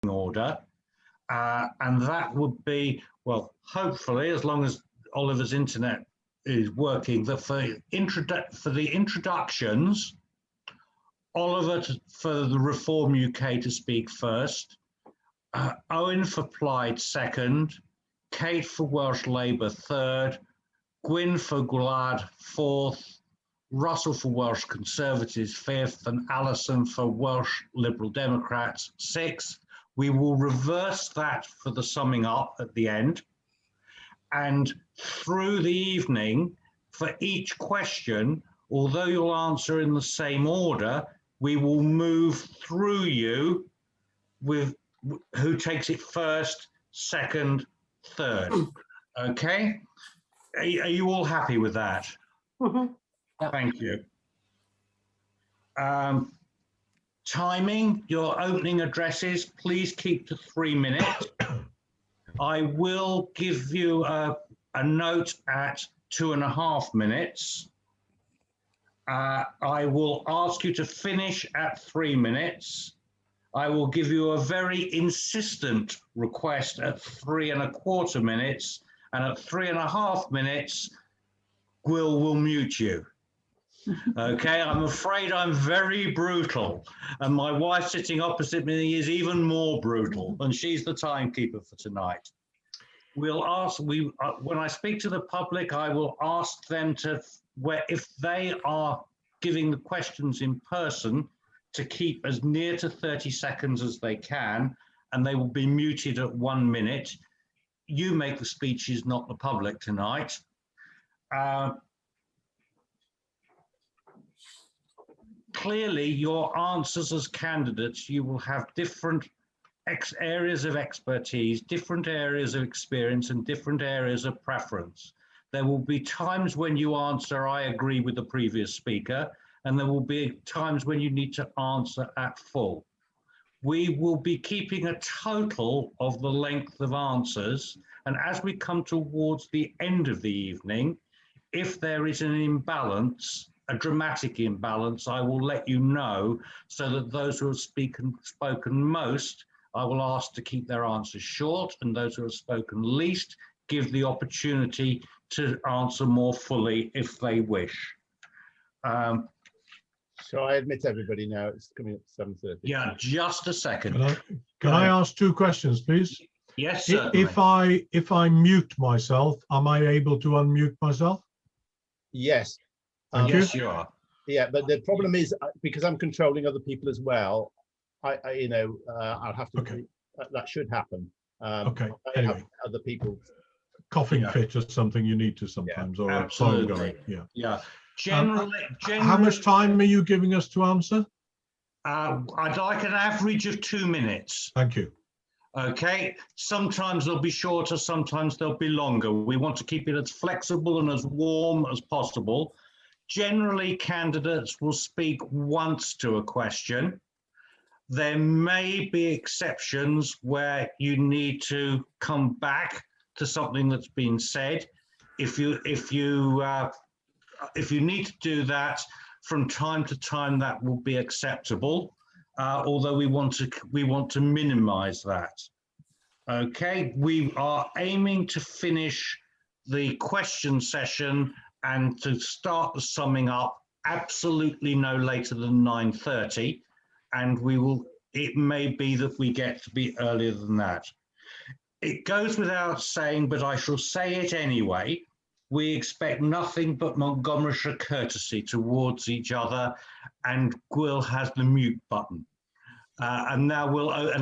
order. And that would be, well, hopefully, as long as Oliver's internet is working, that for the introductions, Oliver for the Reform UK to speak first, Owen for Plaid second, Kate for Welsh Labour third, Gwyn for Gwlad fourth, Russell for Welsh Conservatives fifth, and Alison for Welsh Liberal Democrats sixth. We will reverse that for the summing up at the end. And through the evening, for each question, although you'll answer in the same order, we will move through you with who takes it first, second, third. Okay? Are you all happy with that? Mm-hmm. Yeah. Thank you. Timing, your opening addresses, please keep to 3 minutes. I will give you a note at 2.5 minutes. I will ask you to finish at 3 minutes. I will give you a very insistent request at 3.25 minutes, and at 3.5 minutes, Gwil will mute you. Okay, I'm afraid I'm very brutal, and my wife sitting opposite me is even more brutal, and she's the timekeeper for tonight. We'll ask, when I speak to the public, I will ask them to, if they are giving the questions in person, to keep as near to 30 seconds as they can, and they will be muted at 1 minute. You make the speeches, not the public tonight. Clearly, your answers as candidates, you will have different areas of expertise, different areas of experience, and different areas of preference. There will be times when you answer, I agree with the previous speaker, and there will be times when you need to answer at full. We will be keeping a total of the length of answers, and as we come towards the end of the evening, if there is an imbalance, a dramatic imbalance, I will let you know, so that those who have spoken most, I will ask to keep their answers short, and those who have spoken least, give the opportunity to answer more fully if they wish. So I admit everybody now, it's coming up to 7:30. Yeah, just a second. Can I ask 2 questions, please? Yes, certainly. If I mute myself, am I able to unmute myself? Yes. Yes, you are. Yeah, but the problem is, because I'm controlling other people as well, I'll have to, Okay. that should happen. Okay, I have anyway. other people. Coughing fit or something you need to sometimes, or a phone going. Yeah. Yeah. Generally, how much time are you giving us to answer? I'd like an average of 2 minutes. Thank you. Okay, sometimes they'll be shorter, sometimes they'll be longer. We want to keep it as flexible and as warm as possible. Generally, candidates will speak once to a question. There may be exceptions where you need to come back to something that's been said. If you need to do that from time to time, that will be acceptable. Although we want to minimize that. Okay, we are aiming to finish the question session and to start the summing up absolutely no later than 9:30, and it may be that we get to be earlier than that. It goes without saying, but I shall say it anyway. We expect nothing but Montgomeryshire courtesy towards each other, and Gwil has the mute button. And now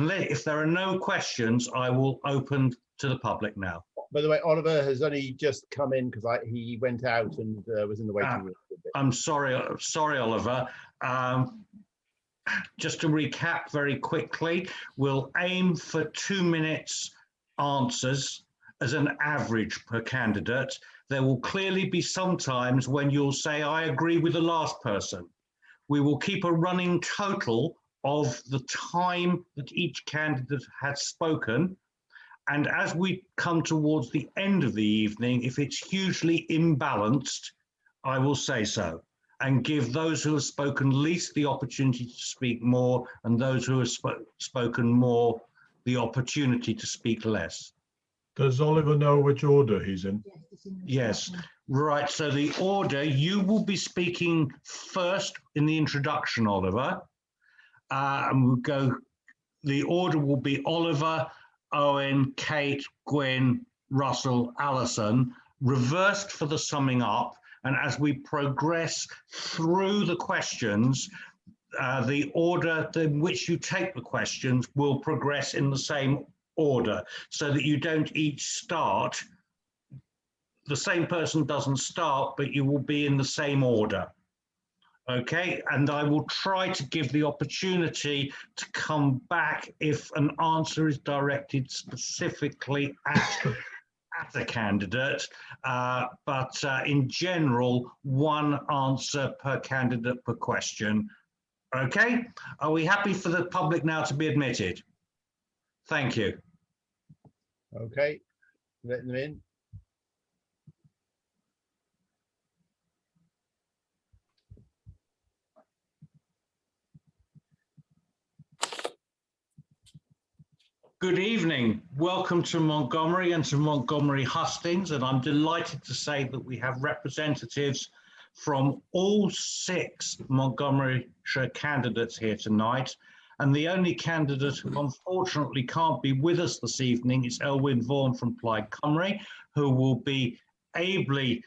if there are no questions, I will open to the public now. By the way, Oliver has only just come in because he went out and was in the waiting room. I'm sorry, Oliver. Just to recap very quickly, we'll aim for 2 minutes answers as an average per candidate. There will clearly be some times when you'll say, I agree with the last person. We will keep a running total of the time that each candidate has spoken. And as we come towards the end of the evening, if it's hugely imbalanced, I will say so, and give those who have spoken least the opportunity to speak more, and those who have spoken more the opportunity to speak less. Does Oliver know which order he's in? Yes, right. So the order, you will be speaking first in the introduction, Oliver. And we'll go, the order will be Oliver, Owen, Kate, Gwyn, Russell, Alison, reversed for the summing up. And as we progress through the questions, the order in which you take the questions will progress in the same order, so that you don't each start. The same person doesn't start, but you will be in the same order. Okay, and I will try to give the opportunity to come back if an answer is directed specifically at a candidate, but in general, one answer per candidate per question. Okay, are we happy for the public now to be admitted? Thank you. Okay, letting them in. Good evening. Welcome to Montgomery and to Montgomery hustings, and I'm delighted to say that we have representatives from all 6 Montgomeryshire candidates here tonight. And the only candidate who unfortunately can't be with us this evening is Elwyn Vaughan from Plaid Cymru, who will be ably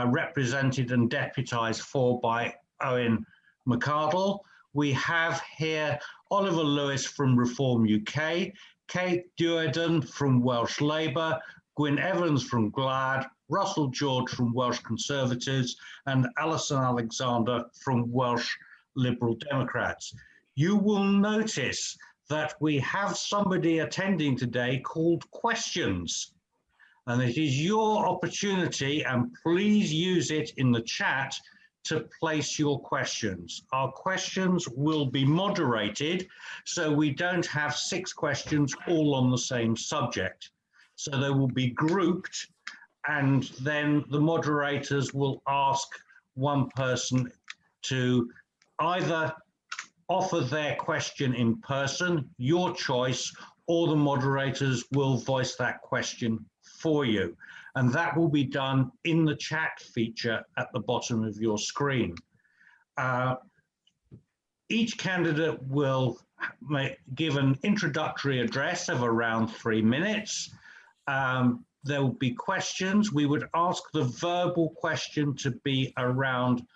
represented and deputised for by Owen McArdle. We have here Oliver Lewis from Reform UK, Kate Duerden from Welsh Labour, Gwyn Evans from Gwlad, Russell George from Welsh Conservatives, and Alison Alexander from Welsh Liberal Democrats. You will notice that we have somebody attending today called Questions, and it is your opportunity, and please use it in the chat to place your questions. Our questions will be moderated, so we don't have 6 questions all on the same subject. So they will be grouped, and then the moderators will ask one person to either offer their question in person, your choice, or the moderators will voice that question for you. And that will be done in the chat feature at the bottom of your screen. Each candidate will give an introductory address of around 3 minutes. There will be questions. We would ask the verbal question to be around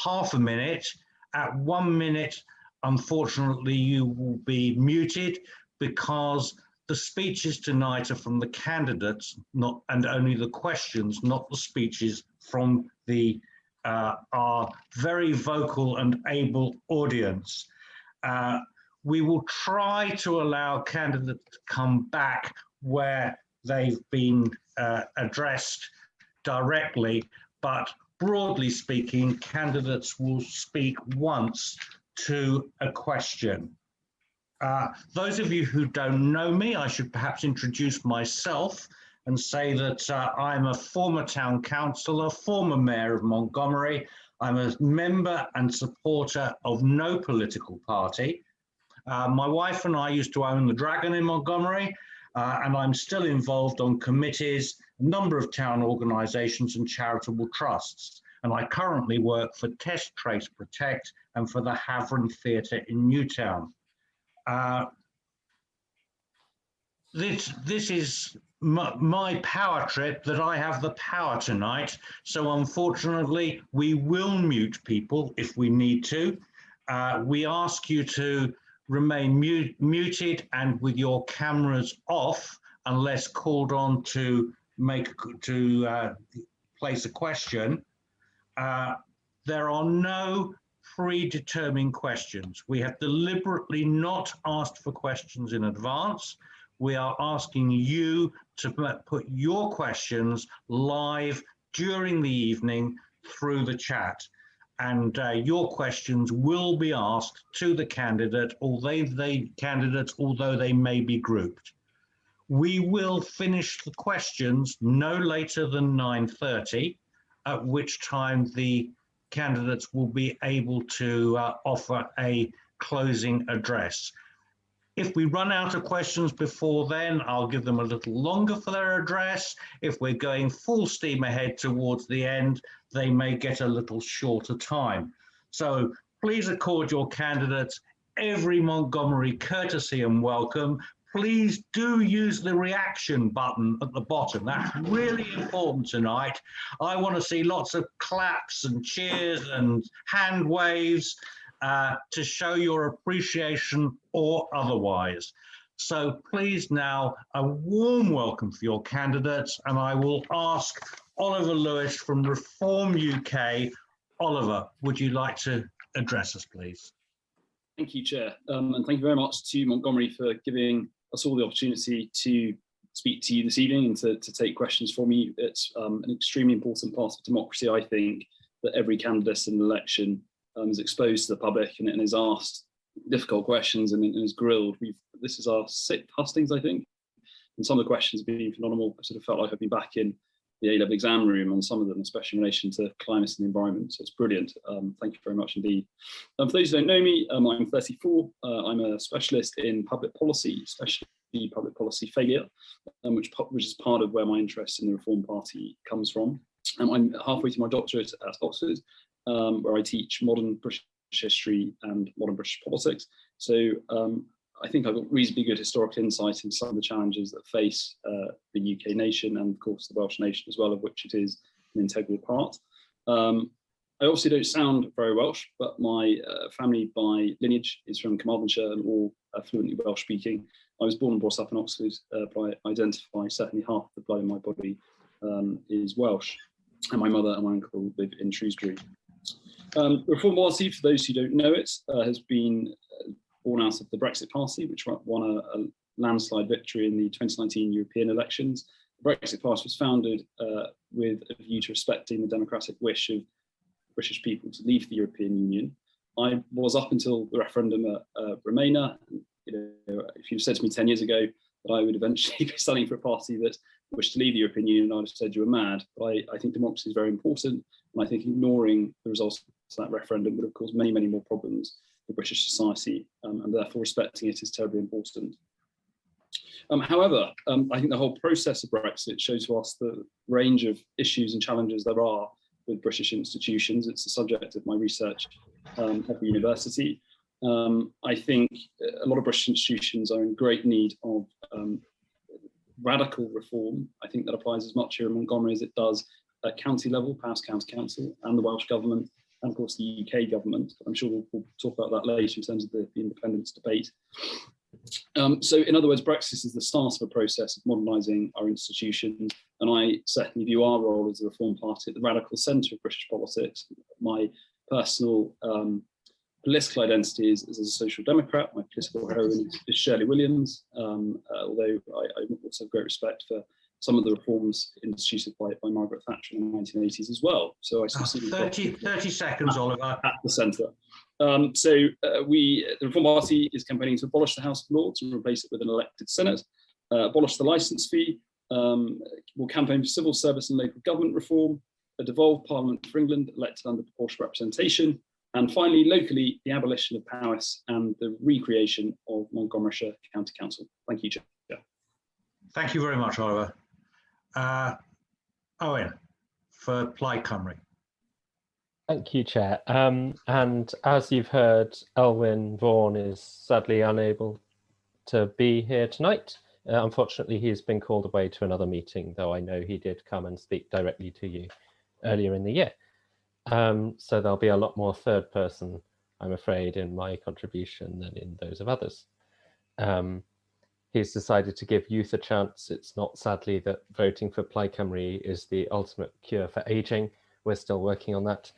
half a minute. At 1 minute, unfortunately, you will be muted because the speeches tonight are from the candidates, and only the questions, not the speeches from the our very vocal and able audience. We will try to allow candidates to come back where they've been addressed directly, but broadly speaking, candidates will speak once to a question. Those of you who don't know me, I should perhaps introduce myself and say that I'm a former town councillor, former mayor of Montgomery. I'm a member and supporter of no political party. My wife and I used to own the Dragon in Montgomery, and I'm still involved on committees, a number of town organisations and charitable trusts. And I currently work for Test, Trace, Protect and for the Havron Theatre in Newtown. This is my power trip, that I have the power tonight. So unfortunately, we will mute people if we need to. We ask you to remain muted and with your cameras off unless called on to place a question. There are no predetermined questions. We have deliberately not asked for questions in advance. We are asking you to put your questions live during the evening through the chat. And your questions will be asked to the candidate, although they may be grouped. We will finish the questions no later than 9:30, at which time the candidates will be able to offer a closing address. If we run out of questions before then, I'll give them a little longer for their address. If we're going full steam ahead towards the end, they may get a little shorter time. So please accord your candidates every Montgomery courtesy and welcome. Please do use the reaction button at the bottom. That's really important tonight. I want to see lots of claps and cheers and hand waves to show your appreciation or otherwise. So please now, a warm welcome for your candidates, and I will ask Oliver Lewis from Reform UK. Oliver, would you like to address us, please? Thank you, Chair, and thank you very much to Montgomery for giving us all the opportunity to speak to you this evening and to take questions from you. It's an extremely important part of democracy, I think, that every candidate in an election is exposed to the public and is asked difficult questions and is grilled. This is our 6th hustings, I think, and some of the questions have been phenomenal. I sort of felt like I've been back in the A-level exam room on some of them, especially in relation to climate and the environment. So it's brilliant. Thank you very much indeed. For those who don't know me, I'm 34. I'm a specialist in public policy, especially public policy failure, which is part of where my interest in the Reform Party comes from. I'm halfway through my doctorate at Oxford, where I teach modern British history and modern British politics. So I think I've got reasonably good historical insight into some of the challenges that face the UK nation and, of course, the Welsh nation as well, of which it is an integral part. I obviously don't sound very Welsh, but my family by lineage is from Carmarthenshire and all fluently Welsh speaking. I was born and brought up in Oxford, but I identify certainly half the blood in my body is Welsh. And my mother and my uncle live in Shrewsbury. The Reform Party, for those who don't know it, has been born out of the Brexit Party, which won a landslide victory in the 2019 European elections. The Brexit Party was founded with a view to respecting the democratic wish of British people to leave the European Union. I was, up until the referendum, a Remainer. If you'd said to me 10 years ago that I would eventually be standing for a party that wished to leave the European Union, I would have said you were mad. But I think democracy is very important, and I think ignoring the results of that referendum would have caused many, many more problems for British society, and therefore respecting it is terribly important. However, I think the whole process of Brexit shows to us the range of issues and challenges there are with British institutions. It's the subject of my research at the university. I think a lot of British institutions are in great need of radical reform. I think that applies as much here in Montgomery as it does at county level, Powys County Council, and the Welsh Government, and of course the UK Government. I'm sure we'll talk about that later in terms of the independence debate. So in other words, Brexit is the start of a process of modernising our institutions, and I certainly view our role as the Reform Party at the radical centre of British politics. My personal political identity is as a social democrat. My political heroine is Shirley Williams, although I also have great respect for some of the reforms instituted by Margaret Thatcher in the 1980s as well. So I 30 seconds, Oliver. At the centre. The Reform Party is campaigning to abolish the House of Lords and replace it with an elected Senate, abolish the licence fee, will campaign for civil service and local government reform, a devolved Parliament for England elected under proportional representation, and finally, locally, the abolition of Powys and the recreation of Montgomeryshire County Council. Thank you, Chair. Thank you very much, Oliver. Owen, for Plaid Cymru. Thank you, Chair. And as you've heard, Elwyn Vaughan is sadly unable to be here tonight. Unfortunately, he's been called away to another meeting, though I know he did come and speak directly to you earlier in the year. So there'll be a lot more third person, I'm afraid, in my contribution than in those of others. He's decided to give youth a chance. It's not, sadly, that voting for Plaid Cymru is the ultimate cure for ageing. We're still working on that.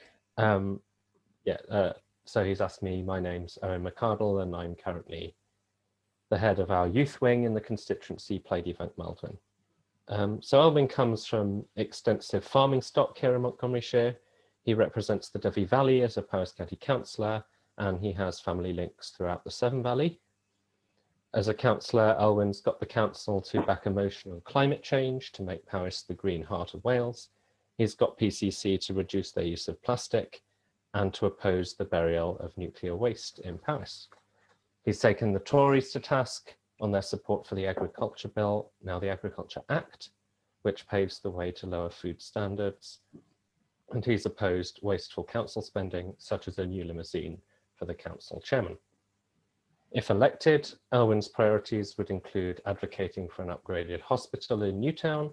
So he's asked me. My name's Owen McCardle, and I'm currently the head of our youth wing in the constituency Plaid Ifanc Maldwyn. So Elwyn comes from extensive farming stock here in Montgomeryshire. He represents the Dyfi Valley as a Powys County councillor, and he has family links throughout the Severn Valley. As a councillor, Elwyn's got the council to back a motion on climate change to make Powys the green heart of Wales. He's got PCC to reduce their use of plastic and to oppose the burial of nuclear waste in Powys. He's taken the Tories to task on their support for the Agriculture Bill, now the Agriculture Act, which paves the way to lower food standards. And he's opposed wasteful council spending, such as a new limousine for the council chairman. If elected, Elwyn's priorities would include advocating for an upgraded hospital in Newtown,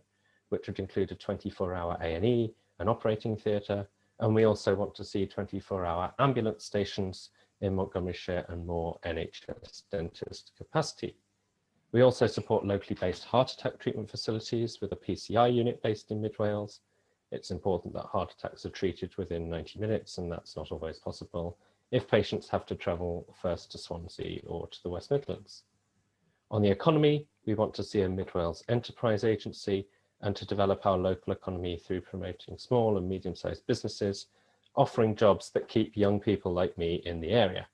which would include a 24-hour A&E, an operating theatre, and we also want to see 24-hour ambulance stations in Montgomeryshire and more NHS dentist capacity. We also support locally based heart attack treatment facilities with a PCI unit based in Mid Wales. It's important that heart attacks are treated within 90 minutes, and that's not always possible if patients have to travel first to Swansea or to the West Midlands. On the economy, we want to see a Mid Wales enterprise agency and to develop our local economy through promoting small and medium-sized businesses, offering jobs that keep young people like me in the area.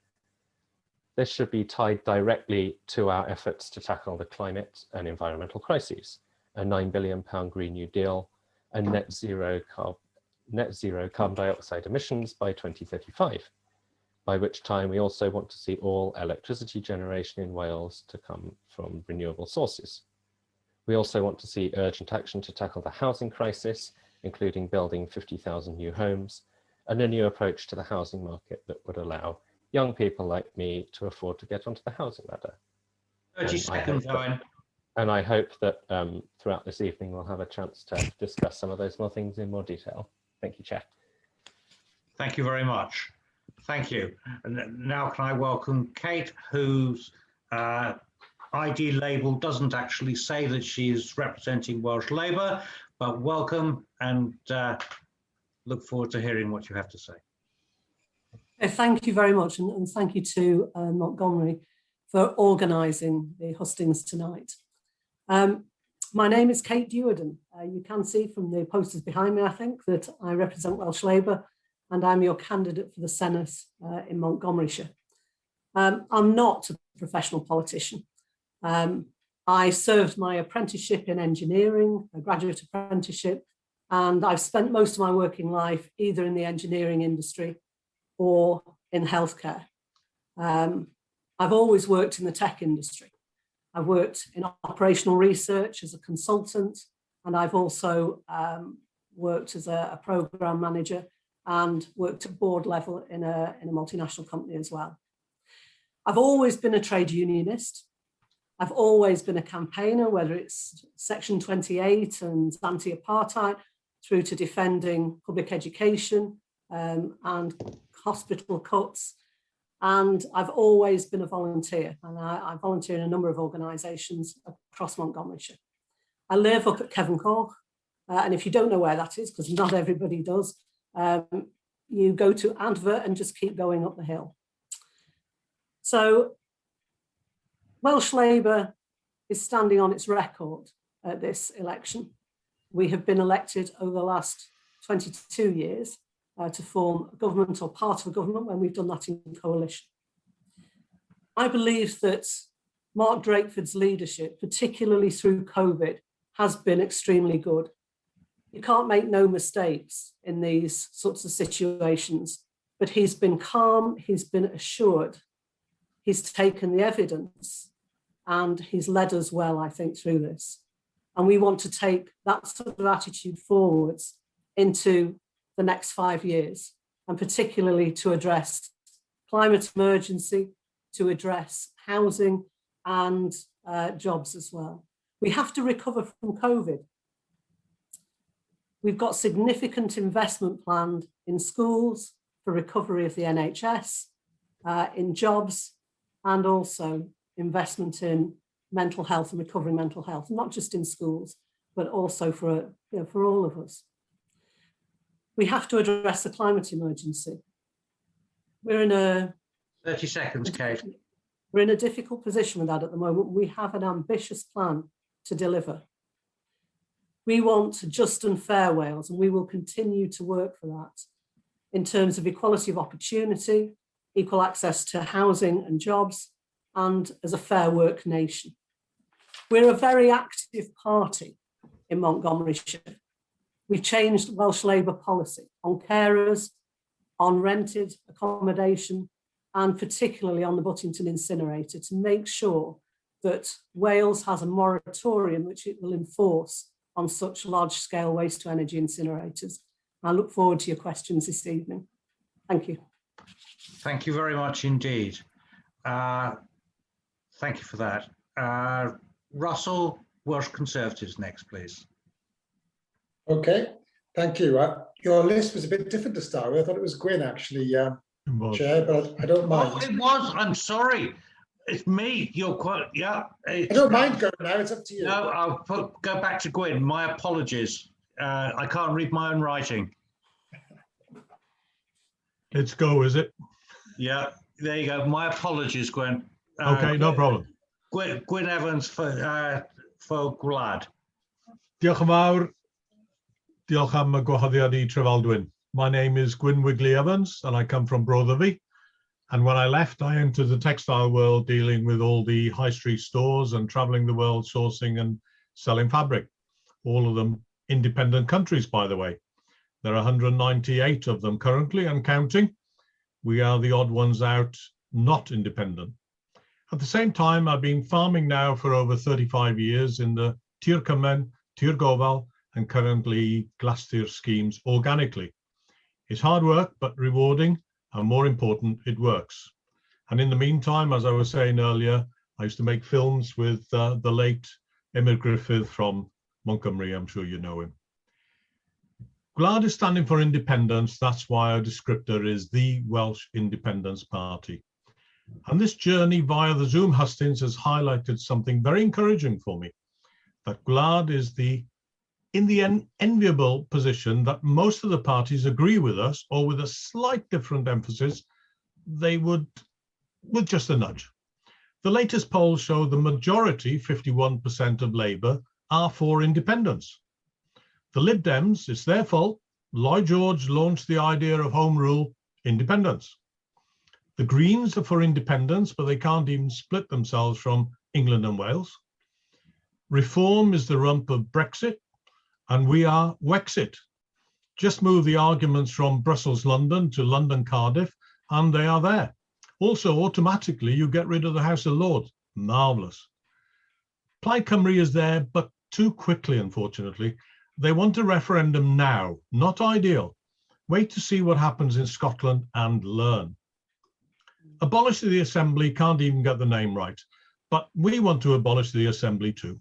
This should be tied directly to our efforts to tackle the climate and environmental crises, a £9 billion Green New Deal, and net zero carbon dioxide emissions by 2035, by which time we also want to see all electricity generation in Wales to come from renewable sources. We also want to see urgent action to tackle the housing crisis, including building 50,000 new homes, and a new approach to the housing market that would allow young people like me to afford to get onto the housing ladder. 30 seconds, Owen. And I hope that throughout this evening, we'll have a chance to discuss some of those more things in more detail. Thank you, Chair. Thank you very much. Thank you. And now can I welcome Kate, whose ID label doesn't actually say that she's representing Welsh Labour, but welcome and look forward to hearing what you have to say. Thank you very much, and thank you to Montgomery for organising the hustings tonight. My name is Kate Duerden. You can see from the posters behind me, I think, that I represent Welsh Labour, and I'm your candidate for the Senedd in Montgomeryshire. I'm not a professional politician. I served my apprenticeship in engineering, a graduate apprenticeship, and I've spent most of my working life either in the engineering industry or in healthcare. I've always worked in the tech industry. I've worked in operational research as a consultant, and I've also worked as a program manager and worked at board level in a multinational company as well. I've always been a trade unionist. I've always been a campaigner, whether it's Section 28 and anti-apartheid, through to defending public education and hospital cuts. And I've always been a volunteer, and I volunteer in a number of organisations across Montgomeryshire. I live up at Cefn-Coch, and if you don't know where that is, because not everybody does, you go to Advert and just keep going up the hill. So Welsh Labour is standing on its record at this election. We have been elected over the last 22 years to form a government or part of a government when we've done that in coalition. I believe that Mark Drakeford's leadership, particularly through COVID, has been extremely good. You can't make no mistakes in these sorts of situations, but he's been calm, he's been assured, he's taken the evidence, and he's led us well, I think, through this. And we want to take that sort of attitude forwards into the next 5 years, and particularly to address climate emergency, to address housing and jobs as well. We have to recover from COVID. We've got significant investment planned in schools for recovery of the NHS, in jobs, and also investment in mental health and recovering mental health, not just in schools, but also for all of us. We have to address the climate emergency. We're in a 30 seconds, Kate. We're in a difficult position with that at the moment. We have an ambitious plan to deliver. We want just and fair Wales, and we will continue to work for that in terms of equality of opportunity, equal access to housing and jobs, and as a fair work nation. We're a very active party in Montgomeryshire. We've changed Welsh Labour policy on carers, on rented accommodation, and particularly on the Buttington incinerator, to make sure that Wales has a moratorium which it will enforce on such large-scale waste-to-energy incinerators. I look forward to your questions this evening. Thank you. Thank you very much indeed. Thank you for that. Russell, Welsh Conservatives next, please. Okay, thank you. Your list was a bit different to start with. I thought it was Gwyn actually, Chair, but I don't mind. Oh, it was. I'm sorry. It's me. You're quite, yeah. I don't mind going now. It's up to you. No, I'll go back to Gwyn. My apologies. I can't read my own writing. It's go, is it? Yeah, there you go. My apologies, Gwyn. Okay, no problem. Gwyn Evans for Gwlad. Diolch yn fawr. Diolch am y gwahoddiad I Trefaldwyn. My name is Gwyn Wigley Evans and I come from Brotherby. And when I left, I entered the textile world dealing with all the high street stores and traveling the world sourcing and selling fabric. All of them independent countries, by the way. There are 198 of them currently and counting. We are the odd ones out, not independent. At the same time, I've been farming now for over 35 years in the Tir Cymen, Tir Gofal, and currently Glasstir schemes organically. It's hard work, but rewarding, and more important, it works. And in the meantime, as I was saying earlier, I used to make films with the late Emyr Griffith from Montgomery. I'm sure you know him. Gwlad is standing for independence. That's why our descriptor is the Welsh Independence Party. And this journey via the Zoom hustings has highlighted something very encouraging for me, that Gwlad is in the enviable position that most of the parties agree with us, or with a slight different emphasis, they would with just a nudge. The latest polls show the majority, 51% of Labour, are for independence. The Lib Dems, it's their fault. Lloyd George launched the idea of Home Rule independence. The Greens are for independence, but they can't even split themselves from England and Wales. Reform is the rump of Brexit, and we are Wexit. Just move the arguments from Brussels-London to London-Cardiff, and they are there. Also, automatically, you get rid of the House of Lords. Marvellous. Plaid Cymru is there, but too quickly, unfortunately. They want a referendum now, not ideal. Wait to see what happens in Scotland and learn. Abolish the Assembly can't even get the name right, but we want to abolish the Assembly too.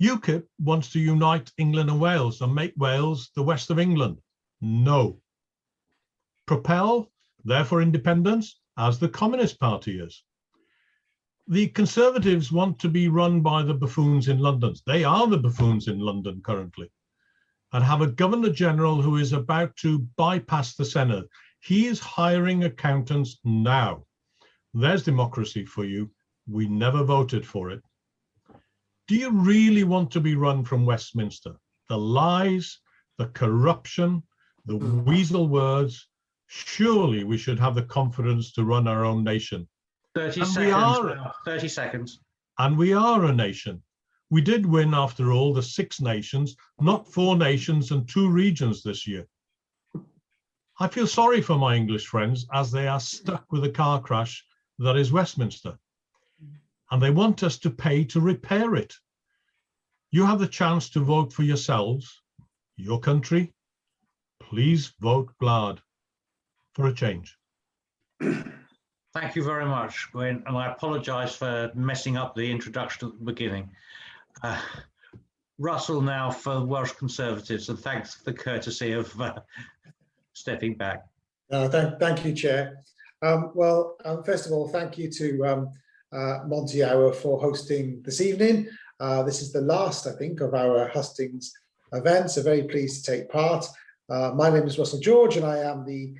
UKIP wants to unite England and Wales and make Wales the west of England. No. Propel, therefore independence, as the Communist Party is. The Conservatives want to be run by the buffoons in London. They are the buffoons in London currently, and have a Governor General who is about to bypass the senedd. He is hiring accountants now. There's democracy for you. We never voted for it. Do you really want to be run from Westminster? The lies, the corruption, the weasel words. Surely we should have the confidence to run our own nation. 30 seconds. 30 seconds. And we are a nation. We did win, after all, the 6 nations, not 4 nations and 2 regions this year. I feel sorry for my English friends as they are stuck with a car crash that is Westminster. And they want us to pay to repair it. You have the chance to vote for yourselves, your country. Please vote Gwlad for a change. Thank you very much, Gwyn, and I apologise for messing up the introduction at the beginning. Russell now for Welsh Conservatives, and thanks for the courtesy of stepping back. Thank you, Chair. First of all, thank you to Monty Hour for hosting this evening. This is the last, I think, of our hustings events. So very pleased to take part. My name is Russell George, and I am the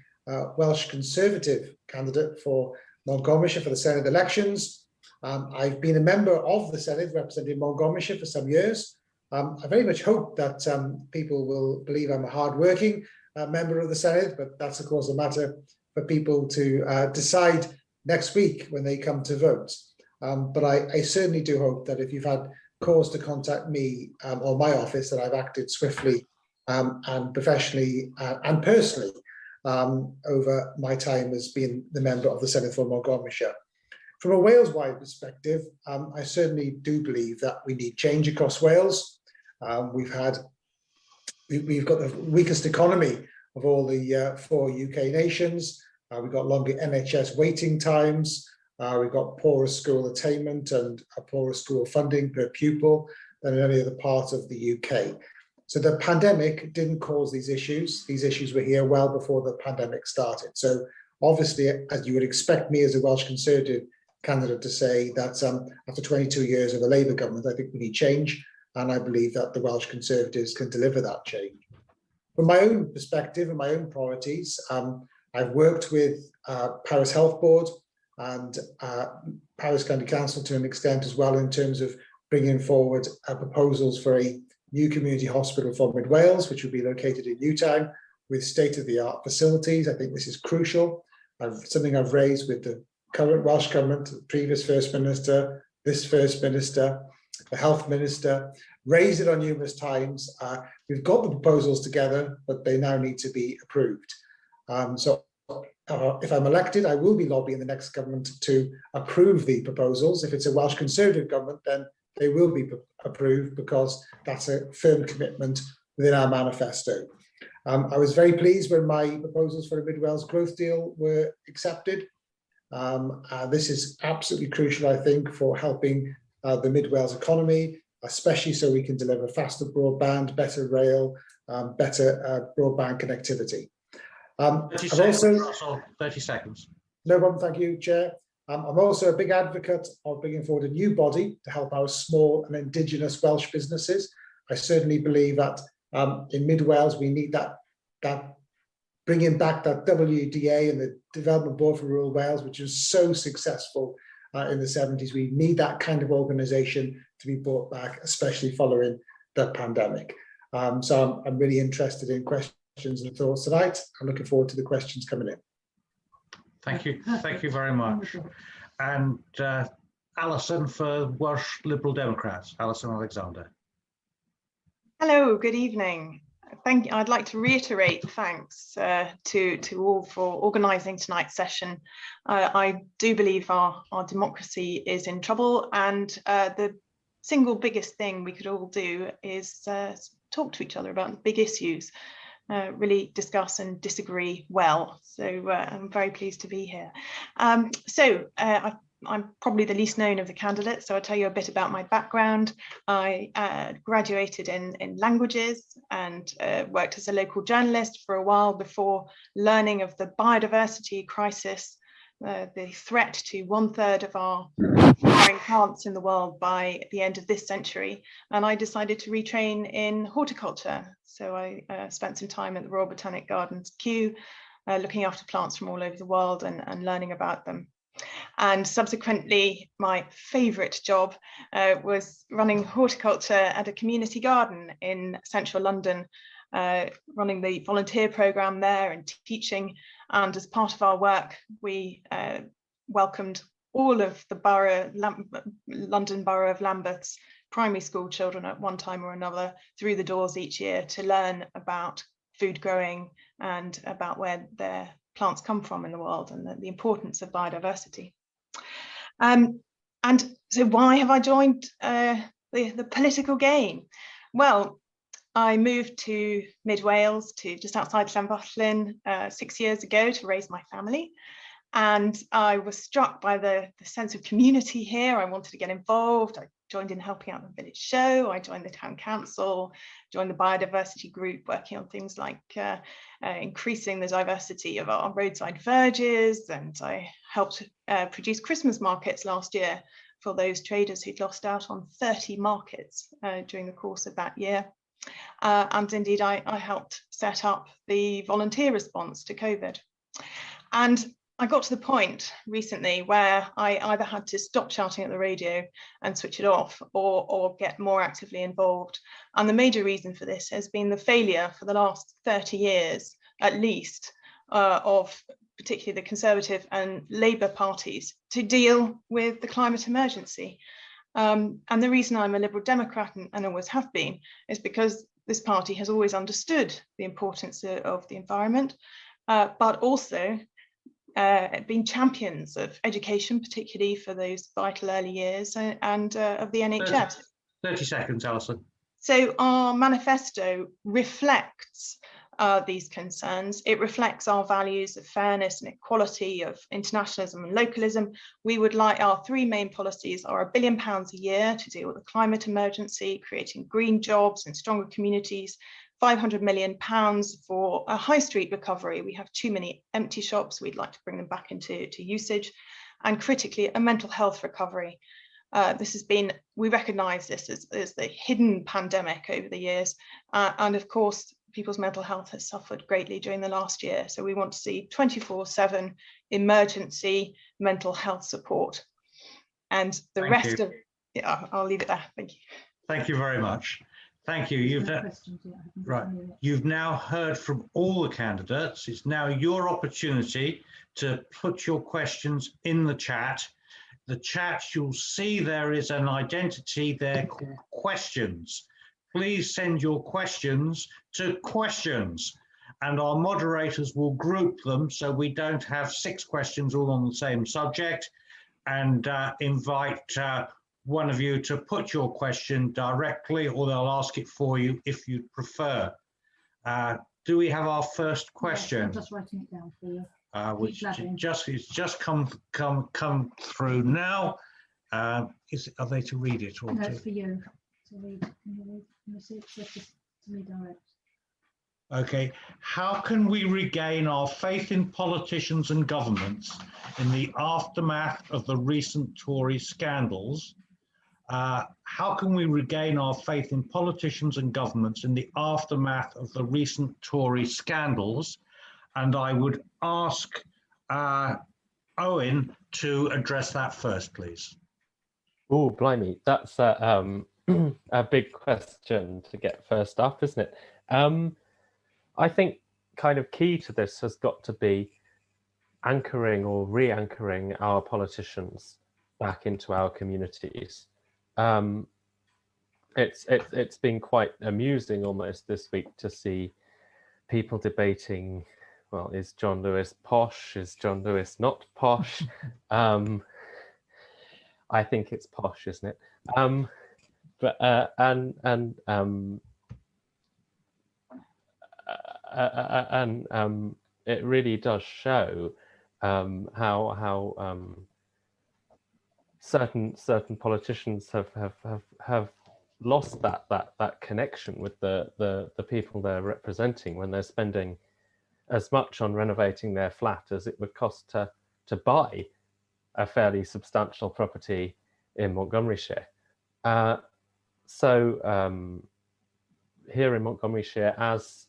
Welsh Conservative candidate for Montgomeryshire for the Senedd elections. I've been a member of the Senedd representing Montgomeryshire for some years. I very much hope that people will believe I'm a hard-working member of the Senedd, but that's of course a matter for people to decide next week when they come to vote. But I certainly do hope that if you've had cause to contact me or my office, that I've acted swiftly and professionally and personally over my time as being the member of the Senedd for Montgomeryshire. From a Wales-wide perspective, I certainly do believe that we need change across Wales. We've got the weakest economy of all the 4 UK nations. We've got longer NHS waiting times. We've got poorer school attainment and a poorer school funding per pupil than in any other part of the UK. So the pandemic didn't cause these issues. These issues were here well before the pandemic started. So obviously, as you would expect me as a Welsh Conservative candidate to say that after 22 years of a Labour government, I think we need change. And I believe that the Welsh Conservatives can deliver that change. From my own perspective and my own priorities, I've worked with Paris Health Board and Paris County Council to an extent as well in terms of bringing forward proposals for a new community hospital for Mid Wales, which would be located in Newtown with state-of-the-art facilities. I think this is crucial. Something I've raised with the current Welsh Government, the previous First Minister, this First Minister, the Health Minister, raised it on numerous times. We've got the proposals together, but they now need to be approved. So if I'm elected, I will be lobbying the next government to approve the proposals. If it's a Welsh Conservative government, then they will be approved because that's a firm commitment within our manifesto. I was very pleased when my proposals for a Mid Wales growth deal were accepted. This is absolutely crucial, I think, for helping the Mid Wales economy, especially so we can deliver faster broadband, better rail, better broadband connectivity. 30 seconds, Russell, 30 seconds. No problem, thank you, Chair. I'm also a big advocate of bringing forward a new body to help our small and Indigenous Welsh businesses. I certainly believe that in Mid Wales we need that bringing back that WDA and the Development Board for Rural Wales, which was so successful in the 70s. We need that kind of organisation to be brought back, especially following the pandemic. So I'm really interested in questions and thoughts tonight. I'm looking forward to the questions coming in. Thank you very much. And Alison for Welsh Liberal Democrats, Alison Alexander. Hello, good evening. Thank you. I'd like to reiterate thanks to all for organising tonight's session. I do believe our democracy is in trouble, and the single biggest thing we could all do is talk to each other about big issues. Really discuss and disagree well. So I'm very pleased to be here. I'm probably the least known of the candidates, so I'll tell you a bit about my background. I graduated in languages and worked as a local journalist for a while before learning of the biodiversity crisis, the threat to 1/3 of our flowering plants in the world by the end of this century, and I decided to retrain in horticulture. So I spent some time at the Royal Botanic Gardens, Kew, looking after plants from all over the world and learning about them. And subsequently, my favourite job was running horticulture at a community garden in central London, running the volunteer programme there and teaching. And as part of our work, we welcomed all of the London Borough of Lambeth's primary school children at one time or another through the doors each year to learn about food growing and about where their plants come from in the world and the importance of biodiversity. And so why have I joined the political game? Well, I moved to Mid Wales, to just outside Llanfachlin 6 years ago to raise my family. And I was struck by the sense of community here. I wanted to get involved. I joined in helping out the village show. I joined the town council, joined the biodiversity group working on things like increasing the diversity of our roadside verges. And I helped produce Christmas markets last year for those traders who'd lost out on 30 markets during the course of that year. And indeed, I helped set up the volunteer response to COVID. And I got to the point recently where I either had to stop shouting at the radio and switch it off or get more actively involved. And the major reason for this has been the failure for the last 30 years, at least, of particularly the Conservative and Labour parties to deal with the climate emergency. And the reason I'm a Liberal Democrat and always have been is because this party has always understood the importance of the environment, but also been champions of education, particularly for those vital early years, and of the NHS. 30 seconds, Alison. So our manifesto reflects these concerns. It reflects our values of fairness and equality, of internationalism and localism. We would like, our three main policies are £1 billion a year to deal with the climate emergency, creating green jobs and stronger communities, £500 million for a high street recovery. We have too many empty shops. We'd like to bring them back into usage, and critically, a mental health recovery. This has been, we recognise this as the hidden pandemic over the years. And of course, people's mental health has suffered greatly during the last year. So we want to see 24/7 emergency mental health support. And the rest of, yeah, I'll leave it there. Thank you. Thank you very much. Thank you. You've now heard from all the candidates. It's now your opportunity to put your questions in the chat. The chat, you'll see there is an identity there called questions. Please send your questions to questions, and our moderators will group them so we don't have 6 questions all on the same subject, and invite one of you to put your question directly, or they'll ask it for you if you prefer. Do we have our first question? Yes, I'm just writing it down for you. Which it's just come through now. Are they to read it or no, to? it's for you to read? Can you see it? Just to redirect. Okay. How can we regain our faith in politicians and governments in the aftermath of the recent Tory scandals? How can we regain our faith in politicians and governments in the aftermath of the recent Tory scandals? And I would ask Owen to address that first, please. Oh, blimey, that's a big question to get first up, isn't it? I think kind of key to this has got to be anchoring or re-anchoring our politicians back into our communities. It's been quite amusing almost this week to see people debating, well, is John Lewis posh? Is John Lewis not posh? I think it's posh, isn't it? It really does show how certain politicians have lost that connection with the people they're representing when they're spending as much on renovating their flat as it would cost to buy a fairly substantial property in Montgomeryshire. So here in Montgomeryshire, as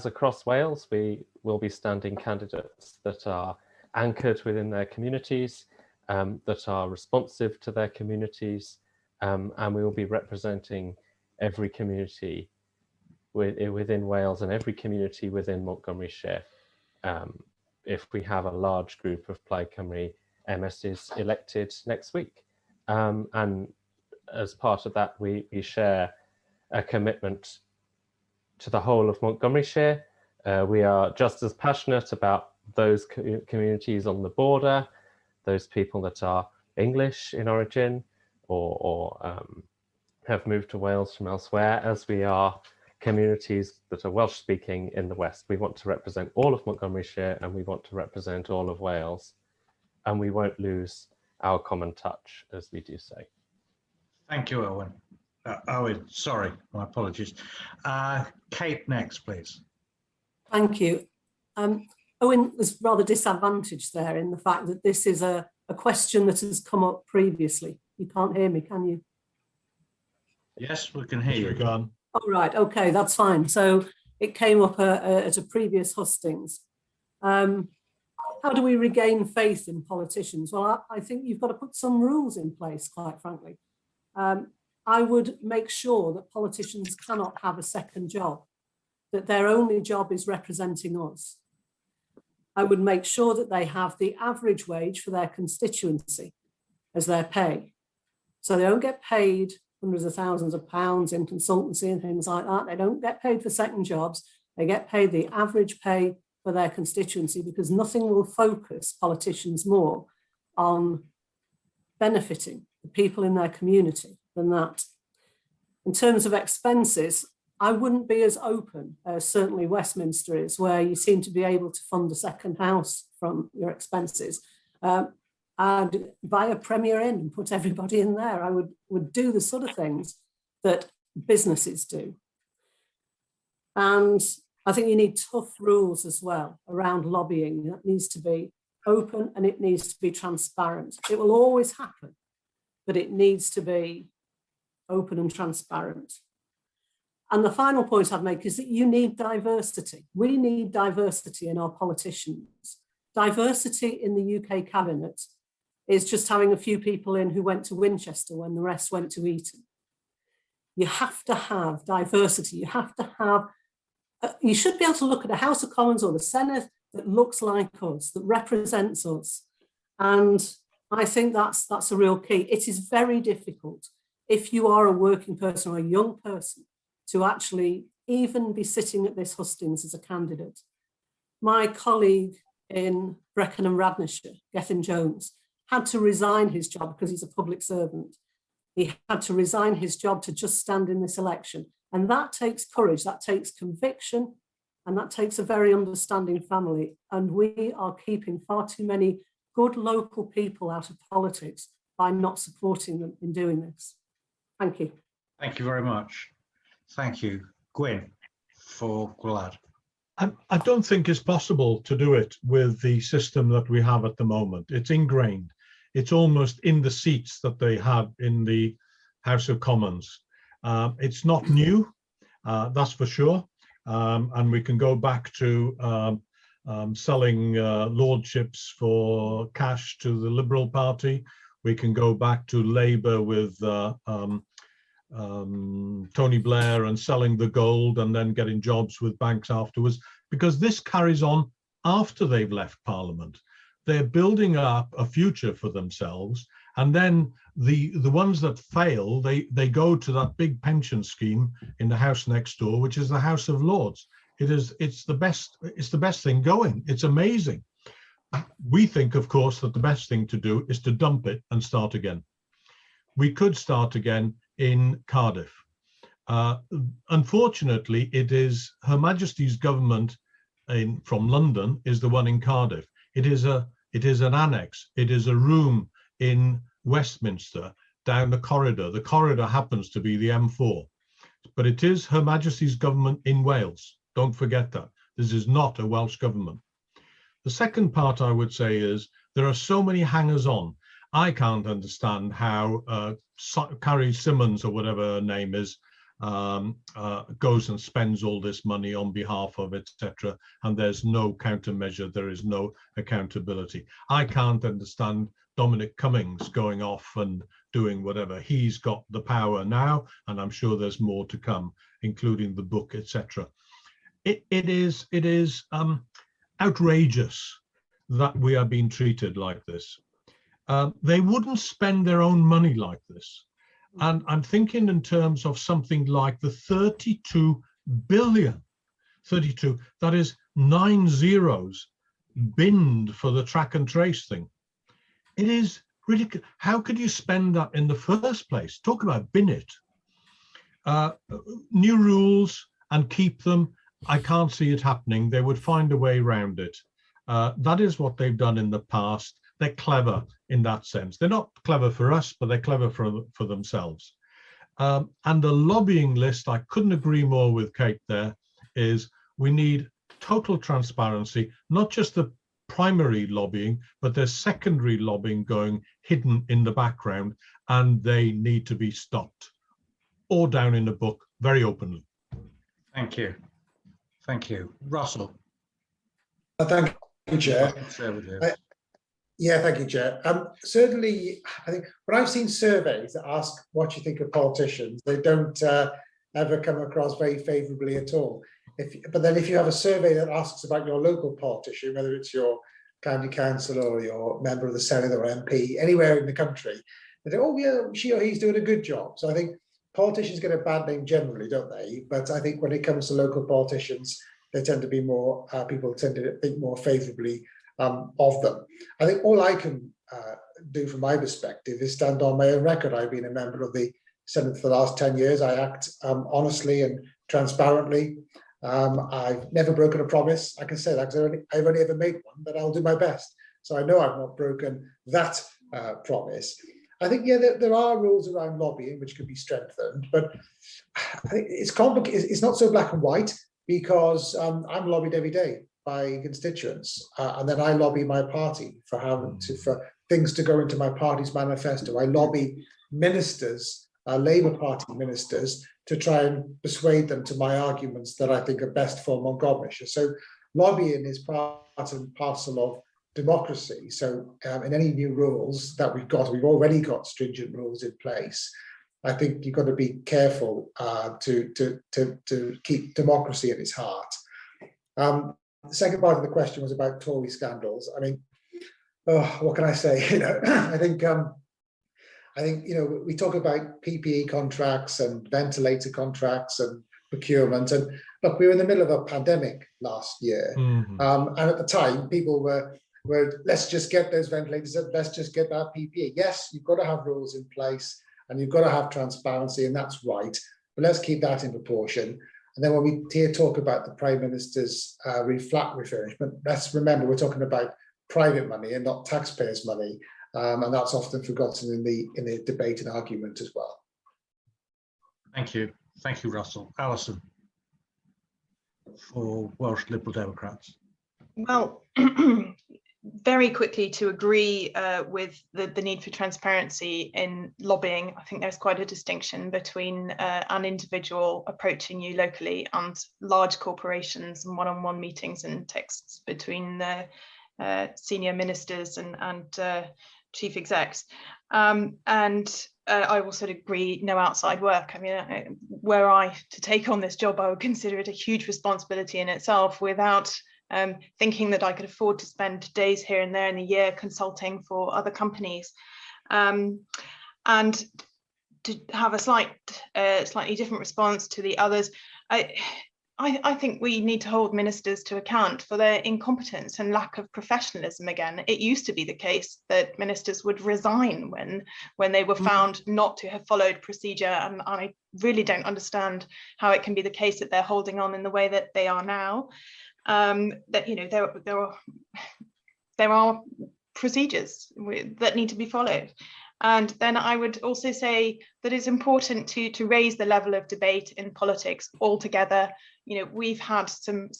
across Wales, we will be standing candidates that are anchored within their communities, that are responsive to their communities, and we will be representing every community within Wales and every community within Montgomeryshire if we have a large group of Plaid Cymru MSs elected next week. And as part of that, we share a commitment to the whole of Montgomeryshire. We are just as passionate about those communities on the border, those people that are English in origin or have moved to Wales from elsewhere, as we are communities that are Welsh speaking in the West. We want to represent all of Montgomeryshire and we want to represent all of Wales, and we won't lose our common touch as we do so. Thank you, Owen. Owen, sorry, my apologies. Kate, next, please. Thank you. Owen was rather disadvantaged there in the fact that this is a question that has come up previously. You can't hear me, can you? Yes, we can hear you. Oh, right, okay, that's fine. So it came up at a previous hustings. How do we regain faith in politicians? Well, I think you've got to put some rules in place, quite frankly. I would make sure that politicians cannot have a second job, that their only job is representing us. I would make sure that they have the average wage for their constituency as their pay. So they don't get paid hundreds of thousands of pounds in consultancy and things like that. They don't get paid for second jobs. They get paid the average pay for their constituency, because nothing will focus politicians more on benefiting the people in their community than that. In terms of expenses, I wouldn't be as open as certainly Westminster is, where you seem to be able to fund a second house from your expenses. I'd buy a Premier Inn and put everybody in there. I would do the sort of things that businesses do. And I think you need tough rules as well around lobbying. That needs to be open and it needs to be transparent. It will always happen, but it needs to be open and transparent. And the final point I'd make is that you need diversity. We need diversity in our politicians. Diversity in the UK cabinet is just having a few people in who went to Winchester when the rest went to Eton. You have to have diversity. You have to have, you should be able to look at a House of Commons or the Senedd that looks like us, that represents us. And I think that's a real key. It is very difficult if you are a working person or a young person to actually even be sitting at this hustings as a candidate. My colleague in Brecon and Radnorshire, Gethin Jones, had to resign his job because he's a public servant. He had to resign his job to just stand in this election. And that takes courage, that takes conviction, and that takes a very understanding family. And we are keeping far too many good local people out of politics by not supporting them in doing this. Thank you. Thank you very much. Thank you. Gwyn, for Gwlad. I don't think it's possible to do it with the system that we have at the moment. It's ingrained. It's almost in the seats that they have in the House of Commons. It's not new, that's for sure. And we can go back to selling lordships for cash to the Liberal Party. We can go back to Labour with Tony Blair and selling the gold and then getting jobs with banks afterwards, because this carries on after they've left Parliament. They're building up a future for themselves, and then the ones that fail, they go to that big pension scheme in the house next door, which is the House of Lords. It's the best thing going. It's amazing. We think, of course, that the best thing to do is to dump it and start again. We could start again in Cardiff. Unfortunately, it is Her Majesty's government from London is the one in Cardiff. It is an annex. It is a room in Westminster down the corridor. The corridor happens to be the M4, but it is Her Majesty's government in Wales. Don't forget that. This is not a Welsh government. The second part I would say is there are so many hangers-on. I can't understand how Carrie Simmons, or whatever her name is, goes and spends all this money on behalf of etc. and there's no countermeasure, there is no accountability. I can't understand Dominic Cummings going off and doing whatever. He's got the power now, and I'm sure there's more to come, including the book, etc. It is outrageous that we are being treated like this. They wouldn't spend their own money like this. And I'm thinking in terms of something like the 32 billion, 32, that is 9 zeros binned for the track and trace thing. It is ridiculous. How could you spend that in the first place? Talk about bin it. New rules and keep them. I can't see it happening. They would find a way around it. That is what they've done in the past. They're clever in that sense. They're not clever for us, but they're clever for themselves. And the lobbying list, I couldn't agree more with Kate there, is we need total transparency, not just the primary lobbying, but there's secondary lobbying going hidden in the background, and they need to be stopped. Or down in the book, very openly. Thank you. Thank you. Russell. Thank you, Chair. Yeah, thank you, Chair. Certainly, I think when I've seen surveys that ask what you think of politicians, they don't ever come across very favourably at all. But then if you have a survey that asks about your local politician, whether it's your county council or your member of the Senedd or MP, anywhere in the country, they say, oh yeah, she or he's doing a good job. So I think politicians get a bad name generally, don't they? But I think when it comes to local politicians, they tend to be more, people tend to think more favourably of them. I think all I can do from my perspective is stand on my own record. I've been a member of the Senedd for the last 10 years. I act honestly and transparently. I've never broken a promise. I can say that because I've only ever made one, but I'll do my best. So I know I've not broken that promise. I think, yeah, there are rules around lobbying which can be strengthened, but I think it's complicated. It's not so black and white, because I'm lobbied every day by constituents, and then I lobby my party for things to go into my party's manifesto. I lobby ministers, Labour Party ministers, to try and persuade them to my arguments that I think are best for Montgomeryshire. So lobbying is part and parcel of democracy. So in any new rules that we've already got stringent rules in place. I think you've got to be careful to keep democracy at its heart. The second part of the question was about Tory scandals. I mean, what can I say? I think we talk about PPE contracts and ventilator contracts and procurement, and look, we were in the middle of a pandemic last year, and at the time people were let's just get those ventilators, let's just get that PPE. Yes, you've got to have rules in place and you've got to have transparency, and that's right, but let's keep that in proportion. And then when we hear talk about the Prime Minister's flat refurbishment, let's remember we're talking about private money and not taxpayers' money, and that's often forgotten in the debate and argument as well. Thank you, Russell. Alison, for Welsh Liberal Democrats. Well, very quickly to agree with the need for transparency in lobbying. I think there's quite a distinction between an individual approaching you locally and large corporations and one-on-one meetings and texts between the senior ministers and chief execs. I also agree, no outside work. I mean, were I to take on this job, I would consider it a huge responsibility in itself, without thinking that I could afford to spend days here and there in the year consulting for other companies. And to have a slightly different response to the others, I think we need to hold ministers to account for their incompetence and lack of professionalism again. It used to be the case that ministers would resign when they were found not to have followed procedure, and I really don't understand how it can be the case that they're holding on in the way that they are now. That there are procedures that need to be followed. And then I would also say that it's important to raise the level of debate in politics altogether. We've had some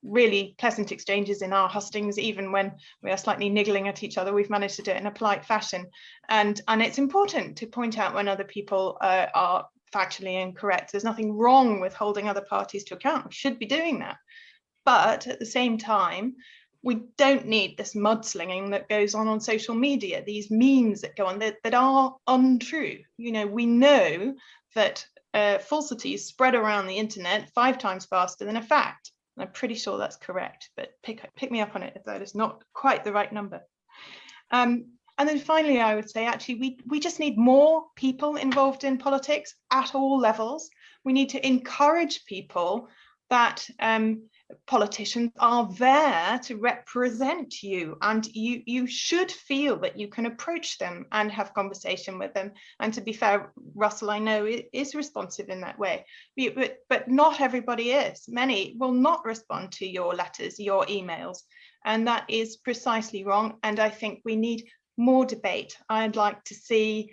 really pleasant exchanges in our hustings, even when we are slightly niggling at each other. We've managed to do it in a polite fashion, and it's important to point out when other people are factually incorrect. There's nothing wrong with holding other parties to account. We should be doing that. But at the same time, we don't need this mudslinging that goes on social media, these memes that go on that are untrue. We know that falsities spread around the internet 5 times faster than a fact. And I'm pretty sure that's correct, but pick me up on it if that is not quite the right number. And then finally, I would say, actually, we just need more people involved in politics at all levels. We need to encourage people that politicians are there to represent you, and you should feel that you can approach them and have conversation with them. And to be fair, Russell, I know, is responsive in that way, but not everybody is. Many will not respond to your letters, your emails, and that is precisely wrong. And I think we need more debate. I'd like to see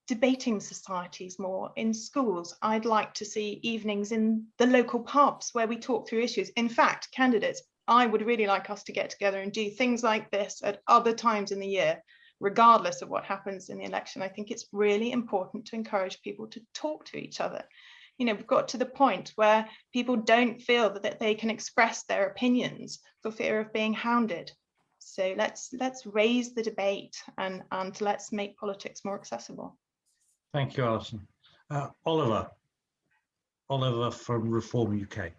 debating societies more in schools. I'd like to see evenings in the local pubs where we talk through issues. In fact, candidates, I would really like us to get together and do things like this at other times in the year, regardless of what happens in the election. I think it's really important to encourage people to talk to each other. We've got to the point where people don't feel that they can express their opinions for fear of being hounded. So let's raise the debate and let's make politics more accessible. Thank you, Alison. Oliver from Reform UK.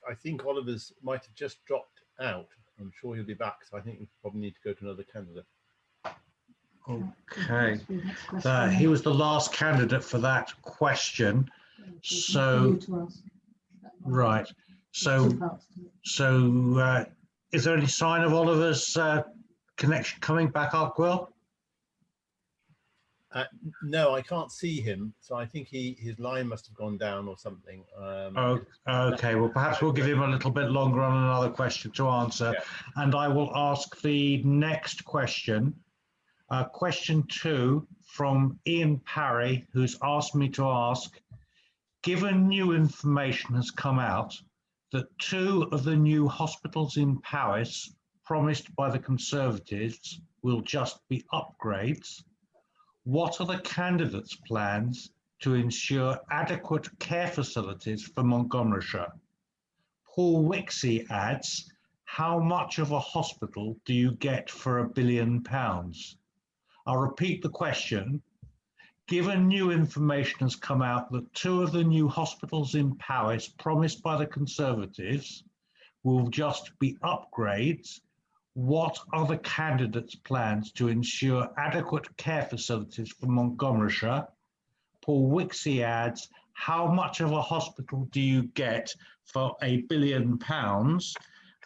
I think Oliver's might have just dropped out. I'm sure he'll be back, so I think we probably need to go to another candidate. Okay. He was the last candidate for that question. So, right. So is there any sign of Oliver's connection coming back up, Will? No, I can't see him, so I think his line must have gone down or something. Okay, well, perhaps we'll give him a little bit longer on another question to answer. Yeah. And I will ask the next question. Question 2 from Ian Parry, who's asked me to ask, given new information has come out that 2 of the new hospitals in Paris promised by the Conservatives will just be upgrades, what are the candidates' plans to ensure adequate care facilities for Montgomeryshire? Paul Wixie adds, how much of a hospital do you get for £1 billion? I'll repeat the question. Given new information has come out that 2 of the new hospitals in Paris promised by the Conservatives will just be upgrades, what are the candidates' plans to ensure adequate care facilities for Montgomeryshire? Paul Wixie adds, how much of a hospital do you get for £1 billion?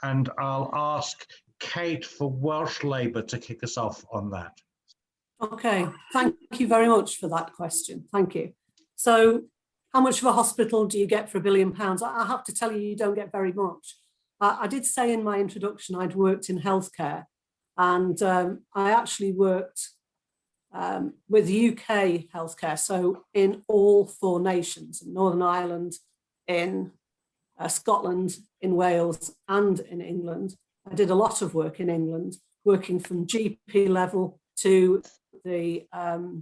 And I'll ask Kate for Welsh Labour to kick us off on that. Okay, thank you very much for that question. Thank you. So how much of a hospital do you get for £1 billion? I have to tell you, you don't get very much. I did say in my introduction I'd worked in healthcare, and I actually worked with UK healthcare, so in all 4 nations, in Northern Ireland, in Scotland, in Wales, and in England. I did a lot of work in England, working from GP level to the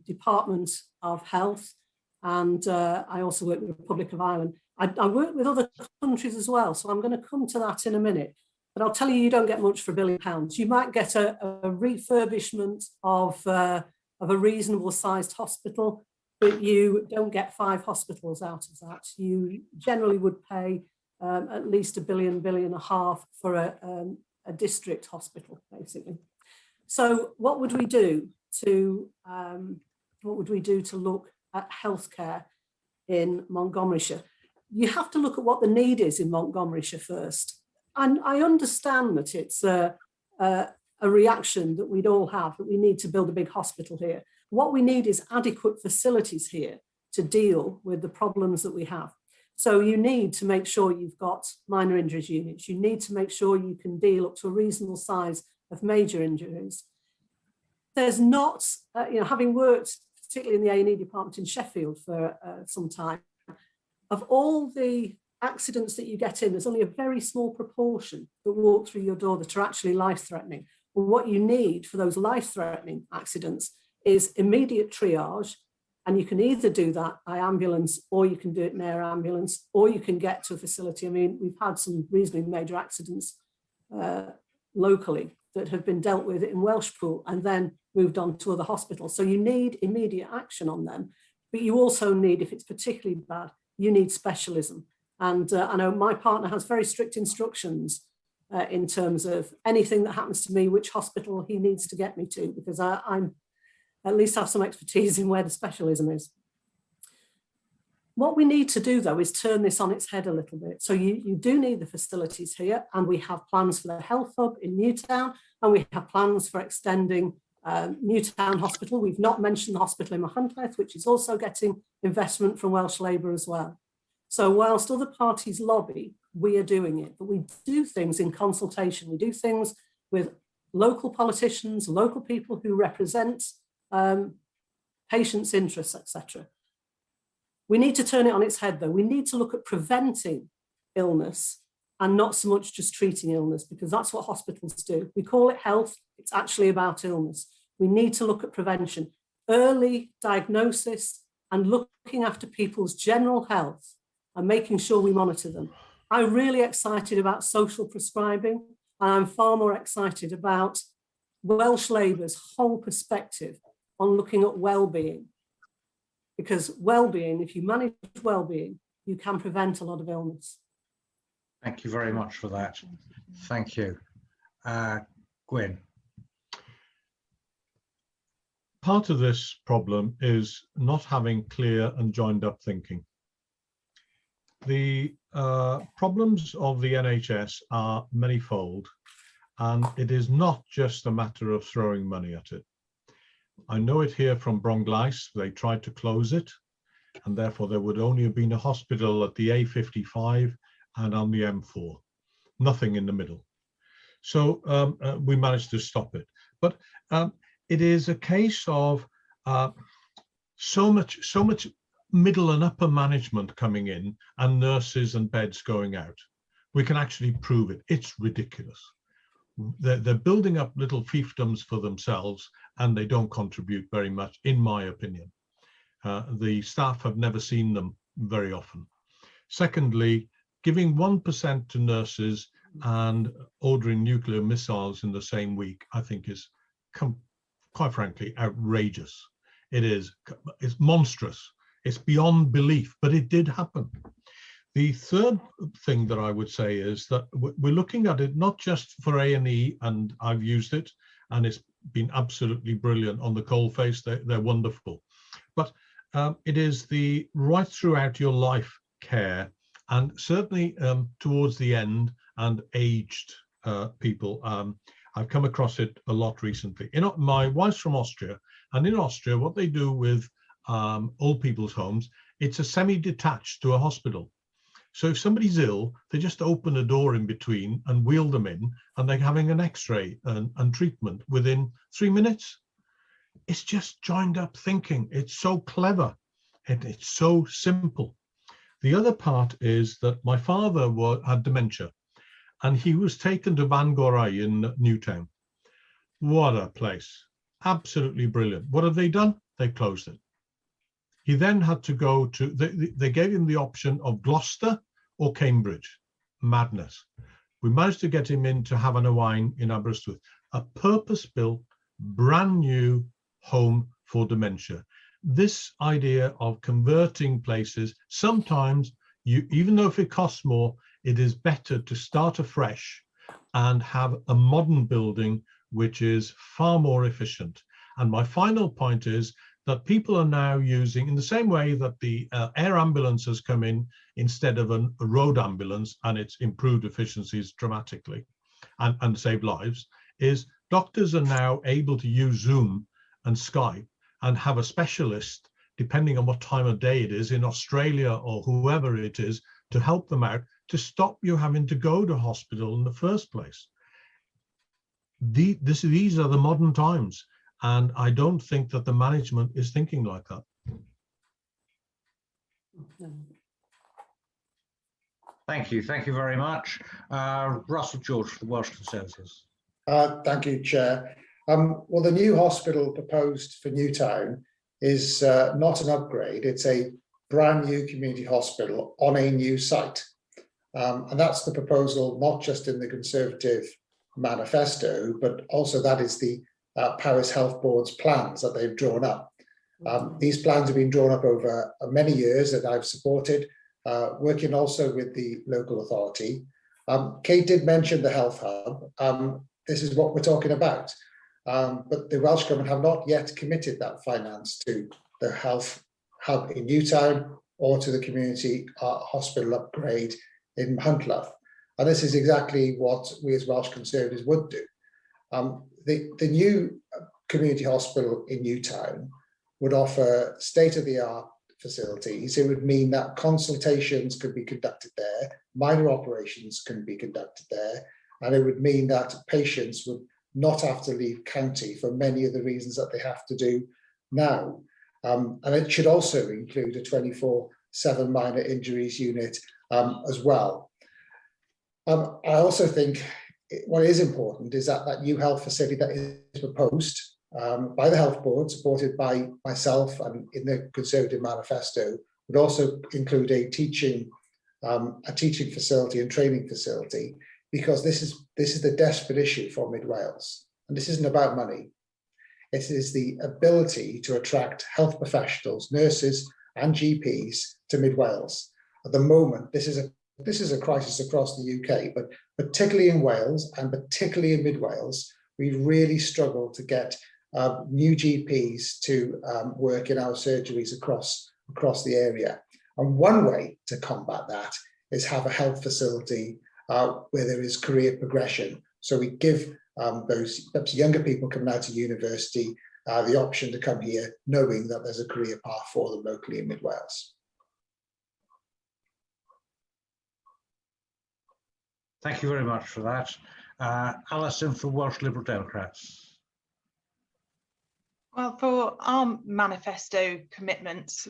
Department of Health, and I also worked with the Republic of Ireland. I work with other countries as well, so I'm going to come to that in a minute. But I'll tell you, you don't get much for £1 billion. You might get a refurbishment of a reasonable sized hospital, but you don't get 5 hospitals out of that. You generally would pay at least £1 billion, £1.5 billion for a district hospital, basically. So what would we do to look at healthcare in Montgomeryshire? You have to look at what the need is in Montgomeryshire first. And I understand that it's a reaction that we'd all have, that we need to build a big hospital here. What we need is adequate facilities here to deal with the problems that we have. So you need to make sure you've got minor injuries units. You need to make sure you can deal up to a reasonable size of major injuries. There's not, having worked particularly in the A&E department in Sheffield for some time, of all the accidents that you get in, there's only a very small proportion that walk through your door that are actually life-threatening. And what you need for those life-threatening accidents is immediate triage, and you can either do that by ambulance, or you can do it in air ambulance, or you can get to a facility. I mean, we've had some reasonably major accidents locally that have been dealt with in Welsh Pool and then moved on to other hospitals. So you need immediate action on them, but you also need, if it's particularly bad, you need specialism. And I know my partner has very strict instructions in terms of anything that happens to me, which hospital he needs to get me to, because I'm at least have some expertise in where the specialism is. What we need to do, though, is turn this on its head a little bit. So you do need the facilities here, and we have plans for the health hub in Newtown, and we have plans for extending Newtown Hospital. We've not mentioned the hospital in Machynlleth, which is also getting investment from Welsh Labour as well. So whilst other parties lobby, we are doing it, but we do things in consultation. We do things with local politicians, local people who represent patients' interests, etc. We need to turn it on its head, though. We need to look at preventing illness and not so much just treating illness, because that's what hospitals do. We call it health, it's actually about illness. We need to look at prevention, early diagnosis, and looking after people's general health and making sure we monitor them. I'm really excited about social prescribing, and I'm far more excited about Welsh Labour's whole perspective on looking at well-being. Because well-being, if you manage well-being, you can prevent a lot of illness. Thank you very much for that. Thank you. Gwyn. part of this problem is not having clear and joined up thinking. The problems of the NHS are manifold, and it is not just a matter of throwing money at it. I know it here from Gwlad. They tried to close it, and therefore there would only have been a hospital at the A55 and on the M4, nothing in the middle. So we managed to stop it. But it is a case of so much middle and upper management coming in and nurses and beds going out. We can actually prove it. It's ridiculous. They're building up little fiefdoms for themselves, and they don't contribute very much, in my opinion. The staff have never seen them very often. Secondly, giving 1% to nurses and ordering nuclear missiles in the same week, I think is, quite frankly, outrageous. It's monstrous. It's beyond belief, but it did happen. The third thing that I would say is that we're looking at it not just for A&E, and I've used it, and it's been absolutely brilliant on the coalface. They're wonderful. But it is the right throughout your life care, and certainly towards the end, and aged people. I've come across it a lot recently. My wife's from Austria, and in Austria, what they do with old people's homes, it's a semi-detached to a hospital. So if somebody's ill, they just open a door in between and wheel them in, and they're having an X-ray and treatment within 3 minutes. It's just joined up thinking. It's so clever, and it's so simple. The other part is that my father had dementia, and he was taken to Bangor in Newtown. What a place. Absolutely brilliant. What have they done? They closed it. He then had to go to, they gave him the option of Gloucester or Cambridge. Madness. We managed to get him in to have a wine in Aberystwyth, a purpose-built, brand new home for dementia. This idea of converting places, sometimes, even though if it costs more, it is better to start afresh and have a modern building which is far more efficient. And my final point is that people are now using, in the same way that the air ambulance has come in instead of a road ambulance, and it's improved efficiencies dramatically and saved lives, is doctors are now able to use Zoom and Skype and have a specialist, depending on what time of day it is, in Australia or whoever it is, to help them out, to stop you having to go to hospital in the first place. These are the modern times, and I don't think that the management is thinking like that. Thank you very much. Russell George for the Welsh Conservatives. Thank you, Chair. Well, the new hospital proposed for Newtown is not an upgrade. It's a brand new community hospital on a new site. And that's the proposal, not just in the Conservative manifesto, but also that is the Powys Health Board's plans that they've drawn up. These plans have been drawn up over many years that I've supported, working also with the local authority. Kate did mention the Health Hub. This is what we're talking about. But the Welsh Government have not yet committed that finance to the Health Hub in Newtown or to the community hospital upgrade in Huntlough. And this is exactly what we as Welsh Conservatives would do. The new community hospital in Newtown would offer state-of-the-art facilities. It would mean that consultations could be conducted there, minor operations can be conducted there, and it would mean that patients would not have to leave county for many of the reasons that they have to do now. And it should also include a 24/7 minor injuries unit as well. I also think what is important is that new health facility that is proposed by the Health Board, supported by myself and in the Conservative manifesto, would also include a teaching facility and training facility, because this is the desperate issue for Mid Wales. And this isn't about money. It is the ability to attract health professionals, nurses and GPs to Mid Wales. At the moment, this is a crisis across the UK, but particularly in Wales and particularly in Mid Wales, we really struggle to get new GPs to work in our surgeries across the area. And one way to combat that is have a health facility where there is career progression. So we give those younger people coming out of university the option to come here, knowing that there's a career path for them locally in Mid Wales. Thank you very much for that. Alison for Welsh Liberal Democrats. Well, for our manifesto commitments,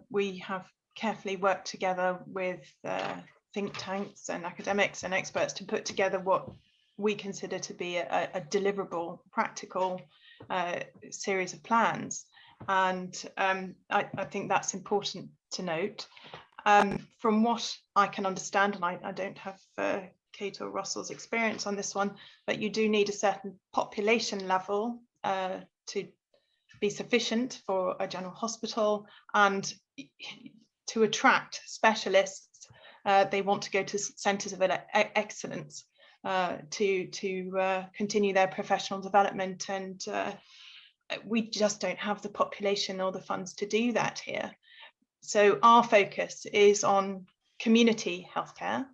we have carefully worked together with think tanks and academics and experts to put together what we consider to be a deliverable, practical series of plans. And I think that's important to note. From what I can understand, and I don't have Kate or Russell's experience on this one, but you do need a certain population level to be sufficient for a general hospital, and to attract specialists. They want to go to centres of excellence to continue their professional development, and we just don't have the population or the funds to do that here. So our focus is on community healthcare.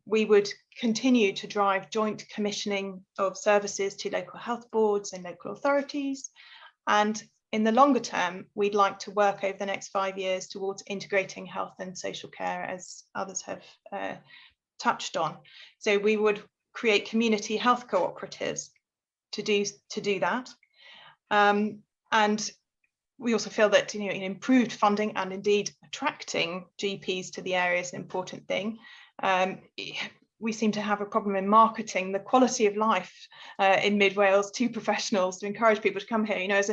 We would continue to drive joint commissioning of services to local health boards and local authorities. And in the longer term, we'd like to work over the next 5 years towards integrating health and social care, as others have touched on. So we would create community health cooperatives to do that. And we also feel that improved funding and indeed attracting GPs to the area is an important thing. We seem to have a problem in marketing the quality of life in Mid Wales to professionals, to encourage people to come here. As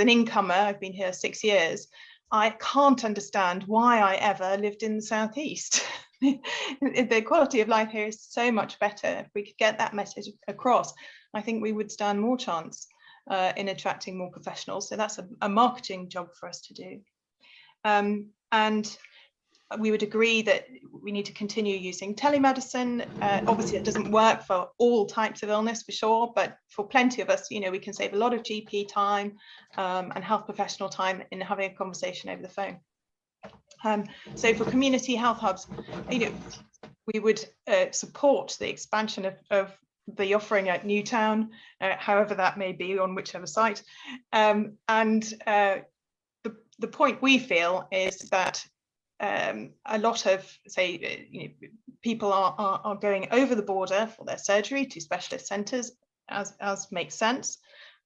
an incomer, I've been here 6 years. I can't understand why I ever lived in the southeast. The quality of life here is so much better. If we could get that message across, I think we would stand more chance in attracting more professionals. So that's a marketing job for us to do. And we would agree that we need to continue using telemedicine. Obviously, it doesn't work for all types of illness, for sure, but for plenty of us, we can save a lot of GP time and health professional time in having a conversation over the phone. So for community health hubs, we would support the expansion of the offering at Newtown, however that may be on whichever site. And the point we feel is that a lot of, people are going over the border for their surgery to specialist centres, as makes sense,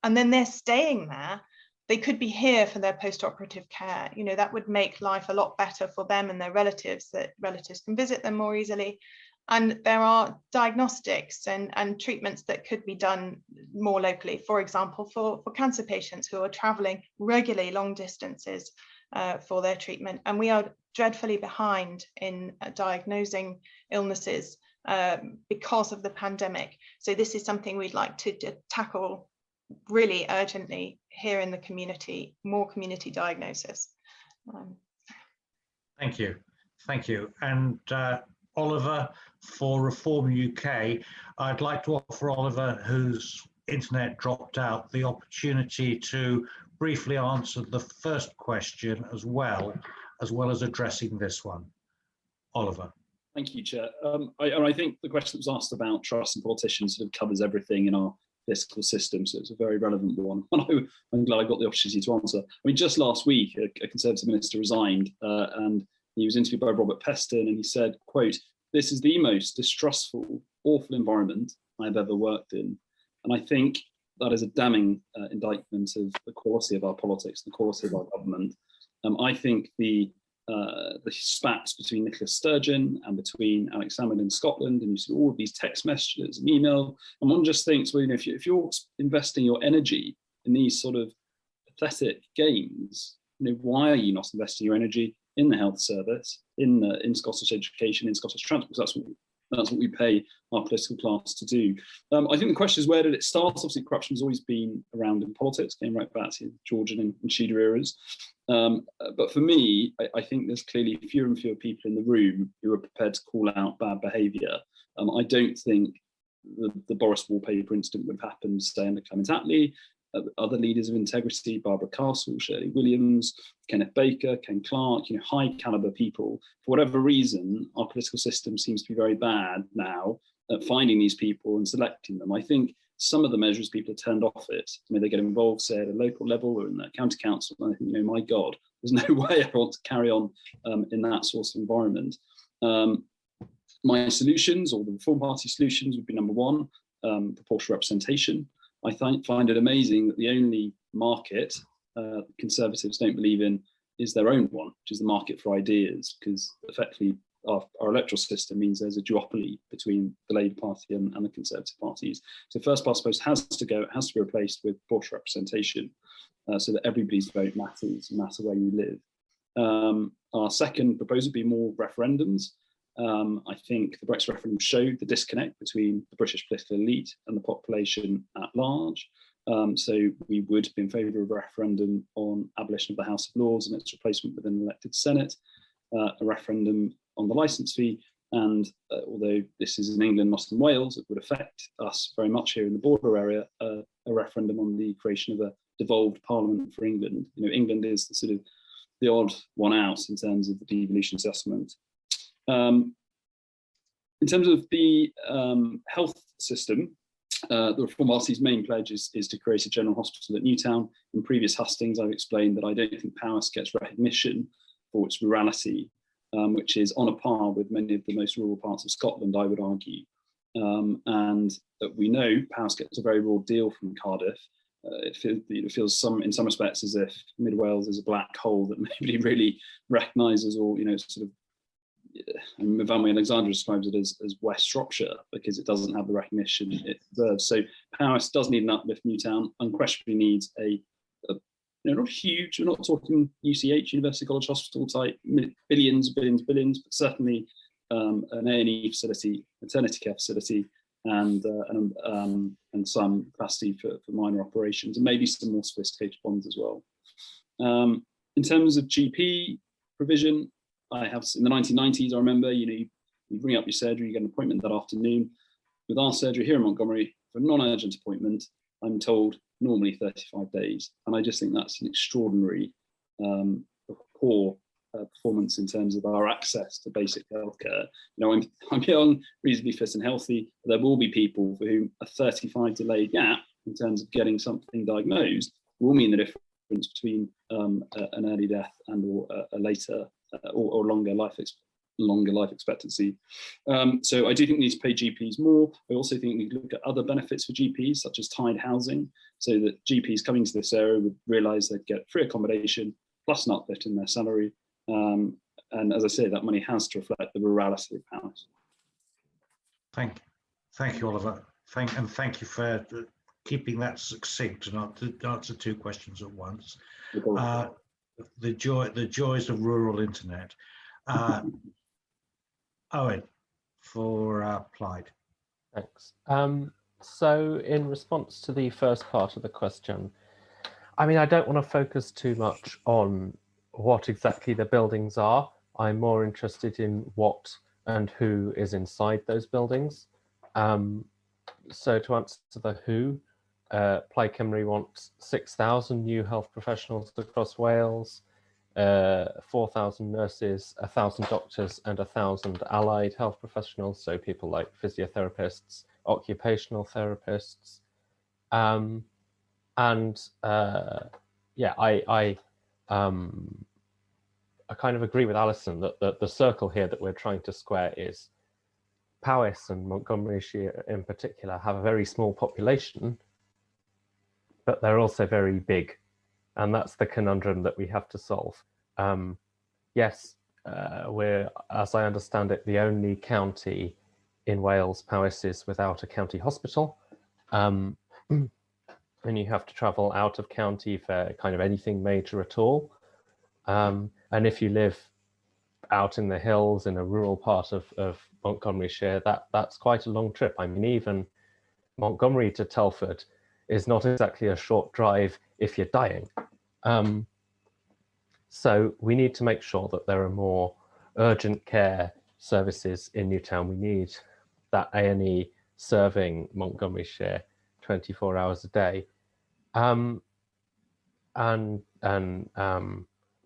and then they're staying there. They could be here for their post-operative care. That would make life a lot better for them and their relatives, that relatives can visit them more easily. And there are diagnostics and treatments that could be done more locally, for example, for cancer patients who are travelling regularly long distances for their treatment. And we are dreadfully behind in diagnosing illnesses because of the pandemic. So this is something we'd like to tackle really urgently here in the community, more community diagnosis. Thank you. And Oliver for Reform UK, I'd like to offer Oliver, whose internet dropped out, the opportunity to briefly answer the first question as well as addressing this one. Oliver. Thank you, Chair. I think the question that was asked about trust in politicians sort of covers everything in our fiscal system, so it's a very relevant one. And I'm glad I got the opportunity to answer. Just last week, a Conservative minister resigned, and he was interviewed by Robert Peston, and he said, quote, "This is the most distrustful, awful environment I've ever worked in." And I think that is a damning indictment of the quality of our politics, the quality of our government. I think the spats between Nicola Sturgeon and between Alex Salmond in Scotland, and you see all of these text messages and email, and one just thinks, well, if you're investing your energy in these sort of pathetic games, why are you not investing your energy in the health service, in Scottish education, in Scottish transport? That's what we pay our political class to do. I think the question is, where did it start? Obviously, corruption has always been around in politics, going right back to Georgian and Tudor eras. But for me, I think there's clearly fewer and fewer people in the room who are prepared to call out bad behaviour. I don't think the Boris wallpaper incident would have happened, say, under Clement Attlee. other leaders of integrity, Barbara Castle, Shirley Williams, Kenneth Baker, Ken Clark, high caliber people. For whatever reason, our political system seems to be very bad now at finding these people and selecting them. I think some of the measures people have turned off it. I mean, they get involved, say, at a local level or in the county council, and I think, my God, there's no way I want to carry on in that sort of environment. My solutions, or the Reform Party solutions, would be number one, proportional representation. I find it amazing that the only market Conservatives don't believe in is their own one, which is the market for ideas, because effectively our electoral system means there's a duopoly between the Labour Party and the Conservative parties. So first past post has to be replaced with proportional representation, so that everybody's vote matters, no matter where you live. Our second proposal would be more referendums. I think the Brexit referendum showed the disconnect between the British political elite and the population at large. So we would be in favour of a referendum on abolition of the House of Lords and its replacement with an elected Senate, a referendum on the licence fee, and although this is in England, not in Wales, it would affect us very much here in the border area, a referendum on the creation of a devolved parliament for England. England is the sort of the odd one out in terms of the devolution settlement. In terms of the health system, the Reform Party's main pledge is to create a general hospital at Newtown. In previous hustings, I've explained that I don't think Powys gets recognition for its rurality, which is on a par with many of the most rural parts of Scotland, I would argue. And that we know Powys gets a very raw deal from Cardiff. It feels in some respects as if Mid Wales is a black hole that nobody really recognises, or sort of. Mavami Alexander describes it as West Shropshire because it doesn't have the recognition it deserves. So Powys does need an uplift. Newtown unquestionably needs a not huge, we're not talking UCH, University College Hospital type billions, but certainly an A&E facility, maternity care facility, and some capacity for minor operations, and maybe some more sophisticated ones as well. In terms of GP provision, I have in the 1990s, I remember, you bring up your surgery, you get an appointment that afternoon. With our surgery here in Montgomery, for a non-urgent appointment, I'm told normally 35 days. And I just think that's an extraordinary poor performance in terms of our access to basic healthcare. I'm young, reasonably fit and healthy. There will be people for whom a 35-day gap in terms of getting something diagnosed will mean the difference between an early death and or a later or longer life expectancy. So I do think we need to pay GPs more. I also think we need to look at other benefits for GPs, such as tied housing, so that GPs coming to this area would realise they'd get free accommodation plus an uplift in their salary. And as I say, that money has to reflect the rurality of Powys. Thank you, Oliver. Thank you for keeping that succinct and answer two questions at once. The joys of rural internet. Owen, for Plaid. Thanks. So in response to the first part of the question, I mean, I don't want to focus too much on what exactly the buildings are. I'm more interested in what and who is inside those buildings. So to answer the who, Plaid Cymru wants 6,000 new health professionals across Wales, 4,000 nurses, 1,000 doctors, and 1,000 allied health professionals, so people like physiotherapists, occupational therapists. Yeah, I kind of agree with Alison that the circle here that we're trying to square is Powys and Montgomeryshire in particular have a very small population, but they're also very big. And that's the conundrum that we have to solve. Yes, we're, as I understand it, the only county in Wales, Powys is without a county hospital. And you have to travel out of county for kind of anything major at all. And if you live out in the hills in a rural part of Montgomeryshire, that's quite a long trip. I mean, even Montgomery to Telford is not exactly a short drive if you're dying. So we need to make sure that there are more urgent care services in Newtown. We need that A&E serving Montgomeryshire 24 hours a day. And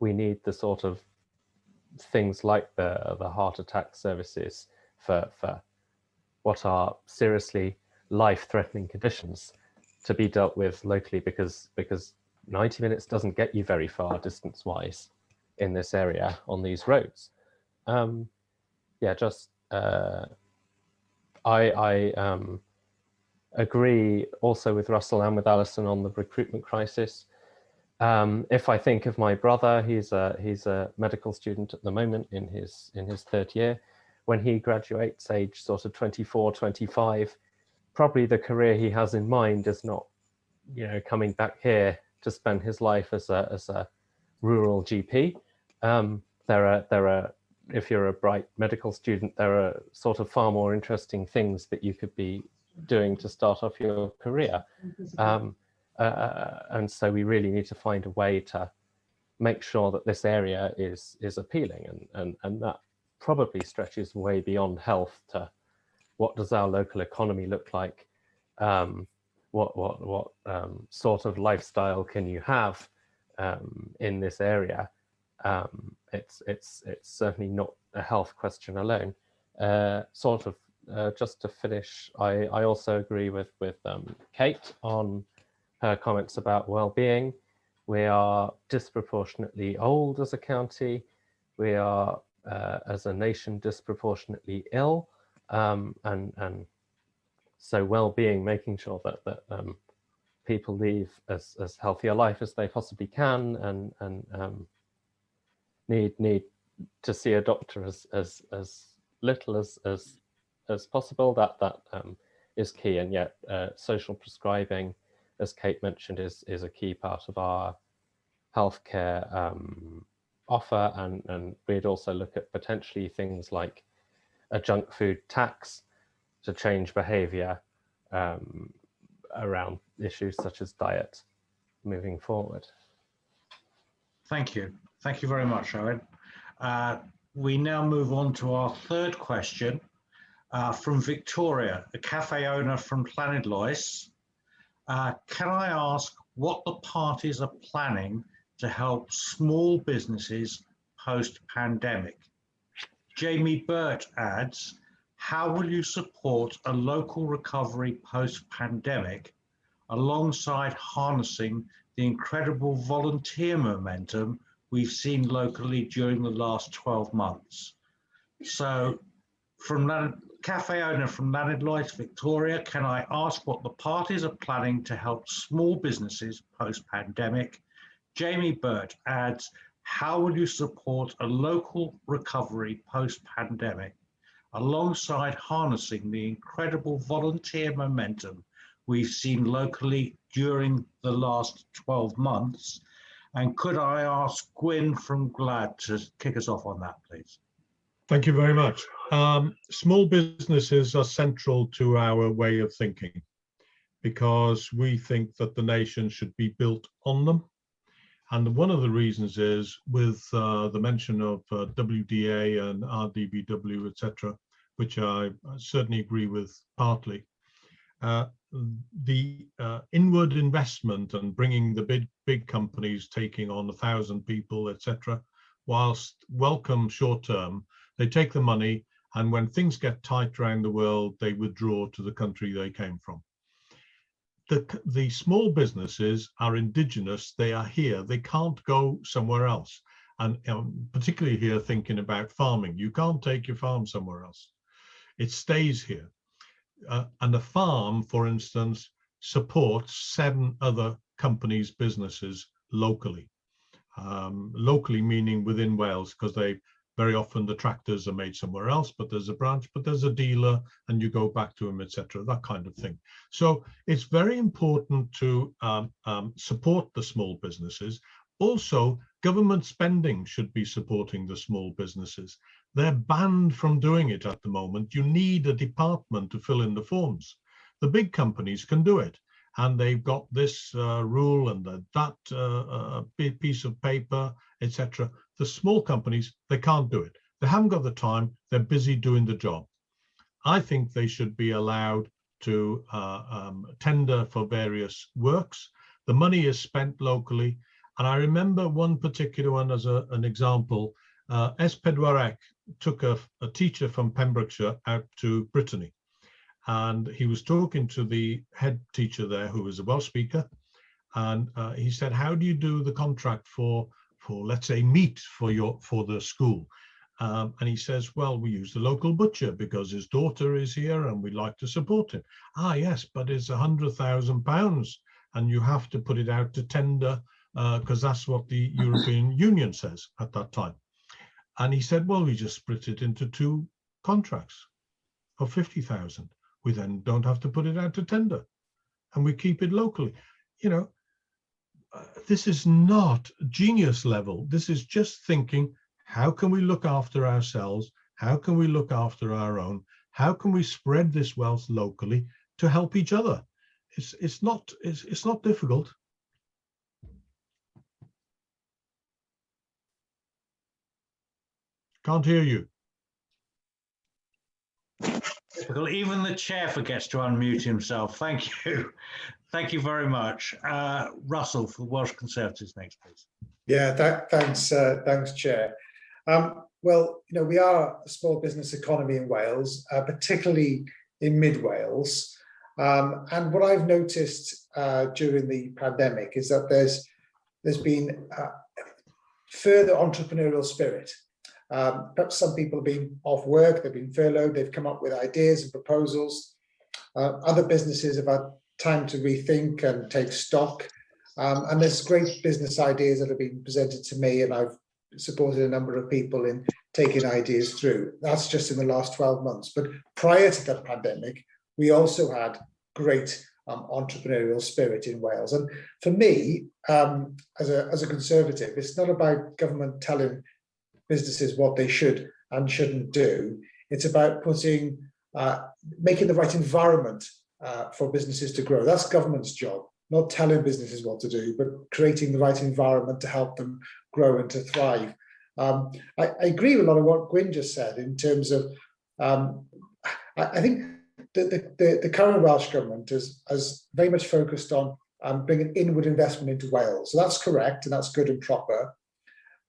we need the sort of things like the heart attack services for what are seriously life-threatening conditions to be dealt with locally, because 90 minutes doesn't get you very far distance-wise in this area on these roads. Yeah, just I agree also with Russell and with Alison on the recruitment crisis. If I think of my brother, he's a medical student at the moment in his third year. When he graduates, age sort of 24, 25, probably the career he has in mind is not, you know, coming back here to spend his life as a rural GP. There are, if you're a bright medical student, there are sort of far more interesting things that you could be doing to start off your career. And so we really need to find a way to make sure that this area is appealing, and that probably stretches way beyond health to what does our local economy look like, what sort of lifestyle can you have in this area. It's certainly not a health question alone. Just to finish, I also agree with Kate on her comments about well-being. We are disproportionately old as a county. We are, as a nation, disproportionately ill, and so well-being, making sure that people lead as healthy a life as they possibly can, and need to see a doctor as little as possible. That is key, and yet social prescribing, as Kate mentioned, is a key part of our healthcare offer, and we'd also look at potentially things like a junk food tax to change behaviour around issues such as diet moving forward. Thank you. Thank you very much, Owen. We now move on to our third question from Victoria, a cafe owner from Llanidloes. Can I ask what the parties are planning to help small businesses post-pandemic? Jamie Burt adds, how will you support a local recovery post-pandemic alongside harnessing the incredible volunteer momentum we've seen locally during the last 12 months? So from cafe owner from Llanidloes, Victoria, can I ask what the parties are planning to help small businesses post-pandemic? Jamie Burt adds, how will you support a local recovery post-pandemic alongside harnessing the incredible volunteer momentum we've seen locally during the last 12 months? And could I ask Gwyn from Gwlad to kick us off on that, please? Thank you very much. Small businesses are central to our way of thinking, because we think that the nation should be built on them. And one of the reasons is with the mention of WDA and RDBW, etc., which I certainly agree with partly. The inward investment and bringing the big companies taking on 1,000 people, etc., whilst welcome short term, they take the money, and when things get tight around the world, they withdraw to the country they came from. The small businesses are indigenous, they are here, they can't go somewhere else. And particularly here thinking about farming, you can't take your farm somewhere else. It stays here. And the farm, for instance, supports 7 other companies' businesses locally. Locally meaning within Wales, because they very often the tractors are made somewhere else, but there's a branch, but there's a dealer, and you go back to them, etc., that kind of thing. So it's very important to support the small businesses. Also, government spending should be supporting the small businesses. They're banned from doing it at the moment. You need a department to fill in the forms. The big companies can do it, and they've got this rule and that big piece of paper, etc. The small companies, they can't do it. They haven't got the time. They're busy doing the job. I think they should be allowed to tender for various works, The money is spent locally. And I remember one particular one as an example. S4C took a teacher from Pembrokeshire out to Brittany. And he was talking to the head teacher there, who was a Welsh speaker. And he said, how do you do the contract for let's say, meat for the school? And he says, well, we use the local butcher because his daughter is here and we'd like to support him. Ah, yes, but it's £100,000 and you have to put it out to tender because that's what the European Union says at that time. And he said, well, we just split it into 2 contracts of 50,000. We then don't have to put it out to tender and we keep it locally. You know, this is not genius level. This is just thinking, how can we look after ourselves? How can we look after our own? How can we spread this wealth locally to help each other? It's not difficult. Can't hear you. Even the chair forgets to unmute himself. Thank you. Thank you very much. Russell for the Welsh Conservatives next, please. Yeah, thanks, Chair. Well, you know, we are a small business economy in Wales, particularly in mid Wales. And what I've noticed during the pandemic is that there's been further entrepreneurial spirit. Perhaps some people have been off work, they've been furloughed, they've come up with ideas and proposals. Other businesses have had time to rethink and take stock. And there's great business ideas that have been presented to me, and I've supported a number of people in taking ideas through. That's just in the last 12 months. But prior to the pandemic, we also had great entrepreneurial spirit in Wales. And for me, as a Conservative, it's not about government telling businesses what they should and shouldn't do. It's about making the right environment for businesses to grow. That's government's job, not telling businesses what to do, but creating the right environment to help them grow and to thrive. I agree with a lot of what Gwyn just said in terms of, I think the current Welsh government has very much focused on bringing inward investment into Wales. So that's correct and that's good and proper.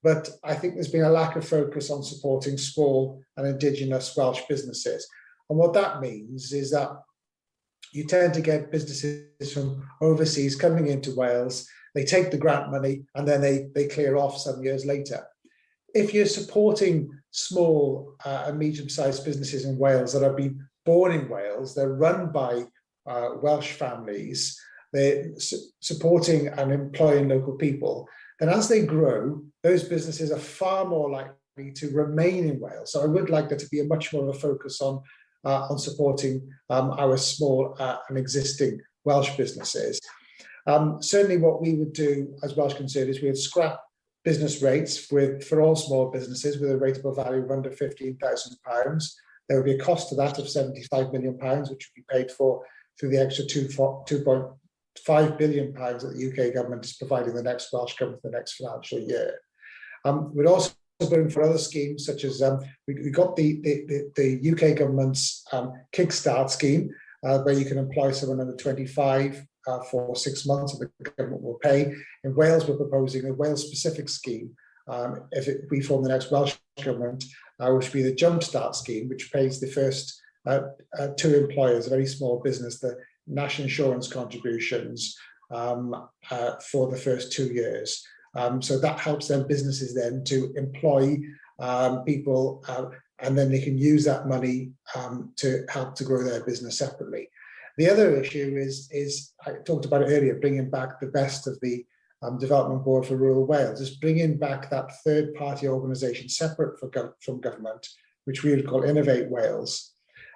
But I think there's been a lack of focus on supporting small and indigenous Welsh businesses. And what that means is that you tend to get businesses from overseas coming into Wales, they take the grant money and then they clear off some years later. If you're supporting small and medium-sized businesses in Wales that have been born in Wales, they're run by Welsh families, they're supporting and employing local people, then as they grow, those businesses are far more likely to remain in Wales. So I would like there to be a much more of a focus on supporting our small and existing Welsh businesses. Certainly what we would do as Welsh Conservatives, we would scrap business rates for all small businesses with a rateable value of under £15,000. There would be a cost to that of £75 million, which would be paid for through the extra £2.5 billion that the UK government is providing the next Welsh government for the next financial year. We'd also going for other schemes such as we got the UK government's Kickstart scheme, where you can employ someone under 25 for 6 months and the government will pay. In Wales, we're proposing a Wales-specific scheme if we form the next Welsh government, which would be the Jumpstart scheme, which pays the first 2 employers, a very small business, the national insurance contributions for the first 2 years. So that helps them businesses then to employ people, and then they can use that money to help to grow their business separately. The other issue is I talked about it earlier, bringing back the best of the Development Board for Rural Wales, is bringing back that third-party organisation separate from government, which we would call Innovate Wales.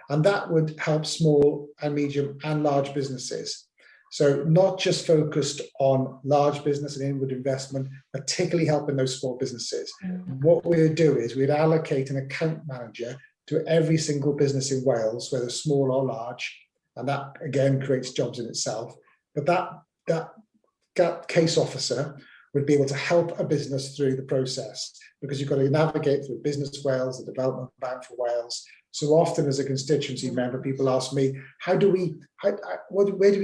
And that would help small and medium and large businesses. So not just focused on large business and inward investment, particularly helping those small businesses. What we would do is we'd allocate an account manager to every single business in Wales, whether small or large, and that again creates jobs in itself. But that case officer would be able to help a business through the process, because you've got to navigate through Business Wales, the Development Bank for Wales. So often as a constituency member, people ask me, where do we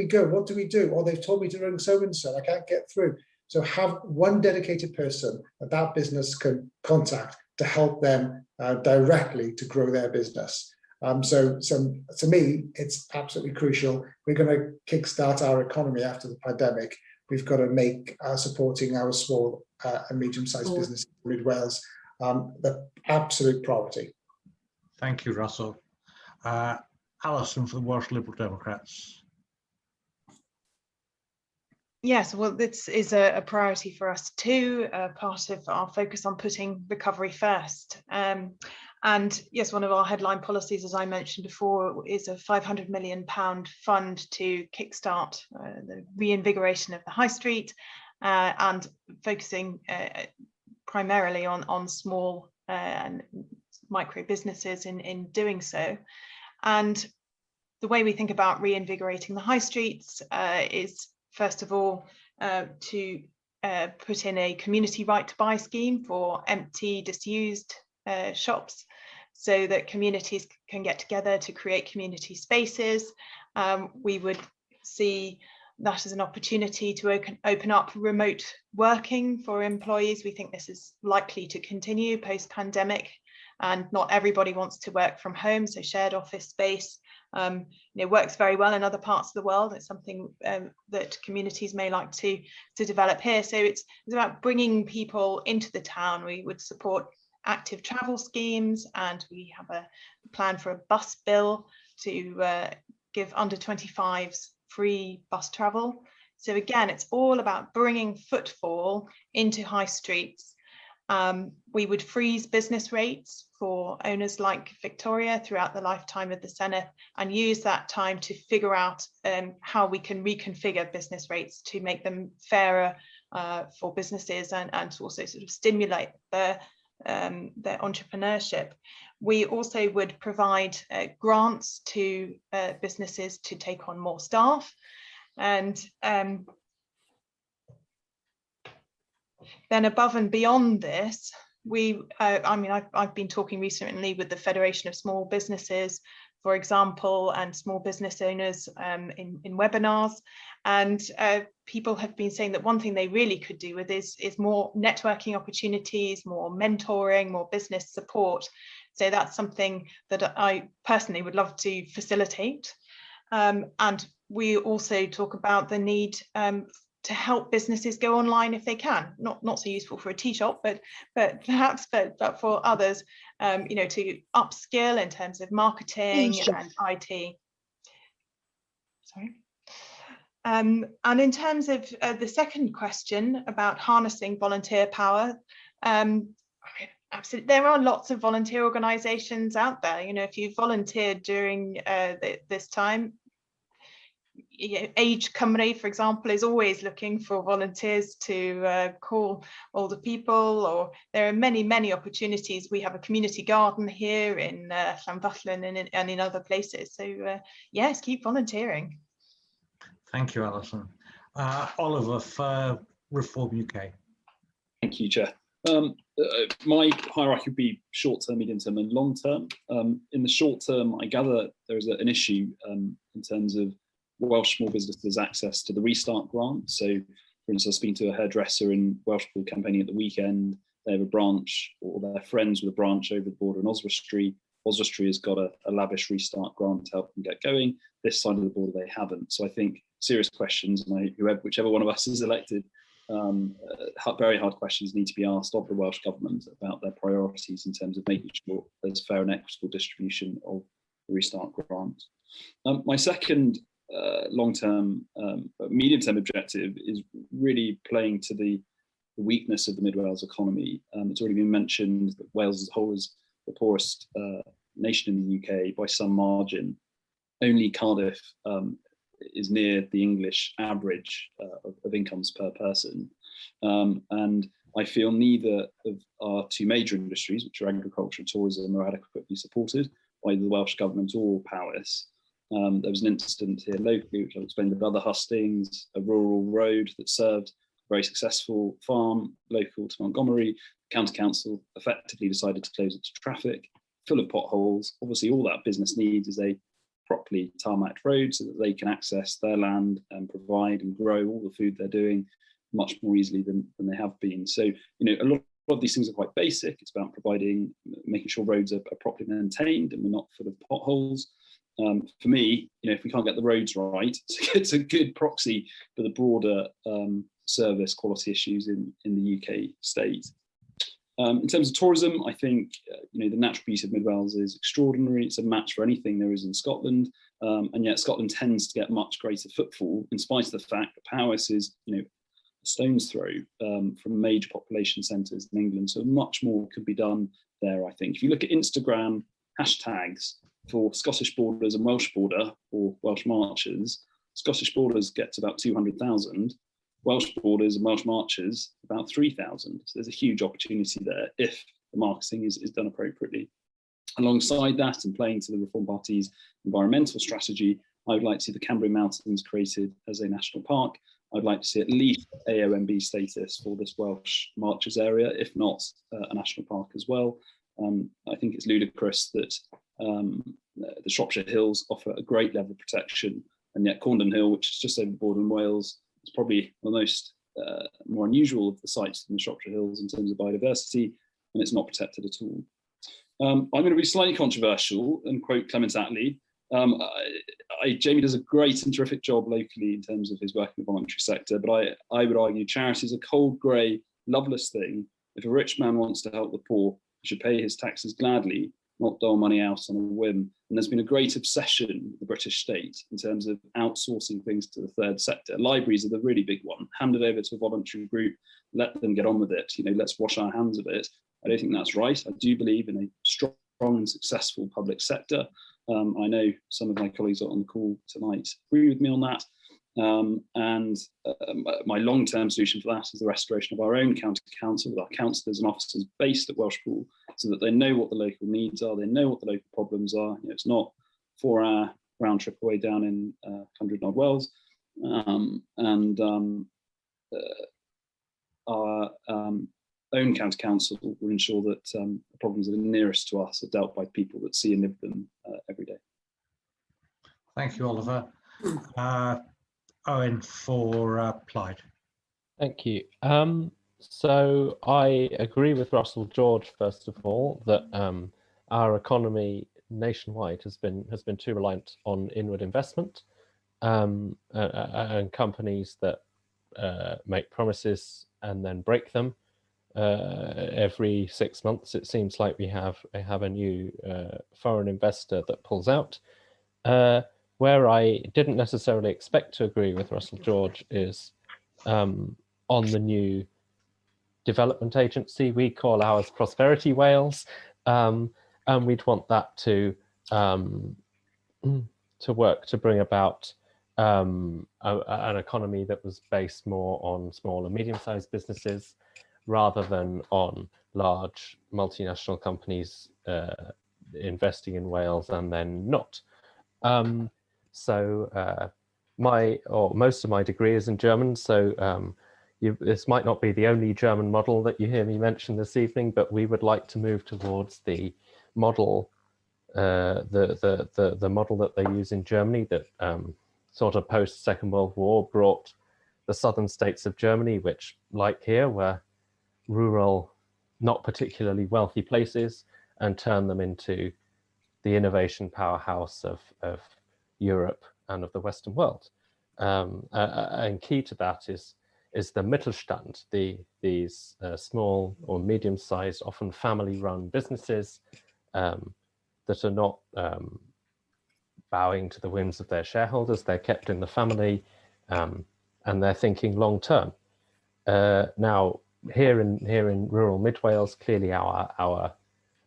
go? What do we do? Or they've told me to ring so-and-so, I can't get through. So have one dedicated person that business can contact to help them directly to grow their business. So to me, it's absolutely crucial. We're going to kickstart our economy after the pandemic. We've got to make supporting our small and medium-sized businesses in Mid Wales the absolute priority. Thank you, Russell. Alison for the Welsh Liberal Democrats. Yes, well, this is a priority for us too, part of our focus on putting recovery first. And yes, one of our headline policies, as I mentioned before, is a £500 million fund to kickstart the reinvigoration of the high street and focusing primarily on small and micro businesses in doing so. And the way we think about reinvigorating the high streets is, first of all, to put in a community right to buy scheme for empty, disused shops, so that communities can get together to create community spaces. We would see that as an opportunity to open up remote working for employees. We think this is likely to continue post-pandemic, and not everybody wants to work from home, so shared office space works very well in other parts of the world. It's something that communities may like to develop here. So it's about bringing people into the town. We would support active travel schemes, and we have a plan for a bus bill to give under 25s free bus travel. So again, it's all about bringing footfall into high streets. We would freeze business rates for owners like Victoria throughout the lifetime of the senedd, and use that time to figure out how we can reconfigure business rates to make them fairer for businesses, and to also sort of stimulate their entrepreneurship. We also would provide grants to businesses to take on more staff, and then above and beyond this, I've been talking recently with the Federation of Small Businesses, for example, and small business owners in webinars, and people have been saying that one thing they really could do with is more networking opportunities, more mentoring, more business support. So that's something that I personally would love to facilitate. And we also talk about the need to help businesses go online if they can. Not so useful for a tea shop, but perhaps but for others, to upskill in terms of marketing and IT. Sorry. And in terms of the second question about harnessing volunteer power, absolutely, there are lots of volunteer organisations out there. If you volunteered during this time, Age Cymru, for example, is always looking for volunteers to call older people, or there are many opportunities. We have a community garden here in Llanfachlin and in other places. So yes, keep volunteering. Thank you, Alison. Oliver for Reform UK. Thank you, Chair. My hierarchy would be short-term, medium-term and long-term. In the short term, I gather there is an issue in terms of Welsh small businesses' access to the Restart grant. So, for instance, I was speaking to a hairdresser in Welshpool campaigning at the weekend. They have a branch, or they're friends with a branch over the border in Oswestry. Oswestry has got a lavish Restart grant to help them get going. This side of the border, they haven't. So I think serious questions, and whichever one of us is elected, very hard questions need to be asked of the Welsh Government about their priorities in terms of making sure there's fair and equitable distribution of the Restart grant. My second long-term, medium-term objective is really playing to the weakness of the Mid Wales economy. It's already been mentioned that Wales as a whole is the poorest nation in the UK by some margin. Only Cardiff is near the English average of incomes per person. And I feel neither of our two major industries, which are agriculture and tourism, are adequately supported by the Welsh Government or Powys. There was an incident here locally, which I'll explain, with other hustings, a rural road that served very successful farm local to Montgomery. County Council effectively decided to close it to traffic, full of potholes. Obviously, all that business needs is a properly tarmacked road so that they can access their land and provide and grow all the food they're doing much more easily than they have been. So, a lot of these things are quite basic. It's about making sure roads are properly maintained and we're not full of potholes. For me, if we can't get the roads right, it's a good proxy for the broader service quality issues in the UK state. In terms of tourism, I think the natural beauty of Mid Wales is extraordinary. It's a match for anything there is in Scotland, and yet Scotland tends to get much greater footfall, in spite of the fact that Powys is a stone's throw from major population centres in England. So much more could be done there, I think. If you look at Instagram hashtags for Scottish Borders and Welsh Border, or Welsh Marchers, Scottish Borders gets about 200,000. Welsh Borders and Welsh Marchers about 3,000. So there's a huge opportunity there if the marketing is done appropriately. Alongside that, and playing to the Reform Party's environmental strategy, I would like to see the Cambrian Mountains created as a national park. I'd like to see at least AOMB status for this Welsh Marchers area, if not a national park as well. I think it's ludicrous that the Shropshire Hills offer a great level of protection, and yet Corndon Hill, which is just over the border in Wales, is probably the most more unusual of the sites in the Shropshire Hills in terms of biodiversity, and it's not protected at all. I'm going to be slightly controversial and quote Clement Attlee. Jamie does a great and terrific job locally in terms of his work in the voluntary sector, but I would argue charity is a cold, grey, loveless thing. If a rich man wants to help the poor, he should pay his taxes gladly, not dole money out on a whim. And there's been a great obsession with the British state in terms of outsourcing things to the third sector. Libraries are the really big one. Hand it over to a voluntary group, let them get on with it. Let's wash our hands of it. I don't think that's right. I do believe in a strong and successful public sector. I know some of my colleagues on the call tonight agree with me on that. My long-term solution for that is the restoration of our own county council with our councillors and officers based at Welsh Pool, so that they know what the local needs are, they know what the local problems are. It's not 4-hour round trip away down in 100 odd Wells. Our own county council will ensure that the problems that are nearest to us are dealt by people that see and live them every day. Thank you, Oliver. Owen for Plaid. Thank you. So I agree with Russell George, first of all, that our economy nationwide has been too reliant on inward investment, and companies that make promises and then break them. Every 6 months, it seems like we have a new foreign investor that pulls out. Where I didn't necessarily expect to agree with Russell George is on the new development agency. We call ours Prosperity Wales, and we'd want that to work to bring about an economy that was based more on small and medium-sized businesses rather than on large multinational companies investing in Wales and then not. Most of my degree is in German, so this might not be the only German model that you hear me mention this evening, but we would like to move towards the model, the model that they use in Germany that sort of post Second World War brought the southern states of Germany, which like here were rural, not particularly wealthy places, and turned them into the innovation powerhouse of Europe and of the Western world. And key to that is the Mittelstand, these small or medium-sized, often family-run businesses that are not bowing to the whims of their shareholders. They're kept in the family, and they're thinking long-term. Now, here in rural Mid Wales, clearly our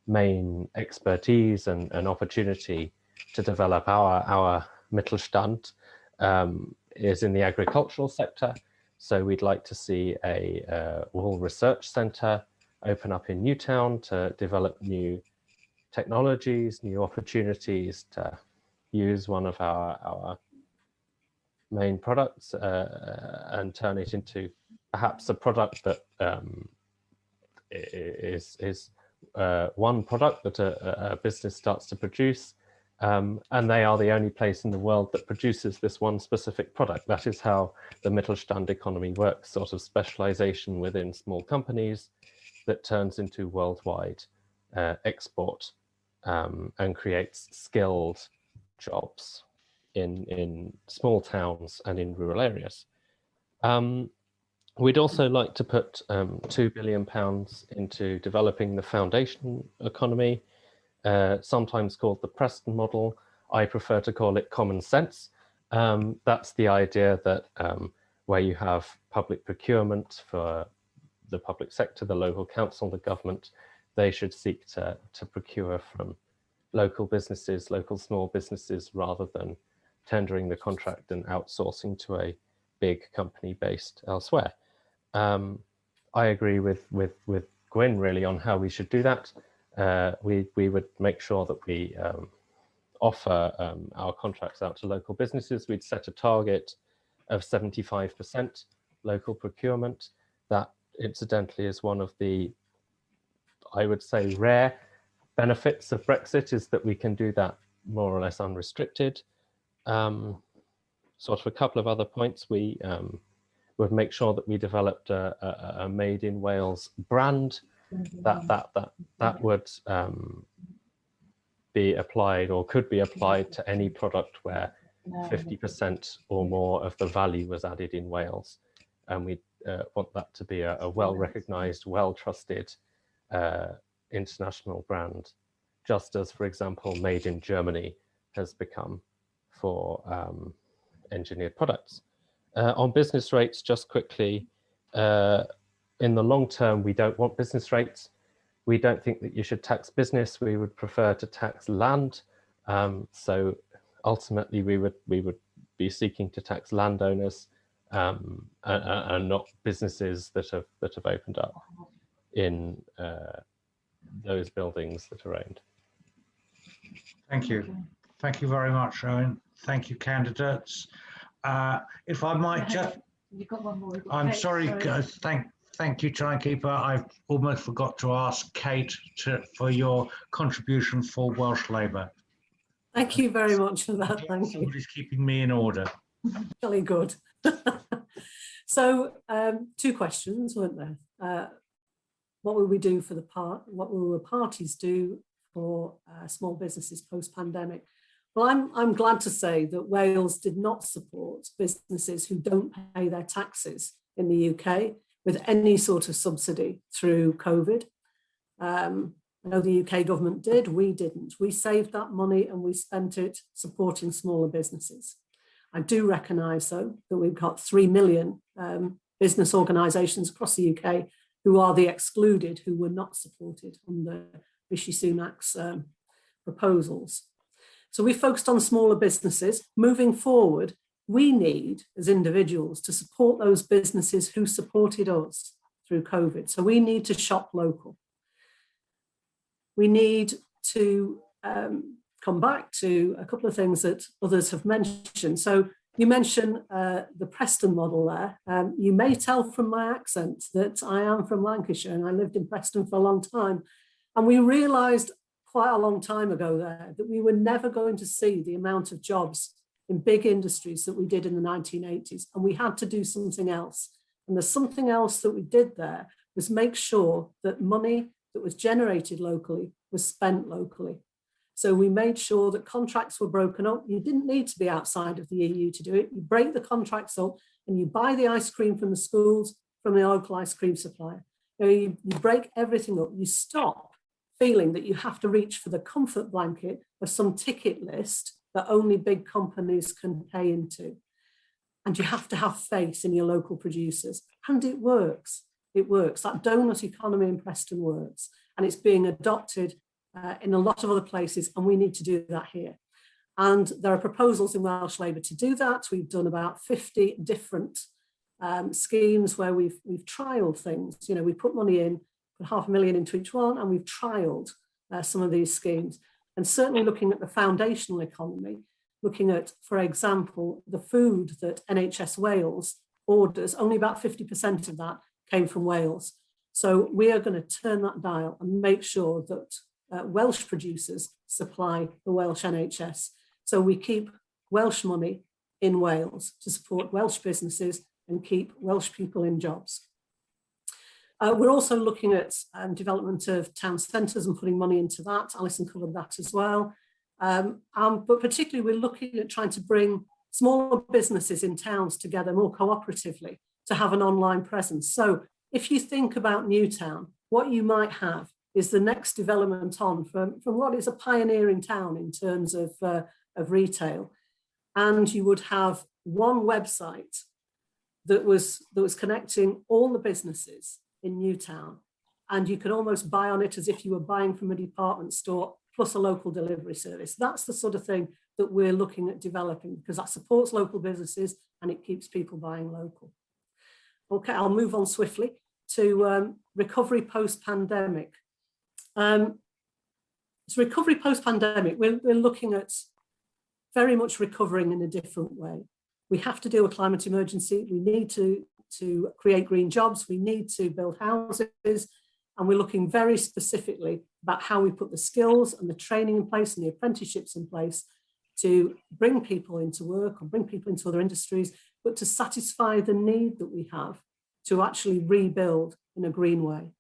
main expertise and opportunity to develop our Mittelstand is in the agricultural sector. So we'd like to see a wool research centre open up in Newtown to develop new technologies, new opportunities to use one of our main products and turn it into perhaps a product that is one product that a business starts to produce, and they are the only place in the world that produces this one specific product. That is how the Mittelstand economy works, sort of specialization within small companies that turns into worldwide export and creates skilled jobs in small towns and in rural areas. We'd also like to put £2 billion into developing the foundation economy, sometimes called the Preston model. I prefer to call it common sense. That's the idea that where you have public procurement for the public sector, the local council, the government, they should seek to procure from local businesses, local small businesses, rather than tendering the contract and outsourcing to a big company based elsewhere. I agree with Gwyn really on how we should do that. We would make sure that we offer our contracts out to local businesses. We'd set a target of 75% local procurement. That incidentally is one of the, I would say, rare benefits of Brexit, is that we can do that more or less unrestricted. Sort of a couple of other points. We would make sure that we developed a made in Wales brand that would be applied, or could be applied, to any product where 50% or more of the value was added in Wales. And we want that to be a well-recognized, well-trusted international brand, just as, for example, made in Germany has become for engineered products. On business rates, just quickly, in the long term, we don't want business rates. We don't think that you should tax business. We would prefer to tax land. So ultimately, we would be seeking to tax landowners and not businesses that have opened up in those buildings that are owned. Thank you. Thank you very much, Owen. Thank you, candidates. If I might just, You've got one more. I'm Kate, sorry, thank you, Timekeeper. I almost forgot to ask Kate for your contribution for Welsh Labour. Thank you very much for that. Thank you. Somebody's keeping me in order. Really good. So, two questions, weren't there? What will we do for what will the parties do for small businesses post-pandemic? Well, I'm glad to say that Wales did not support businesses who don't pay their taxes in the UK with any sort of subsidy through COVID. I know the UK government did, we didn't. We saved that money and we spent it supporting smaller businesses. I do recognise, though, that we've got 3 million business organisations across the UK who are the excluded, who were not supported under Rishi Sunak's proposals. So we focused on smaller businesses. Moving forward, we need, as individuals, to support those businesses who supported us through COVID. So we need to shop local. We need to come back to a couple of things that others have mentioned. So you mentioned the Preston model there. You may tell from my accent that I am from Lancashire and I lived in Preston for a long time. And we realised quite a long time ago there that we were never going to see the amount of jobs in big industries that we did in the 1980s, and we had to do something else. And the something else that we did there was make sure that money that was generated locally was spent locally. So we made sure that contracts were broken up. You didn't need to be outside of the EU to do it. You break the contracts up and you buy the ice cream from the schools from the local ice cream supplier. You break everything up. You stop feeling that you have to reach for the comfort blanket of some ticket list that only big companies can pay into. And you have to have faith in your local producers. And it works. It works. That donut economy in Preston works. And it's being adopted in a lot of other places. And we need to do that here. And there are proposals in Welsh Labour to do that. We've done about 50 different schemes where we've trialled things. You know, we put money in, put £500,000 into each one, and we've trialled some of these schemes. And certainly looking at the foundational economy, looking at, for example, the food that NHS Wales orders, only about 50% of that came from Wales. So we are going to turn that dial and make sure that Welsh producers supply the Welsh NHS. So we keep Welsh money in Wales to support Welsh businesses and keep Welsh people in jobs. We're also looking at development of town centres and putting money into that. Alison covered that as well. But particularly we're looking at trying to bring smaller businesses in towns together more cooperatively to have an online presence. So if you think about Newtown, what you might have is the next development on from what is a pioneering town in terms of retail. And you would have one website that was connecting all the businesses in Newtown. And you could almost buy on it as if you were buying from a department store plus a local delivery service. That's the sort of thing that we're looking at developing, because that supports local businesses and it keeps people buying local. Okay, I'll move on swiftly to recovery post-pandemic. So recovery post-pandemic, we're looking at very much recovering in a different way. We have to deal with climate emergency. We need to create green jobs. We need to build houses. And we're looking very specifically about how we put the skills and the training in place and the apprenticeships in place to bring people into work or bring people into other industries, but to satisfy the need that we have to actually rebuild in a green way.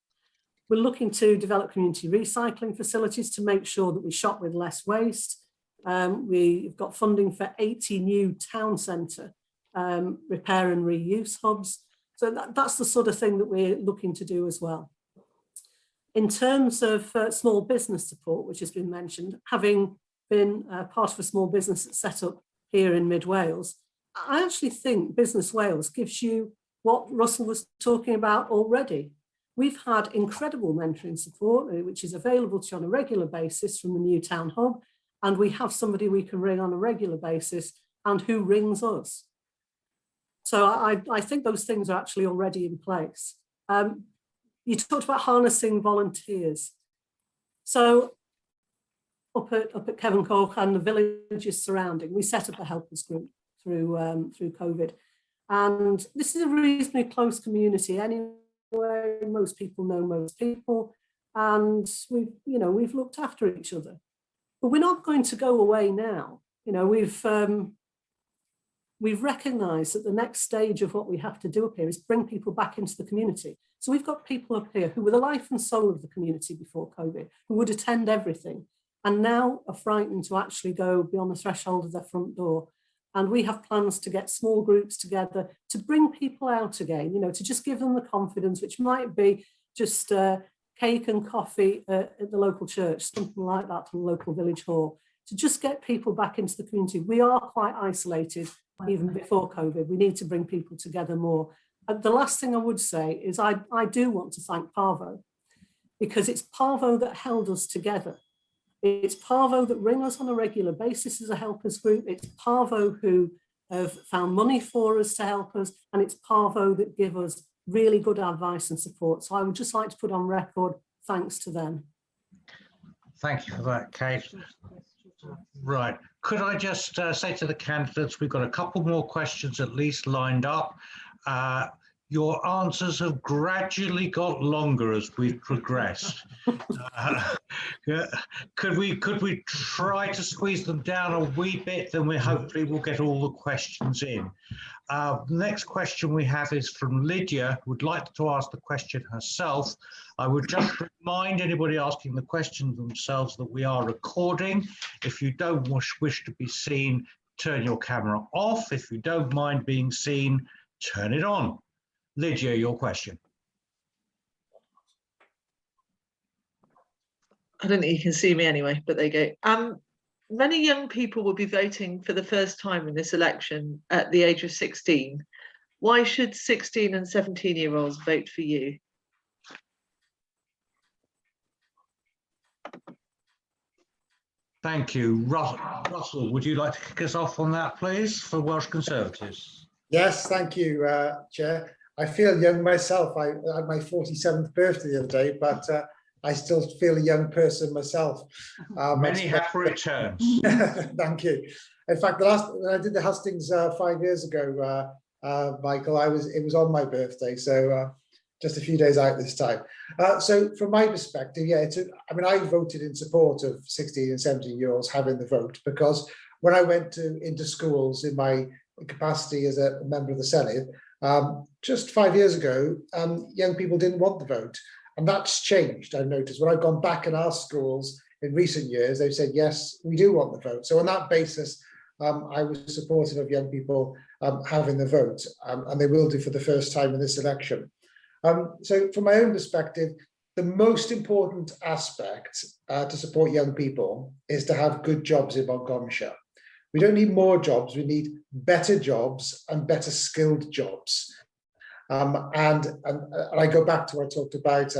We're looking to develop community recycling facilities to make sure that we shop with less waste. We've got funding for 80 new town centre repair and reuse hubs. So that's the sort of thing that we're looking to do as well. In terms of small business support, which has been mentioned, having been part of a small business that's set up here in Mid Wales, I actually think Business Wales gives you what Russell was talking about already. We've had incredible mentoring support, which is available to you on a regular basis from the Newtown Hub, and we have somebody we can ring on a regular basis and who rings us. So I think those things are actually already in place. You talked about harnessing volunteers. So up at Kevin Cork and the villages surrounding, we set up a helpers group through COVID. And this is a reasonably close community anyway. Most people know most people, and we've looked after each other. But we're not going to go away now. We've recognised that the next stage of what we have to do up here is bring people back into the community. So we've got people up here who were the life and soul of the community before COVID, who would attend everything, and now are frightened to actually go beyond the threshold of their front door. And we have plans to get small groups together to bring people out again, to just give them the confidence, which might be just cake and coffee at the local church, something like that from the local village hall, to just get people back into the community. We are quite isolated even before COVID. We need to bring people together more. And the last thing I would say is I do want to thank Parvo, because it's Parvo that held us together. It's Parvo that ring us on a regular basis as a helpers group. It's Parvo who have found money for us to help us. And it's Parvo that give us really good advice and support. So I would just like to put on record, thanks to them. Thank you for that, Kate. Right. Could I just say to the candidates, we've got a couple more questions at least lined up. Your answers have gradually got longer as we've progressed. Could we try to squeeze them down a wee bit? Then we hopefully will get all the questions in. The next question we have is from Lydia, who would like to ask the question herself. I would just remind anybody asking the question themselves that we are recording. If you don't wish to be seen, turn your camera off. If you don't mind being seen, turn it on. Lydia, your question. I don't think you can see me anyway, but there you go. Many young people will be voting for the first time in this election at the age of 16. Why should 16 and 17-year-olds vote for you? Thank you. Russell, would you like to kick us off on that, please, for Welsh Conservatives? Yes, thank you, Chair. I feel young myself. I had my 47th birthday the other day, but I still feel a young person myself. Many happy returns. Thank you. In fact, when I did the hustings 5 years ago, Michael. It was on my birthday, so just a few days out this time. So from my perspective, yeah, I voted in support of 16 and 17-year-olds having the vote, because when I went into schools in my capacity as a member of the senedd, just 5 years ago, young people didn't want the vote. And that's changed, I've noticed. When I've gone back and asked schools in recent years, they've said, yes, we do want the vote. So on that basis, I was supportive of young people having the vote, and they will do for the first time in this election. So from my own perspective, the most important aspect to support young people is to have good jobs in Montgomeryshire. We don't need more jobs, we need better jobs and better skilled jobs. And I go back to what I talked about.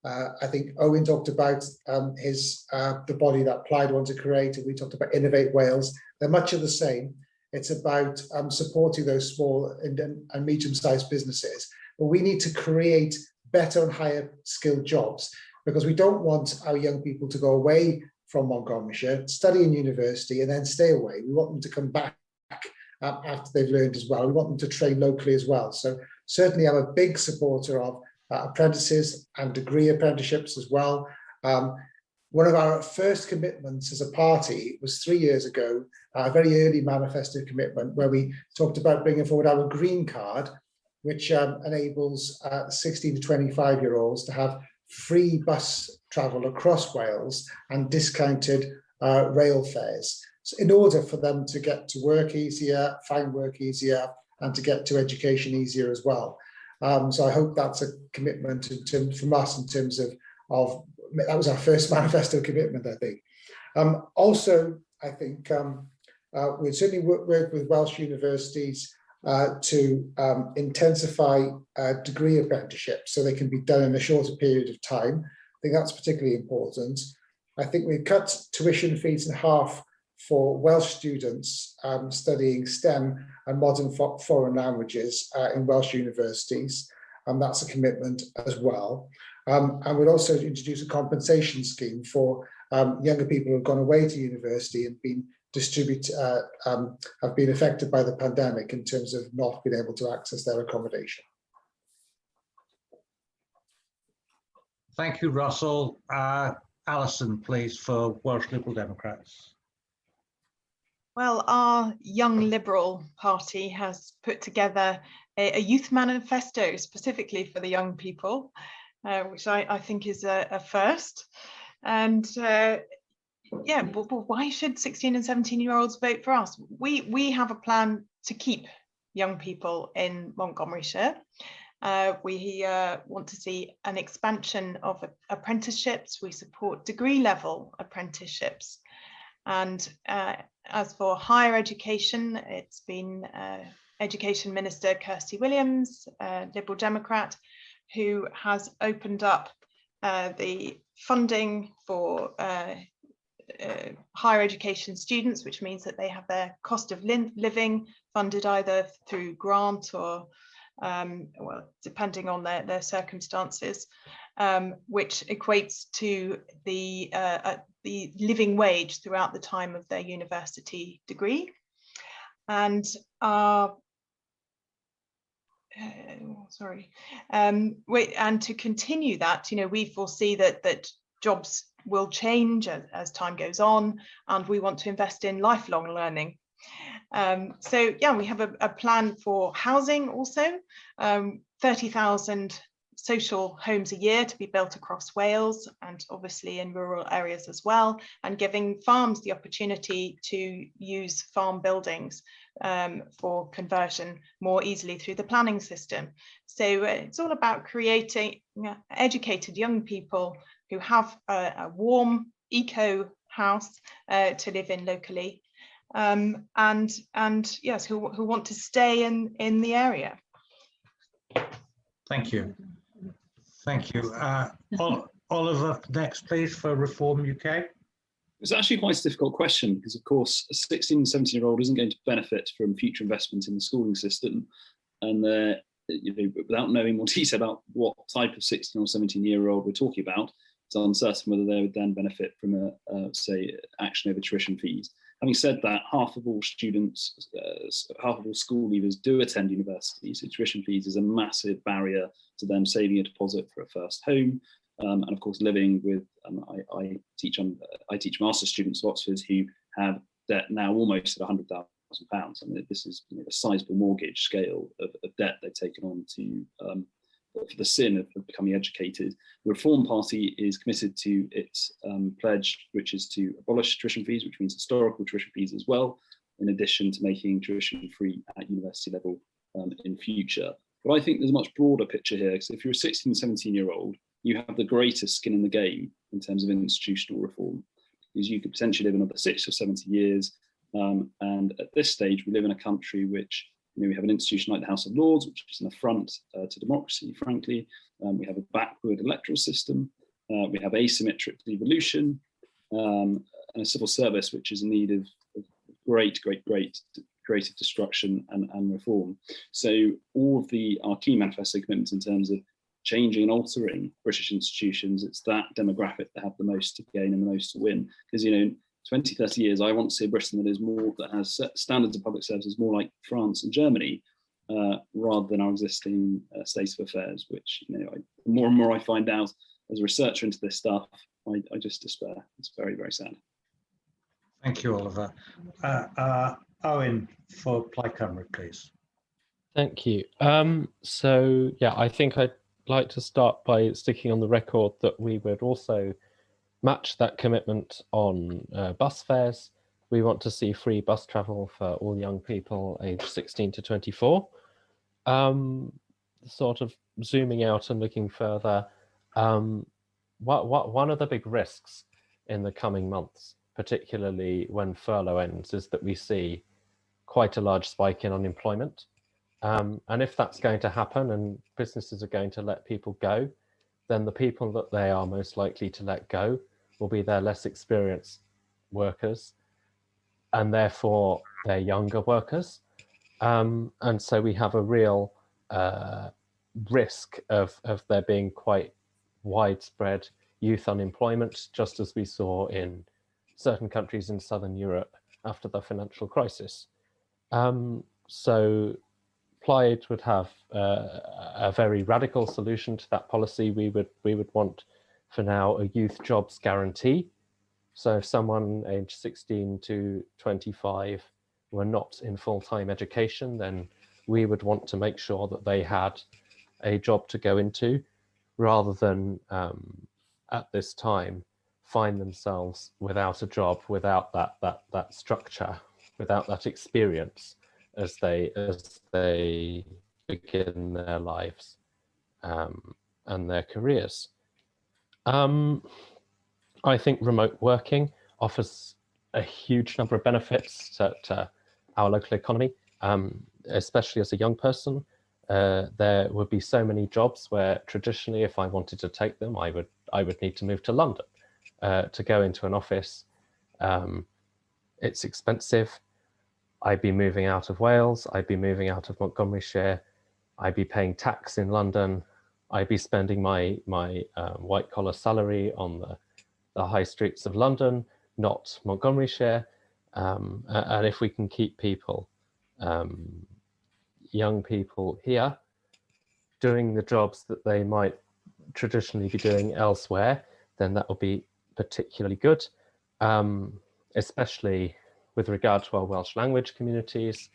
I think Owen talked about the body that Plaid wanted to create, and we talked about Innovate Wales. They're much of the same. It's about supporting those small and medium-sized businesses. But we need to create better and higher skilled jobs, because we don't want our young people to go away from Montgomeryshire, study in university, and then stay away. We want them to come back after they've learned as well. We want them to train locally as well. So certainly I'm a big supporter of apprentices and degree apprenticeships as well. One of our first commitments as a party was 3 years ago, a very early manifesto commitment where we talked about bringing forward our green card, which enables 16 to 25-year-olds to have free bus travel across Wales and discounted rail fares, so in order for them to get to work easier, find work easier, and to get to education easier as well. So I hope that's a commitment from us in terms of that was our first manifesto commitment, I think. Also, I think we'd certainly work with Welsh universities to intensify degree apprenticeships so they can be done in a shorter period of time. I think that's particularly important. I think we cut tuition fees in half for Welsh students studying STEM and modern foreign languages in Welsh universities, and that's a commitment as well. And we'll also introduce a compensation scheme for younger people who have gone away to university and been have been affected by the pandemic in terms of not being able to access their accommodation. Thank you, Russell. Alison, please, for Welsh Liberal Democrats. Well, our Young Liberal Party has put together a youth manifesto specifically for the young people, which I think is a first. And yeah, but why should 16 and 17-year-olds vote for us? We have a plan to keep young people in Montgomeryshire. We want to see an expansion of apprenticeships. We support degree level apprenticeships. And as for higher education, it's been Education Minister Kirsty Williams, Liberal Democrat, who has opened up the funding for higher education students, which means that they have their cost of living funded either through grant or well, depending on their circumstances, which equates to the living wage throughout the time of their university degree. And and to continue that, you know, we foresee that jobs will change as time goes on, and we want to invest in lifelong learning. So yeah, we have a plan for housing also, 30,000 social homes a year to be built across Wales and obviously in rural areas as well, and giving farms the opportunity to use farm buildings for conversion more easily through the planning system. So it's all about creating educated young people who have a warm eco house to live in locally, and yes, who want to stay in the area. Thank you. Thank you. Oliver, next, please, for Reform UK. It's actually quite a difficult question because, of course, a 16 and 17-year-old isn't going to benefit from future investment in the schooling system. And you know, without knowing more detail about what type of 16 or 17-year-old we're talking about, it's uncertain whether they would then benefit from say, action over tuition fees. Having said that, half of all students, half of all school leavers do attend university, so tuition fees is a massive barrier to them saving a deposit for a first home. And of course, living with, I teach master's students at Oxford who have debt now almost at £100,000. I mean, this is a sizable mortgage scale of debt they've taken on to for the sin of becoming educated. The Reform Party is committed to its pledge, which is to abolish tuition fees, which means historical tuition fees as well, in addition to making tuition free at university level in future. But I think there's a much broader picture here, because if you're a 16, 17-year-old, you have the greatest skin in the game in terms of institutional reform, because you could potentially live another 60 or 70 years. And at this stage, we live in a country which, we have an institution like the House of Lords, which is an affront to democracy, frankly. We have a backward electoral system. We have asymmetric devolution, and a civil service which is in need of great creative destruction and reform. So all of our key manifesto commitments in terms of changing and altering British institutions, it's that demographic that have the most to gain and the most to win. Because 20, 30 years, I want to see a Britain that has standards of public services more like France and Germany, rather than our existing state of affairs, which, the more and more I find out as a researcher into this stuff, I just despair. It's very, very sad. Thank you, Oliver. Owen, for Plaid Cymru, please. Thank you. So, yeah, I think I'd like to start by sticking on the record that we would also match that commitment on bus fares. We want to see free bus travel for all young people aged 16 to 24. Sort of zooming out and looking further, one of the big risks in the coming months, particularly when furlough ends, is that we see quite a large spike in unemployment. And if that's going to happen and businesses are going to let people go, then the people that they are most likely to let go will be their less experienced workers, and therefore their younger workers. And so we have a real risk of there being quite widespread youth unemployment, just as we saw in certain countries in Southern Europe after the financial crisis. So Plaid would have a very radical solution to that policy. We would want, for now, a youth jobs guarantee. So if someone aged 16 to 25 were not in full-time education, then we would want to make sure that they had a job to go into, rather than at this time find themselves without a job, without that structure, without that experience as they begin their lives and their careers. I think remote working offers a huge number of benefits to our local economy, especially as a young person. There would be so many jobs where traditionally, if I wanted to take them, I would need to move to London to go into an office. It's expensive. I'd be moving out of Wales. I'd be moving out of Montgomeryshire. I'd be paying tax in London. I'd be spending my white collar salary on the high streets of London, not Montgomeryshire. And if we can keep people, young people here, doing the jobs that they might traditionally be doing elsewhere, then that will be particularly good, especially with regard to our Welsh language communities.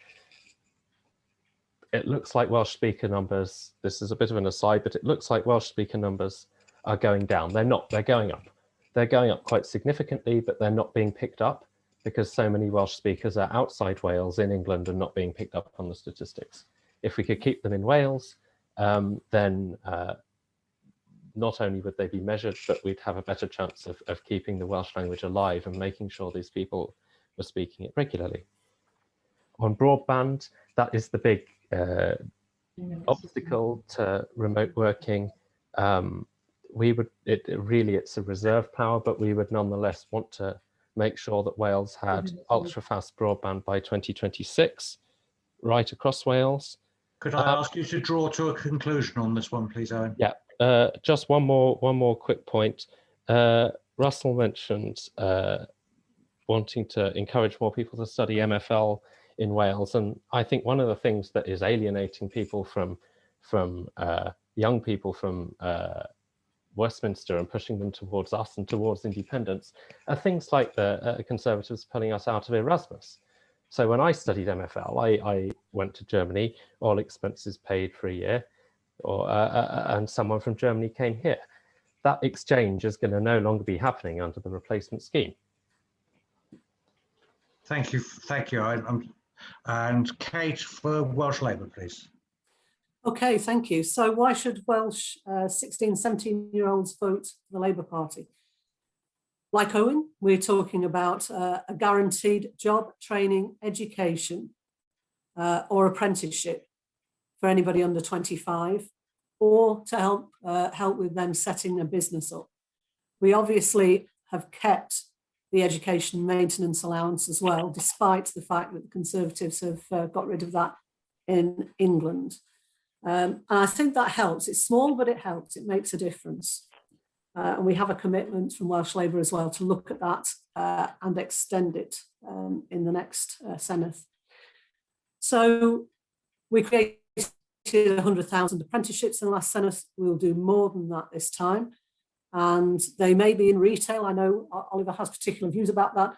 It looks like Welsh speaker numbers, this is a bit of an aside, but it looks like Welsh speaker numbers are going down. They're not, they're going up. They're going up quite significantly, but they're not being picked up because so many Welsh speakers are outside Wales in England and not being picked up on the statistics. If we could keep them in Wales, then not only would they be measured, but we'd have a better chance of keeping the Welsh language alive and making sure these people were speaking it regularly. On broadband, that is the big obstacle to remote working. It's a reserve power, but we would nonetheless want to make sure that Wales had ultra-fast broadband by 2026, right across Wales. Could I ask you to draw to a conclusion on this one, please, Owen? Yeah, just one more quick point. Russell mentioned wanting to encourage more people to study MFL in Wales. And I think one of the things that is alienating people from young people from Westminster and pushing them towards us and towards independence are things like the Conservatives pulling us out of Erasmus. So when I studied MFL, I went to Germany, all expenses paid for a year, and someone from Germany came here. That exchange is going to no longer be happening under the replacement scheme. Thank you. And Kate for Welsh Labour, please. Okay, thank you. So why should Welsh 16, 17-year-olds vote for the Labour Party? Like Owen, we're talking about a guaranteed job, training, education, or apprenticeship for anybody under 25, or to help with them setting a business up. We obviously have kept the education maintenance allowance as well, despite the fact that the Conservatives have got rid of that in England. And I think that helps. It's small, but it helps. It makes a difference. And we have a commitment from Welsh Labour as well to look at that and extend it in the next senedd. So we created 100,000 apprenticeships in the last senedd. We'll do more than that this time. And they may be in retail. I know Oliver has particular views about that.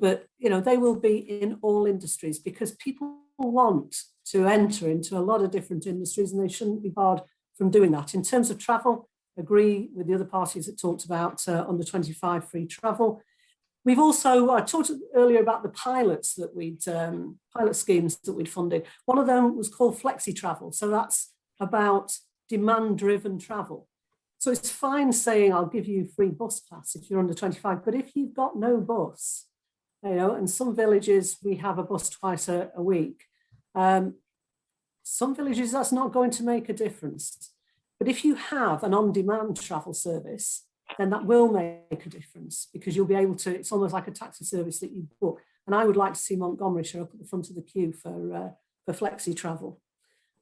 But they will be in all industries, because people want to enter into a lot of different industries and they shouldn't be barred from doing that. In terms of travel, agree with the other parties that talked about under 25 free travel. We've also, I talked earlier about the pilots that pilot schemes that we'd funded. One of them was called flexi travel. So that's about demand-driven travel. So it's fine saying I'll give you free bus pass if you're under 25, but if you've got no bus, in some villages we have a bus twice a week. Some villages that's not going to make a difference. But if you have an on-demand travel service, then that will make a difference, because you'll be able to, it's almost like a taxi service that you book. And I would like to see Montgomery show up at the front of the queue for flexi travel.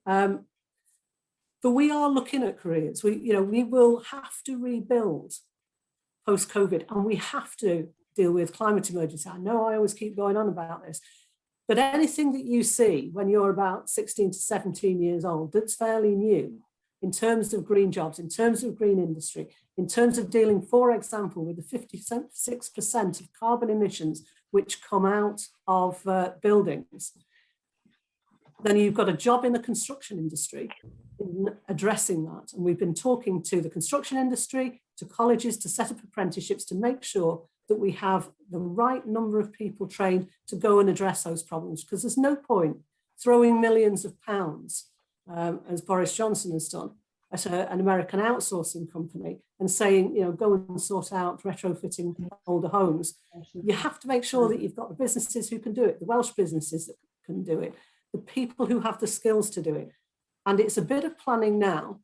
But we are looking at careers. We will have to rebuild post-COVID, and we have to deal with climate emergency. I know I always keep going on about this, but anything that you see when you're about 16 to 17 years old that's fairly new, in terms of green jobs, in terms of green industry, in terms of dealing, for example, with the 56% of carbon emissions which come out of buildings, then you've got a job in the construction industry in addressing that. And we've been talking to the construction industry, to colleges, to set up apprenticeships, to make sure that we have the right number of people trained to go and address those problems, because there's no point throwing millions of pounds, as Boris Johnson has done, at an American outsourcing company and saying, go and sort out retrofitting older homes. You have to make sure that you've got the businesses who can do it, the Welsh businesses that can do it, the people who have the skills to do it. And it's a bit of planning now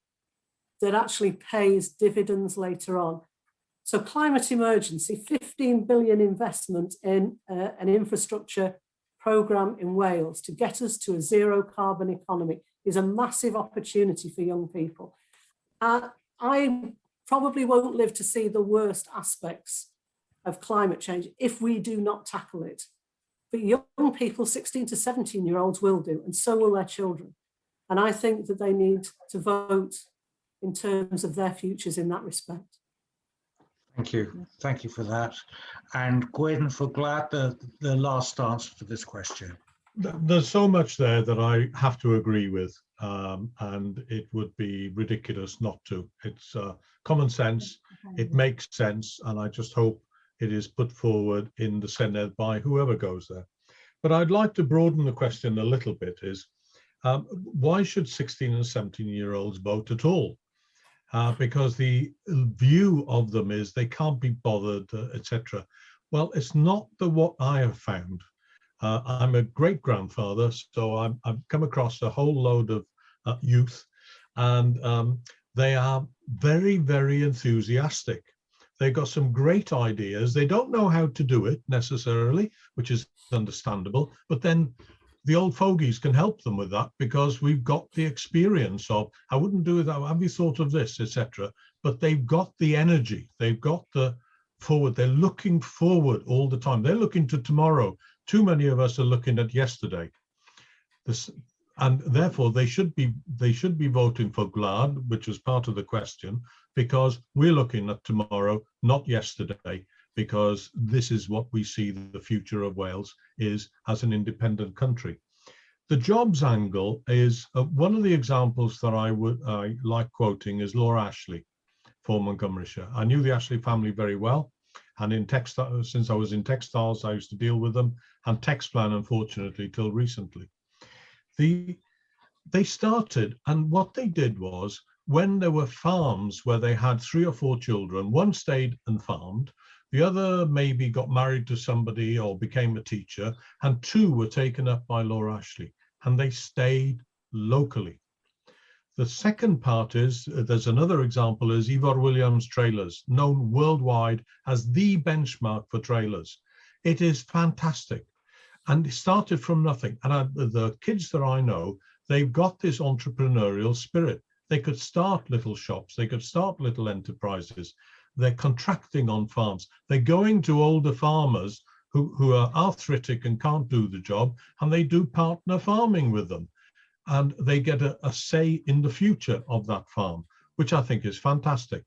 that actually pays dividends later on. So climate emergency, 15 billion investment in an infrastructure programme in Wales to get us to a zero carbon economy is a massive opportunity for young people. I probably won't live to see the worst aspects of climate change if we do not tackle it. But young people, 16 to 17-year-olds will do, and so will their children. And I think that they need to vote in terms of their futures in that respect. Thank you. Thank you for that. And Gwyn for Gwlad, the last answer to this question. There's so much there that I have to agree with, and it would be ridiculous not to. It's common sense, it makes sense, and I just hope it is put forward in the senedd by whoever goes there. But I'd like to broaden the question a little bit, is why should 16 and 17-year-olds vote at all? Because the view of them is they can't be bothered, etc. Well, it's not what I have found. I'm a great-grandfather, so I've come across a whole load of youth, and they are very, very enthusiastic. They've got some great ideas. They don't know how to do it necessarily, which is understandable, but then the old fogies can help them with that, because we've got the experience of, I wouldn't do that, have you thought of this, etc. But they've got the energy, they've got the forward. They're looking forward all the time. They're looking to tomorrow. Too many of us are looking at yesterday. And therefore they should be voting for Gwlad, which was part of the question, because we're looking at tomorrow, not yesterday, because this is what we see the future of Wales is as an independent country. The jobs angle is one of the examples that I like quoting is Laura Ashley for Montgomeryshire. I knew the Ashley family very well, and in textile, since I was in textiles, I used to deal with them, and Texplan, unfortunately, till recently. They started, and what they did was, when there were farms where they had 3 or 4 children, one stayed and farmed, the other maybe got married to somebody or became a teacher, and 2 were taken up by Laura Ashley, and they stayed locally. The second part is, there's another example, is Ivor Williams Trailers, known worldwide as the benchmark for trailers. It is fantastic. And it started from nothing. And the kids that I know, they've got this entrepreneurial spirit. They could start little shops. They could start little enterprises. They're contracting on farms. They're going to older farmers who are arthritic and can't do the job, and they do partner farming with them. And they get a say in the future of that farm, which I think is fantastic.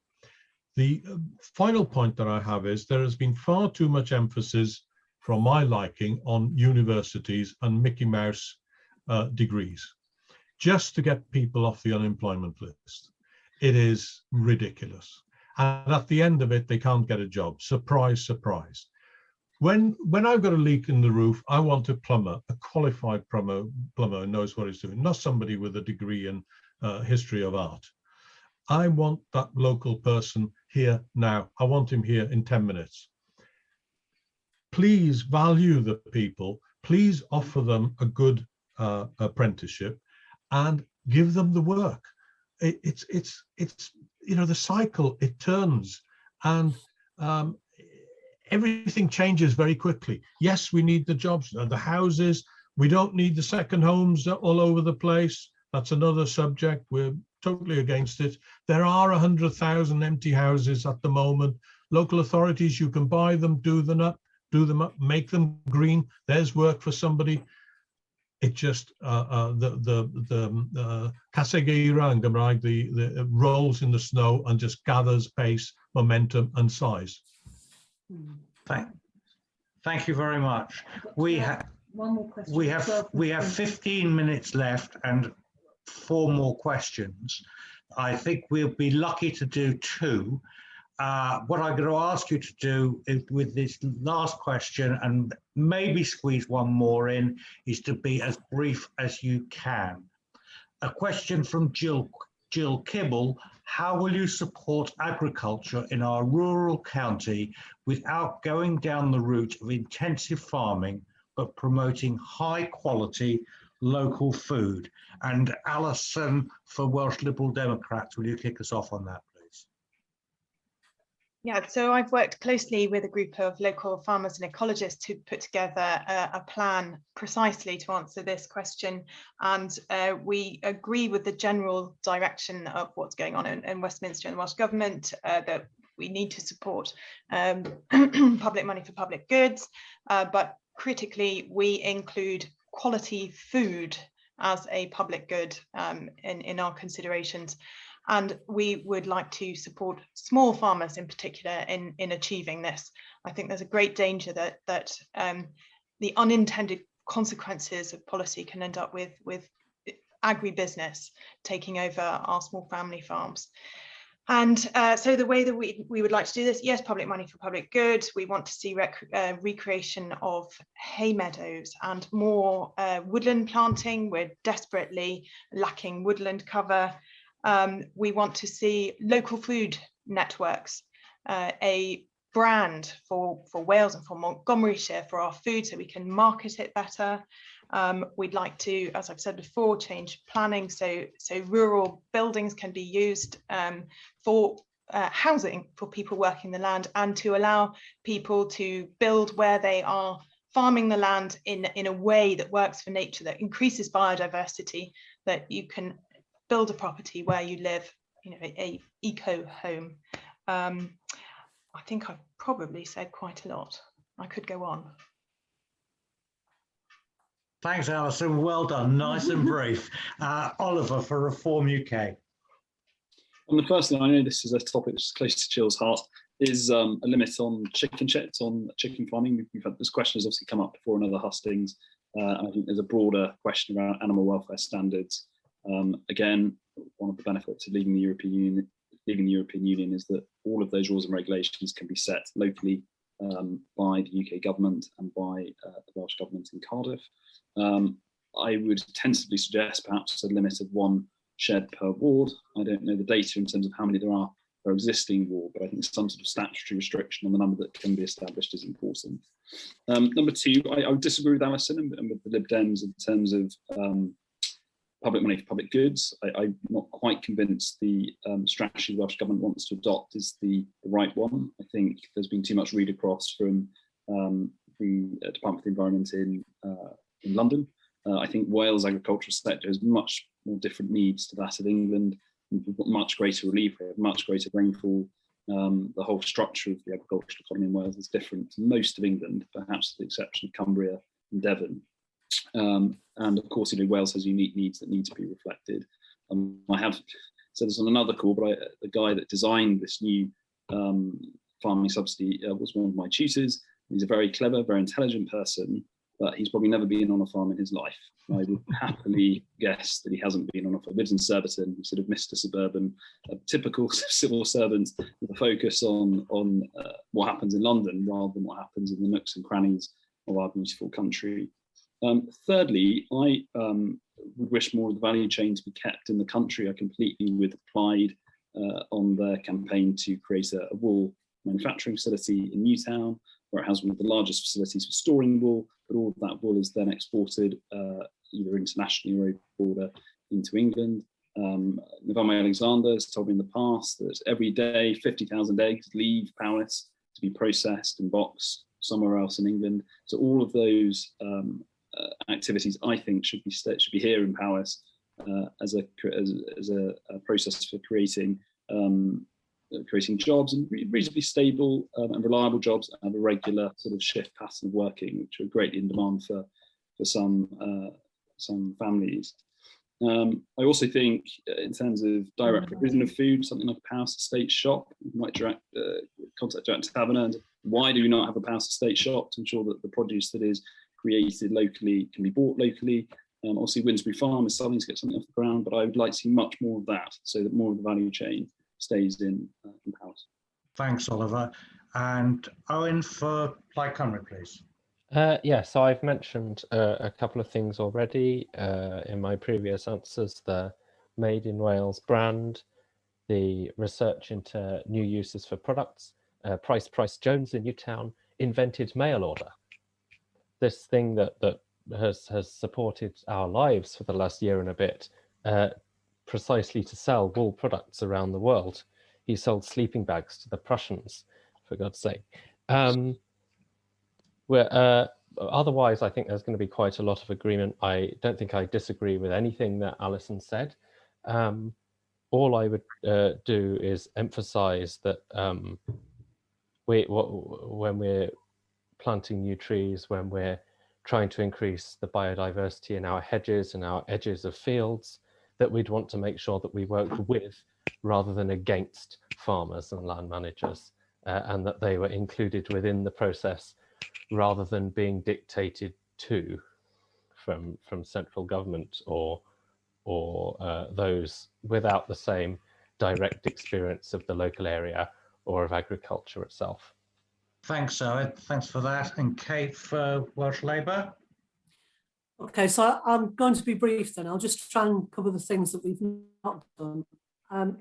The final point that I have is there has been far too much emphasis from my liking on universities and Mickey Mouse degrees, just to get people off the unemployment list. It is ridiculous. And at the end of it, they can't get a job. Surprise, surprise. When I've got a leak in the roof, I want a plumber, a qualified plumber who knows what he's doing, not somebody with a degree in history of art. I want that local person here now. I want him here in 10 minutes. Please value the people. Please offer them a good apprenticeship and give them the work. It's you know, the cycle, it turns, and everything changes very quickly. Yes, we need the jobs, the houses. We don't need the second homes all over the place. That's another subject. We're totally against it. There are 100,000 empty houses at the moment. Local authorities, you can buy them, do them up, make them green. There's work for somebody. It just the casegeira yn Gymraeg, the rolls in the snow and just gathers pace, momentum, and size. Thank you very much. We have one more question. We have 15 minutes left and 4 more questions. I think we'll be lucky to do 2. What I'm going to ask you to do is, with this last question, and maybe squeeze 1 more in, is to be as brief as you can. A question from Jill Kibble: how will you support agriculture in our rural county without going down the route of intensive farming, but promoting high quality local food? And Alison for Welsh Liberal Democrats, will you kick us off on that, please? Yeah, so I've worked closely with a group of local farmers and ecologists who put together a plan precisely to answer this question. And we agree with the general direction of what's going on in Westminster and the Welsh Government, that we need to support public money for public goods, but critically, we include quality food as a public good in our considerations. And we would like to support small farmers in particular in achieving this. I think there's a great danger that the unintended consequences of policy can end up with agribusiness taking over our small family farms. And so the way that we would like to do this, yes, public money for public good. We want to see recreation of hay meadows and more woodland planting. We're desperately lacking woodland cover. We want to see local food networks, a brand for Wales and for Montgomeryshire for our food so we can market it better. We'd like to, as I've said before, change planning so rural buildings can be used for housing for people working the land, and to allow people to build where they are farming the land in a way that works for nature, that increases biodiversity, that you can build a property where you live, you know, a eco home. I think I've probably said quite a lot. I could go on. Thanks, Alison. Well done. Nice and brief. Oliver for Reform UK. And the first thing, I know this is a topic that's close to Jill's heart, is a limit on chicken checks, on chicken farming. We've had this question has obviously come up before in other hustings. I think there's a broader question around animal welfare standards. Again, one of the benefits of leaving the European Union is that all of those rules and regulations can be set locally by the UK government and by the Welsh government in Cardiff. I would tentatively suggest perhaps a limit of 1 shed per ward. I don't know the data in terms of how many there are per existing ward, but I think some sort of statutory restriction on the number that can be established is important. Number 2, I would disagree with Alison and with the Lib Dems in terms of public money for public goods. I'm not quite convinced the strategy the Welsh Government wants to adopt is the right one. I think there's been too much read across from the Department of the Environment in London. I think Wales' agricultural sector has much more different needs to that of England. We've got much greater relief, we have much greater rainfall. The whole structure of the agricultural economy in Wales is different to most of England, perhaps with the exception of Cumbria and Devon. And of course, Wales has unique needs that need to be reflected. I have said this on another call, but the guy that designed this new farming subsidy was one of my tutors. He's a very clever, very intelligent person, but he's probably never been on a farm in his life. I would happily guess that he hasn't been on a farm. He lives in Surbiton, he's sort of Mr. Suburban, a typical civil servant with a focus on what happens in London rather than what happens in the nooks and crannies of our beautiful country. Thirdly, I would wish more of the value chain to be kept in the country. I completely with Applied on their campaign to create a wool manufacturing facility in Newtown, where it has one of the largest facilities for storing wool, but all of that wool is then exported either internationally or over the border into England. November Alexander has told me in the past that every day 50,000 eggs leave Powys to be processed and boxed somewhere else in England. So all of those activities, I think, should be here in Powys as a process for creating jobs and reasonably stable and reliable jobs, and have a regular sort of shift pattern of working, which are greatly in demand for some families. I also think in terms of direct provision of food, something like a Powys Estate shop, you might contact Director Taverner. And why do we not have a Powys Estate shop to ensure that the produce that is created locally can be bought locally? Obviously, Winsbury Farm is starting to get something off the ground, but I would like to see much more of that, so that more of the value chain stays in Powys. Thanks, Oliver. And Owen for Plaid Cymru, please. Yeah, so I've mentioned a couple of things already in my previous answers: the Made in Wales brand, the research into new uses for products. Price Jones in Newtown invented mail order. This thing that has supported our lives for the last year and a bit, precisely to sell wool products around the world. He sold sleeping bags to the Prussians, for God's sake. Otherwise, I think there's going to be quite a lot of agreement. I don't think I disagree with anything that Alison said. All I would do is emphasize that when we're planting new trees, when we're trying to increase the biodiversity in our hedges and our edges of fields, that we'd want to make sure that we worked with rather than against farmers and land managers, and that they were included within the process rather than being dictated to from central government or those without the same direct experience of the local area or of agriculture itself. Thanks, Owen. Thanks for that. And Kate for Welsh Labour. Okay, so I'm going to be brief then. I'll just try and cover the things that we've not done.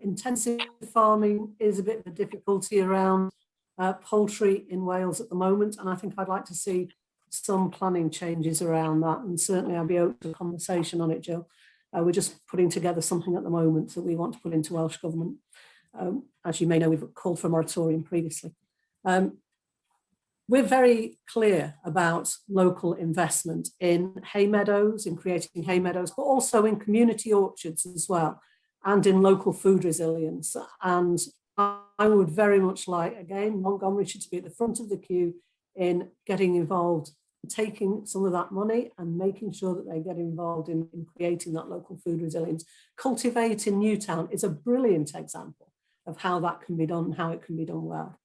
Intensive farming is a bit of a difficulty around poultry in Wales at the moment, and I think I'd like to see some planning changes around that, and certainly I'll be open to conversation on it, Jill. We're just putting together something at the moment that we want to put into Welsh Government. As you may know, we've called for a moratorium previously. We're very clear about local investment in hay meadows, in creating hay meadows, but also in community orchards as well, and in local food resilience. And I would very much like, again, Montgomery should be at the front of the queue in getting involved, taking some of that money and making sure that they get involved in creating that local food resilience. Cultivating Newtown is a brilliant example of how that can be done and how it can be done well.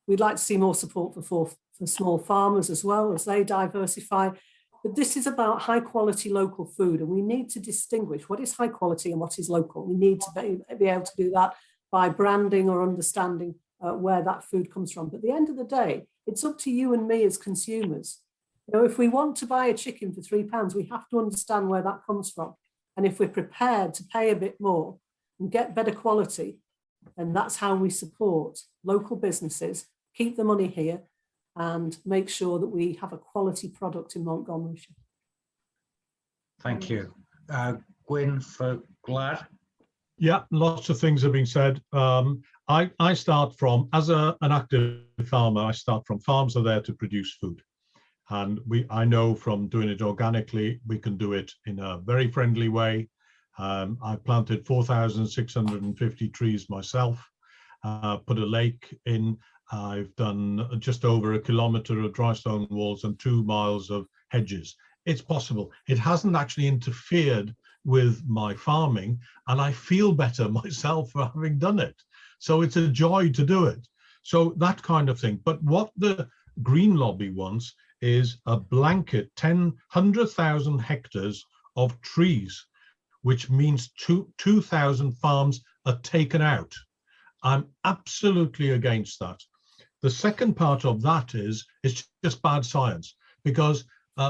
We'd like to see more support for small farmers as well as they diversify. But this is about high quality local food, and we need to distinguish what is high quality and what is local. We need to be able to do that by branding or understanding where that food comes from. But at the end of the day, it's up to you and me as consumers. You know, if we want to buy a chicken for £3, we have to understand where that comes from. And if we're prepared to pay a bit more and get better quality, then that's how we support local businesses, keep the money here, and make sure that we have a quality product in Montgomery. Thank you. Gwyn for Gwlad. Yeah, lots of things have been said. I start from, as an active farmer, I start from farms are there to produce food. And I know from doing it organically, we can do it in a very friendly way. I planted 4,650 trees myself, put a lake in. I've done just over 1 kilometre of dry stone walls and 2 miles of hedges. It's possible. It hasn't actually interfered with my farming, and I feel better myself for having done it. So it's a joy to do it. So that kind of thing. But what the Green Lobby wants is a blanket 100,000 hectares of trees, which means 2,000 farms are taken out. I'm absolutely against that. The second part of that is it's just bad science, because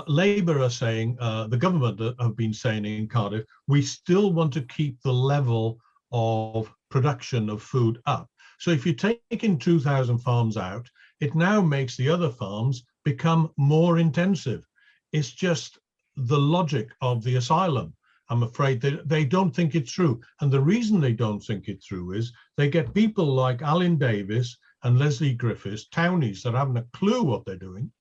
Labour are saying, the government have been saying in Cardiff, we still want to keep the level of production of food up. So if you're taking 2,000 farms out, it now makes the other farms become more intensive. It's just the logic of the asylum. I'm afraid they don't think it's true. And the reason they don't think it's true is they get people like Alan Davis and Leslie Griffiths, townies that haven't a clue what they're doing,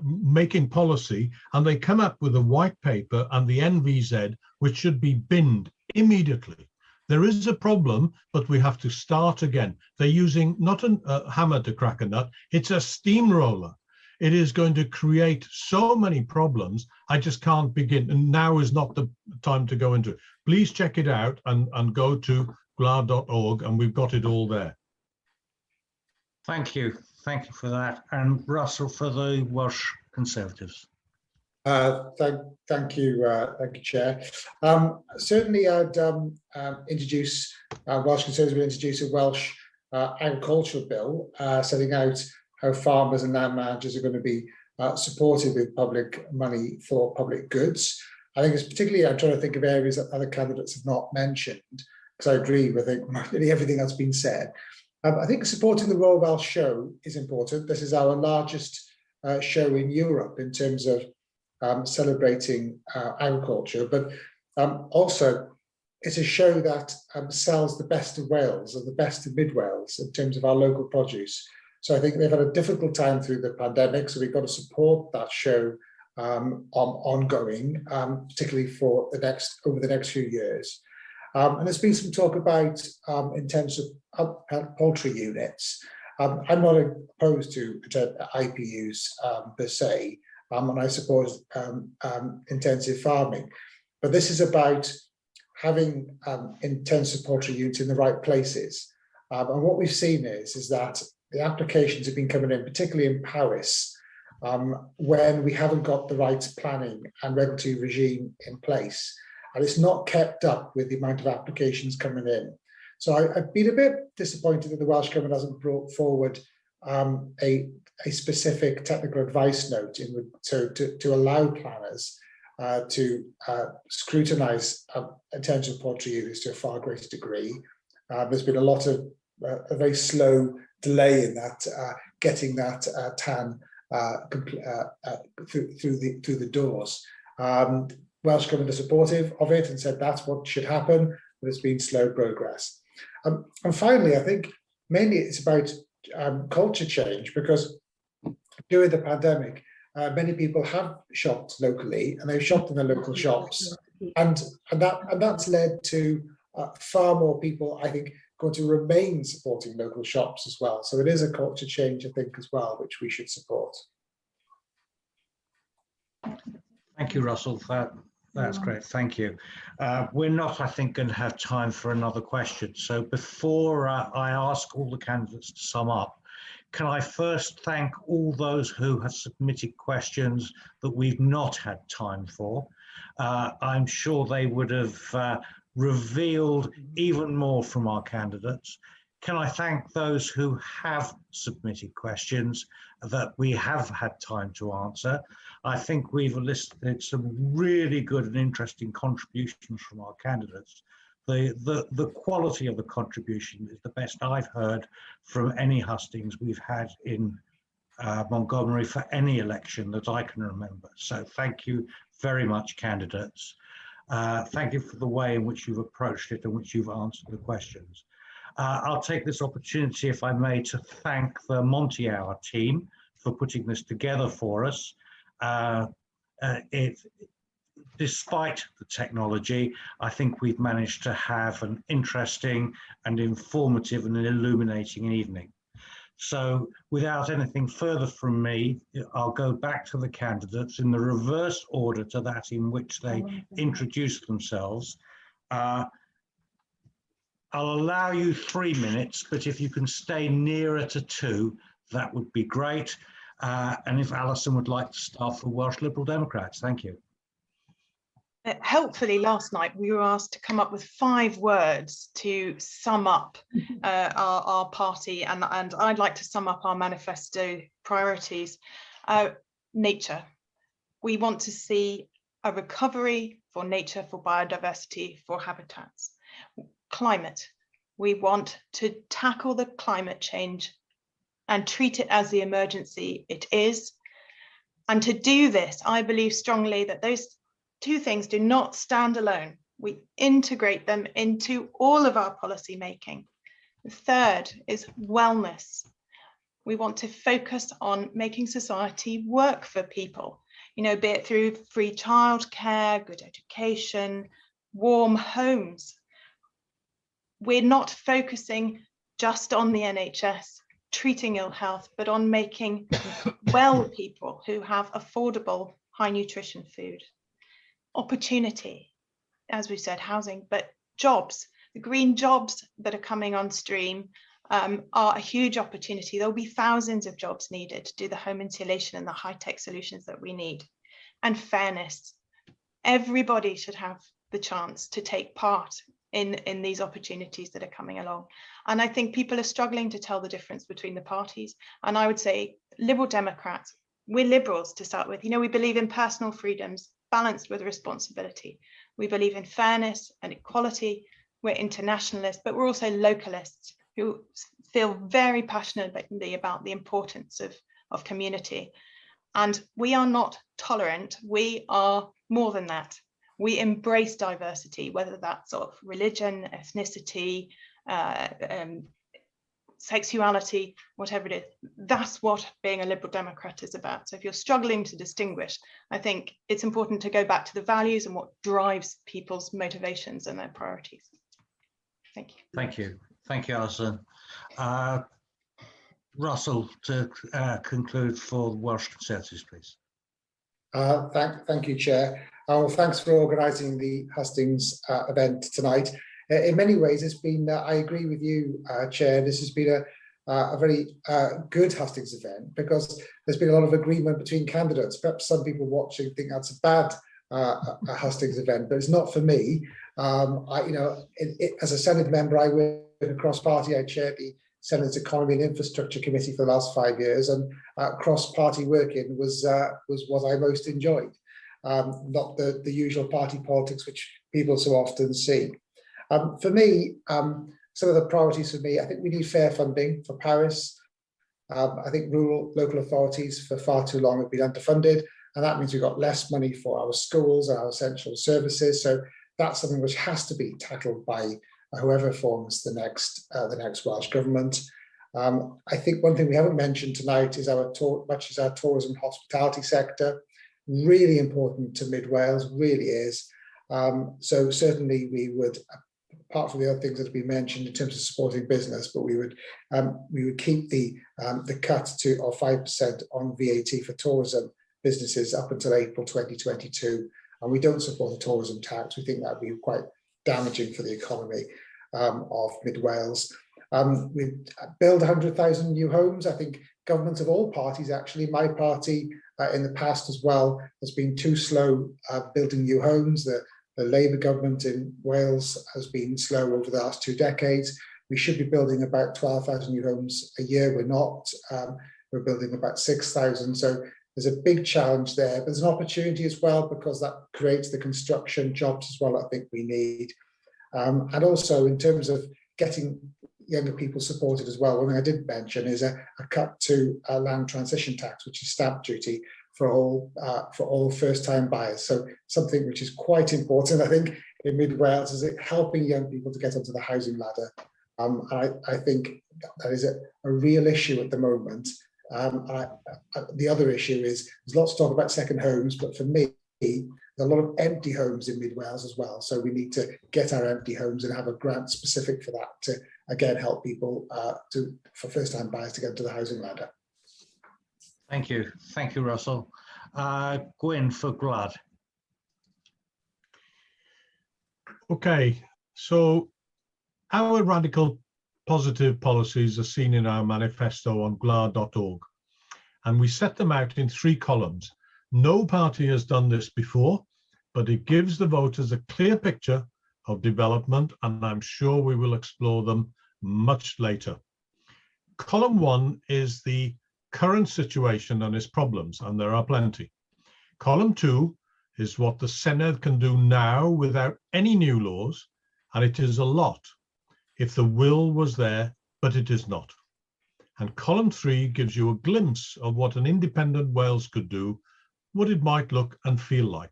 making policy, and they come up with a white paper and the NVZ, which should be binned immediately. There is a problem, but we have to start again. They're using not a hammer to crack a nut, it's a steamroller. It is going to create so many problems, I just can't begin. And now is not the time to go into it. Please check it out and go to gwlad.org, and we've got it all there. Thank you. Thank you for that. And Russell for the Welsh Conservatives. Thank you, Chair. Certainly, I'd introduce Welsh Conservatives will introduce a Welsh agricultural bill setting out how farmers and land managers are going to be supported with public money for public goods. I think it's particularly, I'm trying to think of areas that other candidates have not mentioned, because I agree with nearly everything that's been said. I think supporting the Royal Welsh Show is important. This is our largest show in Europe in terms of celebrating agriculture, but also it's a show that sells the best of Wales and the best of Mid Wales in terms of our local produce. So I think they've had a difficult time through the pandemic, so we've got to support that show ongoing, particularly for over the next few years. And there's been some talk about intensive poultry units. I'm not opposed to IPUs per se, and I suppose intensive farming, but this is about having intensive poultry units in the right places. And what we've seen is that the applications have been coming in, particularly in Paris, when we haven't got the right planning and regulatory regime in place. And it's not kept up with the amount of applications coming in. So I've been a bit disappointed that the Welsh Government hasn't brought forward a specific technical advice note to allow planners to scrutinise intensive poultry units to a far greater degree. There's been a very slow delay in that, getting that TAN through the doors. Welsh Government are supportive of it and said that's what should happen, but it's been slow progress. And finally, I think mainly it's about culture change, because during the pandemic, many people have shopped locally and they've shopped in the local shops, and that's led to far more people, I think, going to remain supporting local shops as well. So it is a culture change, I think, as well, which we should support. Thank you, Russell. That's great. Thank you. We're not, I think, going to have time for another question. So before I ask all the candidates to sum up, can I first thank all those who have submitted questions that we've not had time for? I'm sure they would have revealed even more from our candidates. Can I thank those who have submitted questions that we have had time to answer? I think we've elicited some really good and interesting contributions from our candidates. The quality of the contribution is the best I've heard from any hustings we've had in Montgomery for any election that I can remember. So thank you very much, candidates. Thank you for the way in which you've approached it and which you've answered the questions. I'll take this opportunity, if I may, to thank the Monty Hour team for putting this together for us. Despite the technology, I think we've managed to have an interesting and informative and illuminating evening. So without anything further from me, I'll go back to the candidates in the reverse order to that in which they introduced themselves. I'll allow you 3 minutes, but if you can stay nearer to 2, that would be great. And if Alison would like to start for Welsh Liberal Democrats, thank you. Helpfully, last night we were asked to come up with 5 words to sum up our party, and I'd like to sum up our manifesto priorities. Nature. We want to see a recovery for nature, for biodiversity, for habitats. Climate. We want to tackle the climate change and treat it as the emergency it is. And to do this, I believe strongly that those 2 things do not stand alone. We integrate them into all of our policy making. The third is wellness. We want to focus on making society work for people, you know, be it through free childcare, good education, warm homes. We're not focusing just on the NHS treating ill health, but on making well people who have affordable, high nutrition food. Opportunity, as we said, housing, but jobs. The green jobs that are coming on stream are a huge opportunity. There'll be thousands of jobs needed to do the home insulation and the high-tech solutions that we need. And fairness. Everybody should have the chance to take part in these opportunities that are coming along. And I think people are struggling to tell the difference between the parties. And I would say Liberal Democrats, we're liberals to start with. You know, we believe in personal freedoms balanced with responsibility. We believe in fairness and equality. We're internationalists, but we're also localists who feel very passionately about the importance of community. And we are not tolerant. We are more than that. We embrace diversity, whether that's of religion, ethnicity, sexuality, whatever it is. That's what being a Liberal Democrat is about. So if you're struggling to distinguish, I think it's important to go back to the values and what drives people's motivations and their priorities. Thank you. Thank you. Thank you, Alison. Russell, to conclude for the Welsh Conservatives, please. Thank you, Chair. Well, thanks for organising the hustings event tonight. In many ways, it's been, I agree with you, Chair, this has been a very good hustings event because there's been a lot of agreement between candidates. Perhaps some people watching think that's a bad a hustings event, but it's not for me. As a Senedd member, I work across party. I chair the Senate's Economy and Infrastructure Committee for the last 5 years, and cross-party working was what I most enjoyed. Not the usual party politics which people so often see. For me, some of the priorities for me, I think we need fair funding for Paris. I think local authorities for far too long have been underfunded, and that means we've got less money for our schools and our essential services. So that's something which has to be tackled by whoever forms the next Welsh government. I think one thing we haven't mentioned tonight is our tourism hospitality sector. Really important to Mid Wales, really is. So certainly we would apart from the other things that have been mentioned in terms of supporting business, but we would keep the cut of 5% on VAT for tourism businesses up until April 2022. And we don't support the tourism tax. We think that would be quite damaging for the economy of Mid Wales. We build 100,000 new homes. I think governments of all parties, actually, my party in the past as well, has been too slow building new homes. The Labour government in Wales has been slow over the last 2 decades. We should be building about 12,000 new homes a year. We're not. We're building about 6,000. So there's a big challenge there. But there's an opportunity as well, because that creates the construction jobs as well, I think we need. And also in terms of getting younger people supported as well, one thing I did mention is a cut to land transition tax, which is stamp duty for all first-time buyers. So something which is quite important, I think, in Mid Wales, is it helping young people to get onto the housing ladder. I think that is a real issue at the moment. The other issue is there's lots to talk about second homes, but for me, there are a lot of empty homes in Mid Wales as well. So we need to get our empty homes and have a grant specific for that to, again, help people for first-time buyers to get to the housing ladder. Thank you, Russell. Gwyn for Gwlad. Okay, so our radical positive policies are seen in our manifesto on gwlad.org, and we set them out in 3 columns. No party has done this before, but it gives the voters a clear picture of development, and I'm sure we will explore them much later. Column 1 is the current situation and its problems, and there are plenty. Column 2 is what the senedd can do now without any new laws, and it is a lot if the will was there, but it is not. And column 3 gives you a glimpse of what an independent Wales could do, what it might look and feel like.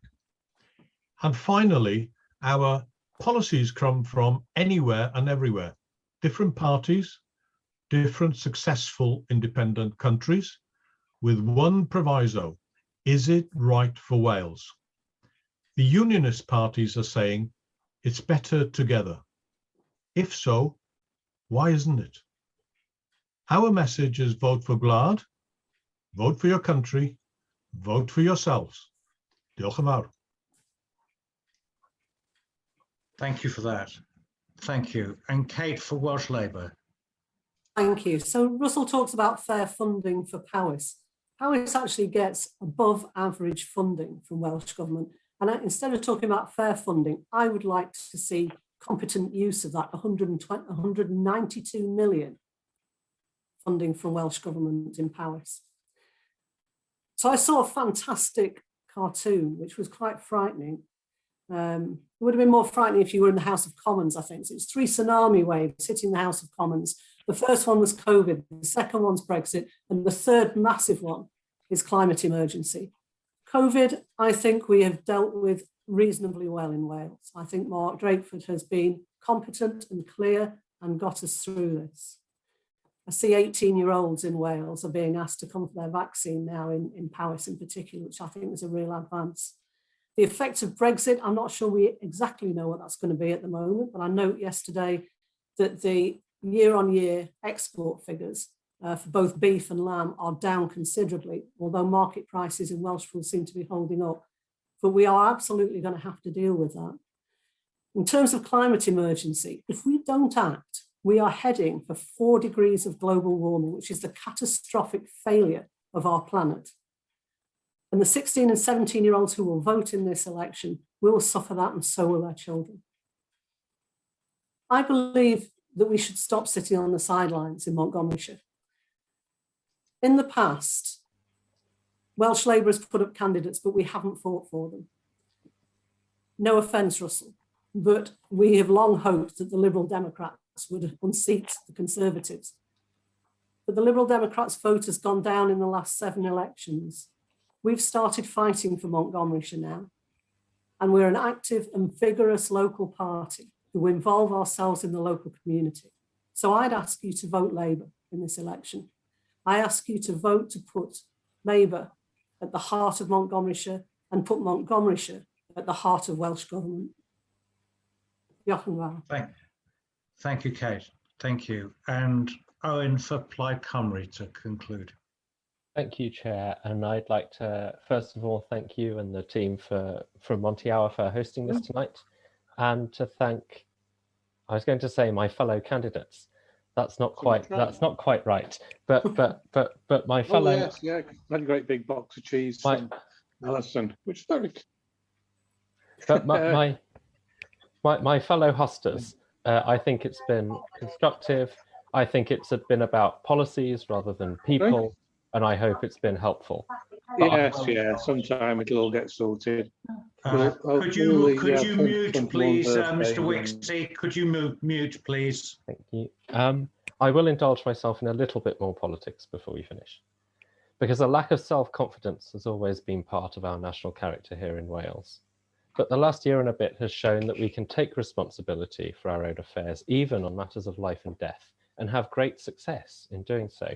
And finally, our policies come from anywhere and everywhere. Different parties, different successful independent countries, with one proviso: is it right for Wales? The unionist parties are saying it's better together. If so, why isn't it? Our message is vote for Gwlad, vote for your country, vote for yourselves. Diolch yn fawr. Thank you for that. Thank you. And Kate for Welsh Labour. Thank you. So Russell talks about fair funding for Powys. Powys actually gets above average funding from Welsh Government. And instead of talking about fair funding, I would like to see competent use of that 192 million funding from Welsh Government in Powys. So I saw a fantastic cartoon, which was quite frightening. It would have been more frightening if you were in the House of Commons, I think. So it's 3 tsunami waves hitting the House of Commons. The first one was COVID, the second one's Brexit, and the third massive one is climate emergency. COVID, I think we have dealt with reasonably well in Wales. I think Mark Drakeford has been competent and clear and got us through this. I see 18-year-olds in Wales are being asked to come for their vaccine now in Powys in particular, which I think is a real advance. The effect of Brexit, I'm not sure we exactly know what that's going to be at the moment, but I note yesterday that the year-on-year export figures for both beef and lamb are down considerably, although market prices in Welsh will seem to be holding up. But we are absolutely going to have to deal with that. In terms of climate emergency, if we don't act, we are heading for 4 degrees of global warming, which is the catastrophic failure of our planet. And the 16 and 17-year-olds who will vote in this election will suffer that, and so will their children. I believe that we should stop sitting on the sidelines in Montgomeryshire. In the past, Welsh Labour has put up candidates, but we haven't fought for them. No offence, Russell, but we have long hoped that the Liberal Democrats would unseat the Conservatives. But the Liberal Democrats' vote has gone down in the last 7 elections. We've started fighting for Montgomeryshire now, and we're an active and vigorous local party who involve ourselves in the local community. So I'd ask you to vote Labour in this election. I ask you to vote to put Labour at the heart of Montgomeryshire and put Montgomeryshire at the heart of Welsh Government. Diolch yn fawr. Thank you, Kate. Thank you. And Owen for Plaid Cymru to conclude. Thank you, Chair. And I'd like to, first of all, thank you and the team from Monty Hour for hosting this tonight. And to thank, I was going to say my fellow candidates. That's not quite right. But my fellow. Oh, yes, yeah, that great big box of cheese from Alison, which is very. But my fellow hosters, I think it's been constructive. I think it's been about policies rather than people, and I hope it's been helpful. Yes, yeah, sometime it'll all get sorted. Could you mute, please, Mr. Wixie? Could you mute, please? Thank you. I will indulge myself in a little bit more politics before we finish, because a lack of self-confidence has always been part of our national character here in Wales. But the last year and a bit has shown that we can take responsibility for our own affairs, even on matters of life and death, and have great success in doing so.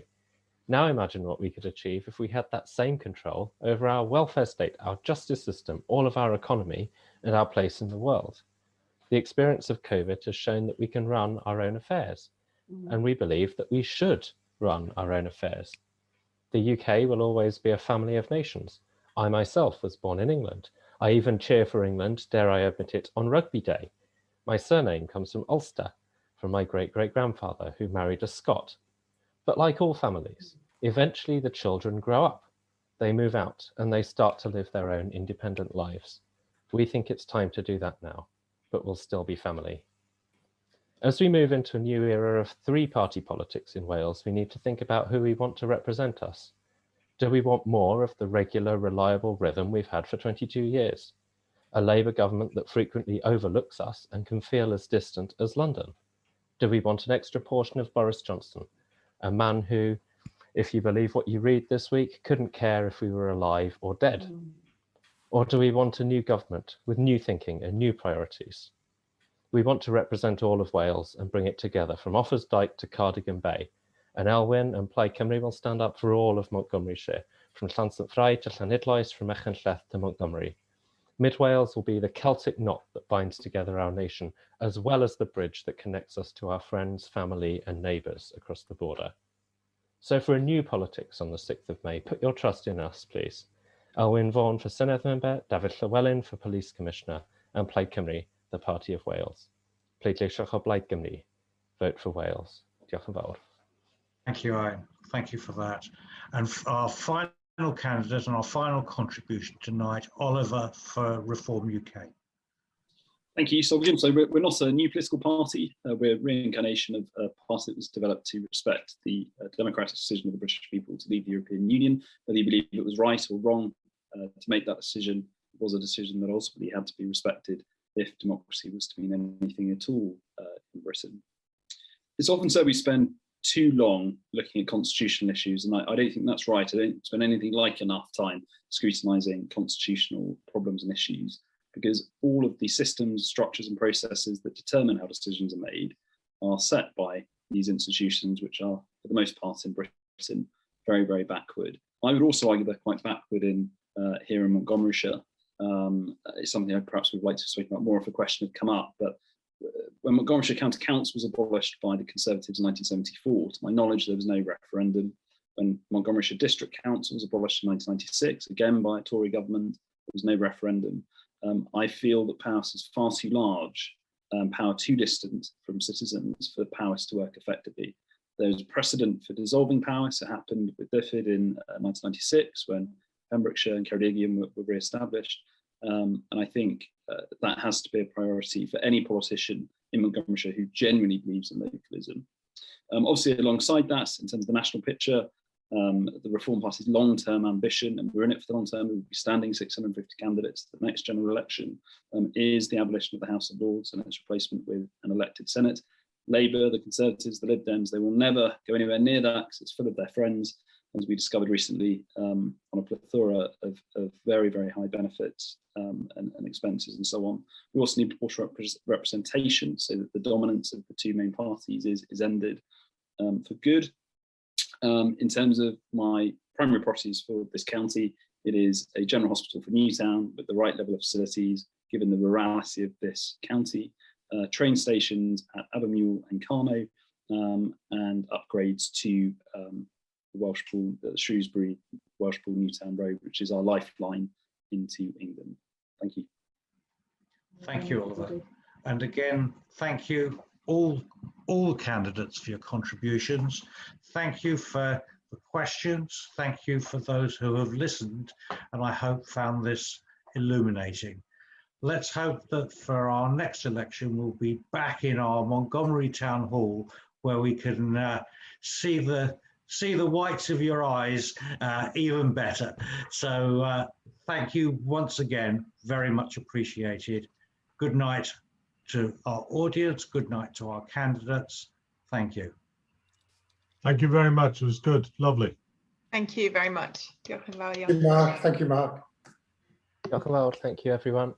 Now imagine what we could achieve if we had that same control over our welfare state, our justice system, all of our economy, and our place in the world. The experience of COVID has shown that we can run our own affairs, and we believe that we should run our own affairs. The UK will always be a family of nations. I myself was born in England. I even cheer for England, dare I admit it, on Rugby Day. My surname comes from Ulster, from my great-great-grandfather who married a Scot. But like all families, eventually the children grow up. They move out and they start to live their own independent lives. We think it's time to do that now, but we'll still be family. As we move into a new era of three-party politics in Wales, we need to think about who we want to represent us. Do we want more of the regular, reliable rhythm we've had for 22 years? A Labour government that frequently overlooks us and can feel as distant as London? Do we want an extra portion of Boris Johnson, a man who, if you believe what you read this week, couldn't care if we were alive or dead? Or do we want a new government with new thinking and new priorities? We want to represent all of Wales and bring it together from Offers Dyke to Cardigan Bay. And Elwyn and Plaid Cymru will stand up for all of Montgomeryshire, from Llansanfraid to Llanidloes, from Mechanlleth to Montgomery. Mid Wales will be the Celtic knot that binds together our nation, as well as the bridge that connects us to our friends, family and neighbours across the border. So for a new politics on the 6th of May, put your trust in us, please. Elwyn Vaughan for Senedd member, David Llywelyn for Police Commissioner, and Plaid Cymru, the Party of Wales. Pleidleisiwch o Blaid Cymru. Vote for Wales. Diolch yn fawr. Thank you, Owen. Thank you for that. And our final candidate and our final contribution tonight, Oliver for Reform UK. Thank you. So we're not a new political party. We're a reincarnation of a party that was developed to respect the democratic decision of the British people to leave the European Union. Whether you believe it was right or wrong to make that decision, it was a decision that ultimately had to be respected if democracy was to mean anything at all in Britain. It's often said we spend too long looking at constitutional issues, and I don't think that's right. I don't spend anything like enough time scrutinising constitutional problems and issues, because all of the systems, structures and processes that determine how decisions are made are set by these institutions, which are, for the most part in Britain, very, very backward. I would also argue they're quite backward in here in Montgomeryshire. It's something I perhaps would like to speak about more if a question had come up, but when Montgomeryshire County Council was abolished by the Conservatives in 1974, to my knowledge, there was no referendum. When Montgomeryshire District Council was abolished in 1996, again by a Tory government, there was no referendum. I feel that powers is far too large, power too distant from citizens for powers to work effectively. There's precedent for dissolving powers. It happened with Dyfed in 1996 when Pembrokeshire and Ceredigion were re-established. And I think that has to be a priority for any politician in Montgomeryshire who genuinely believes in localism. Obviously, alongside that, in terms of the national picture, the Reform Party's long-term ambition, and we're in it for the long term, we'll be standing 650 candidates at the next general election, is the abolition of the House of Lords and its replacement with an elected Senate. Labour, the Conservatives, the Lib Dems, they will never go anywhere near that because it's full of their friends, as we discovered recently, on a plethora of very, very high benefits and expenses and so on. We also need proportional representation so that the dominance of the two main parties is ended for good. In terms of my primary priorities for this county, it is a general hospital for Newtown with the right level of facilities, given the rurality of this county. train stations at Abermule and Carno, and upgrades to Welshpool, Shrewsbury, Welshpool Newtown Road, which is our lifeline into England. Thank you. Thank you, Oliver. And again, thank you all candidates for your contributions. Thank you for the questions. Thank you for those who have listened, and I hope found this illuminating. Let's hope that for our next election, we'll be back in our Montgomery Town Hall, where we can see the whites of your eyes even better. So thank you once again, very much appreciated. Good night to our audience, good night to our candidates. Thank you. Thank you very much. It was good, lovely. Thank you very much. Good, Mark. Thank you, Mark. Thank you, everyone.